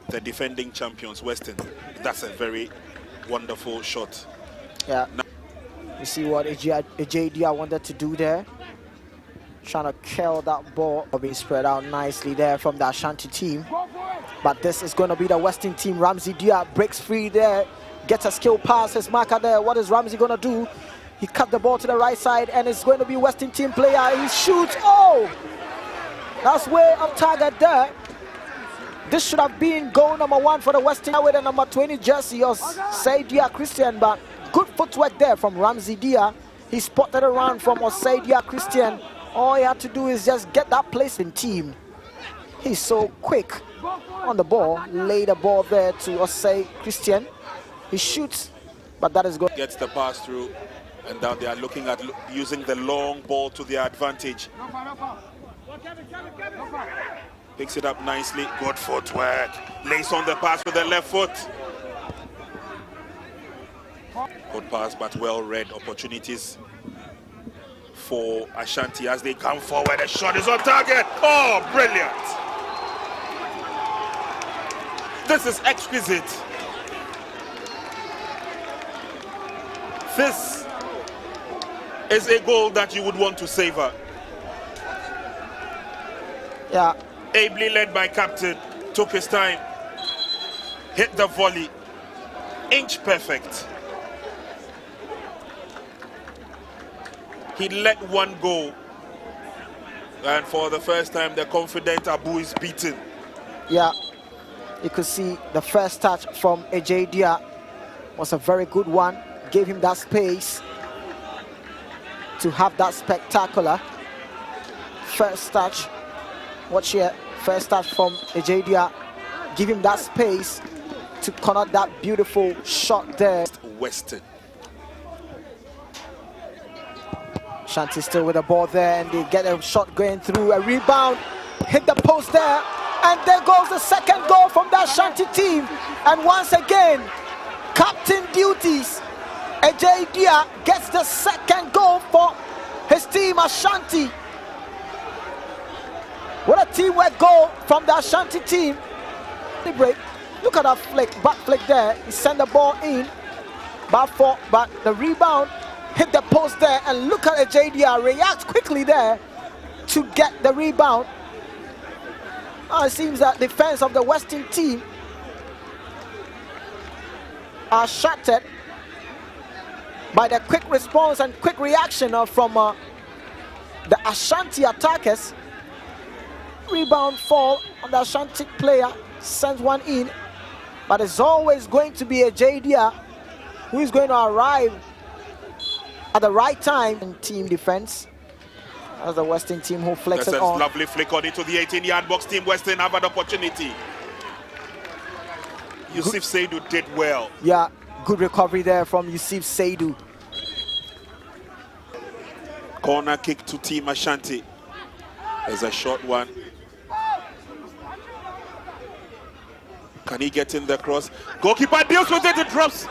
the defending champions, Western. That's a very wonderful shot. Yeah. You see what AJD wanted to do there? Trying to kill that ball. Being spread out nicely there from the Ashanti team. But this is going to be the Western team. Ramsey Dia breaks free there. Gets a skill pass. His marker there. What is Ramsey going to do? He cut the ball to the right side, and it's going to be Western team player. He shoots. Oh! That's way off target there. This should have been goal number 1 for the Western with the number 20 jersey of Oseidia Christian, but good footwork there from Ramsey Dia. He spotted around from Oseidia Christian. All he had to do is just get that place in team. He's so quick on the ball. Lay the ball there to Osei Christian. He shoots, but that is good. Gets the pass through, and now they are looking at using the long ball to their advantage. Picks it up nicely. Good footwork. Lays on the pass with the left foot. Good pass, but well read. Opportunities for Ashanti as they come forward. The shot is on target. Oh, brilliant. This is exquisite. This is a goal that you would want to savor. Yeah. Ably led by captain, took his time, hit the volley, inch perfect. He let one go, and for the first time the confident Abu is beaten. Yeah, you could see the first touch from AJ Dia was a very good one, gave him that space to have that spectacular first touch. Watch here. First touch from Ejadia, give him that space to connect that beautiful shot there. Western. Ashanti still with the ball there, and they get a shot going through, a rebound, hit the post there, and there goes the second goal from the Ashanti team. And once again, captain duties, Ajay Dia gets the second goal for his team, Ashanti. What a teamwork goal from the Ashanti team. The break, look at that flick, back flick there, he sent the ball in, but the rebound hit the post there, and look at Ajay Dia react quickly there to get the rebound. It seems that defense of the Western team are shattered by the quick response and quick reaction from the Ashanti attackers. Rebound fall on the Ashanti player, sends one in, but it's always going to be Ajay Dia who is going to arrive at the right time in team defense. As the Western team who flexes That's on. a lovely flick on into the 18-yard box. Team Western have an opportunity. Yusuf Seidu did well. Yeah, good recovery there from Yusuf Seidu. Corner kick to Team Ashanti. There's a short one. Can he get in the cross? Goalkeeper deals with it, it drops.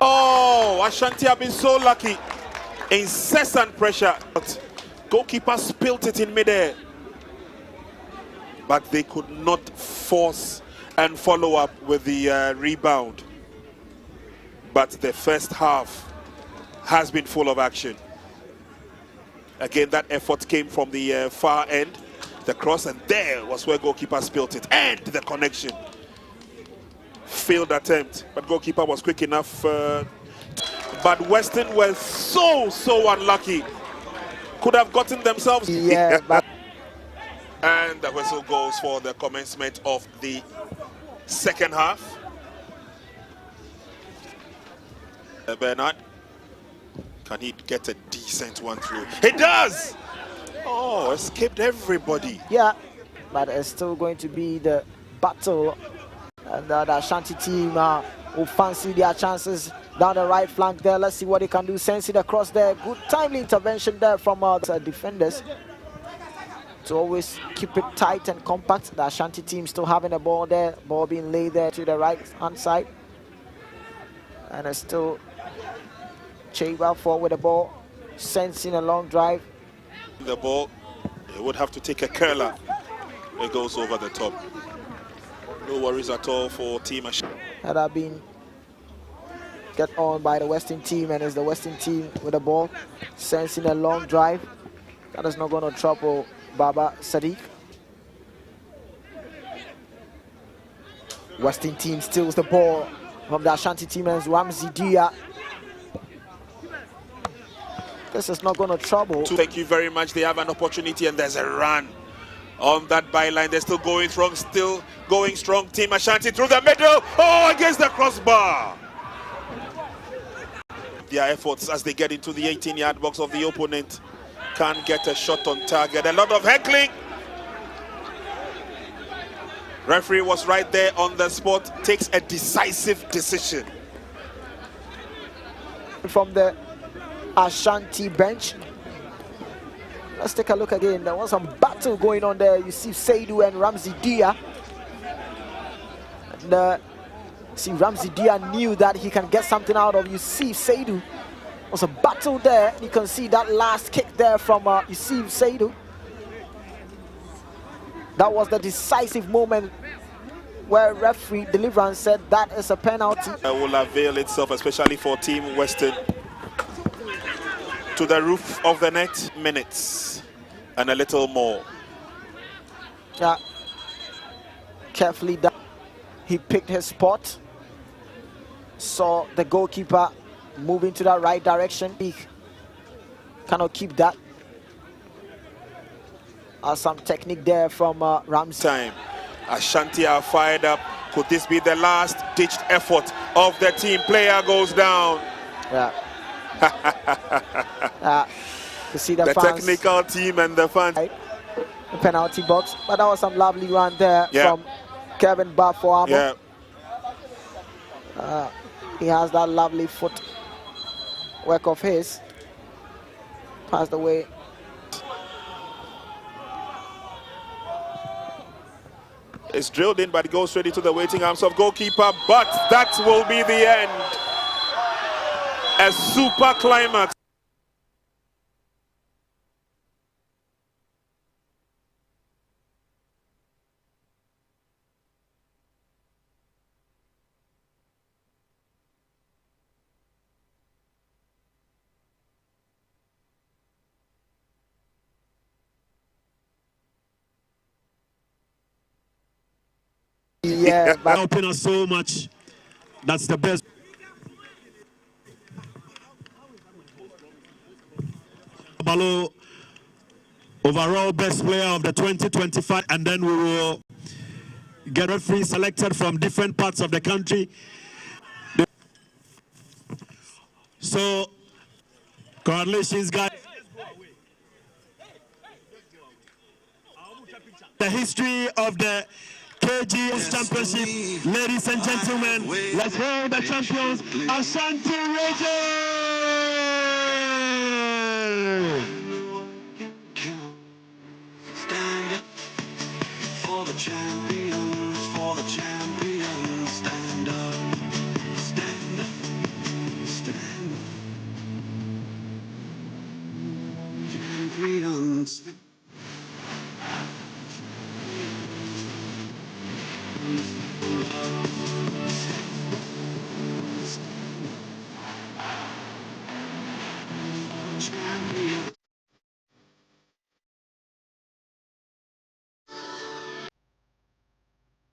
Oh, Ashanti have been so lucky. Incessant pressure. Goalkeeper spilt it in midair, but they could not force and follow up with the rebound. But the first half has been full of action. Again, that effort came from the far end, the cross, and there was where goalkeeper spilt it, and the connection. Failed attempt, but goalkeeper was quick enough. But Western were so unlucky. Could have gotten themselves. Yeah, but and the whistle goes for the commencement of the second half. Bernard, can he get a decent one through? He does! Oh, escaped everybody. yeah, but it's still going to be the battle. And the Ashanti team will fancy their chances down the right flank there. Let's see what they can do. Sends it across there. Good timely intervention there from our defenders to always keep it tight and compact. The Ashanti team still having the ball there. Ball being laid there to the right hand side. And it's still Cheba forward with the ball. Sends in a long drive. The ball, they would have to take a curler. It goes over the top. No worries at all for Team Ashanti. That have been get on by the Western team, and it's the Western team with the ball. Sends in a long drive. That is not going to trouble Baba Sadiq. Western team steals the ball from the Ashanti team, and it's Ramsey Dia. This is not going to trouble. Thank you very much. They have an opportunity, and there's a run on that byline. They're still going strong. Team Ashanti through the middle. Oh, against the crossbar. Their efforts as they get into the 18-yard box of the opponent. Can't get a shot on target. A lot of heckling. Referee was right there on the spot. Takes a decisive decision. From the Ashanti bench. Let's take a look again. There was some battle going on there. You see Seidu and Ramsey Dia. And see, Ramsey Dia knew that he can get something out of Yusuf Seidu. Was a battle there. You can see that last kick there from Yusuf Seidu. That was the decisive moment where referee Deliverance said that is a penalty. It will avail itself, especially for Team Western. To the roof of the net, minutes and a little more. Yeah, carefully done. He picked his spot. Saw the goalkeeper moving to that right direction. He cannot keep that. Some technique there from Ramsey. Time. Ashanti are fired up. Could this be the last ditched effort of the team? Player goes down. Yeah. To see the fans, technical team and the fans. Right, the penalty box, but that was some lovely run there from Kevin Bafoamo. Yeah. He has that lovely foot work of his. passed away. It's drilled in, but it goes straight into the waiting arms of goalkeeper. But that will be the end. A super climax. Yeah, but helping us so much. That's the best. Balo, overall best player of the 2025, and then we will get referees selected from different parts of the country. So, congratulations, guys. The history of the KGL Championship, ladies and gentlemen, let's hail the champions, Ashanti Region! Stand up for the champions, stand up, stand up, stand up. Champions. Champions.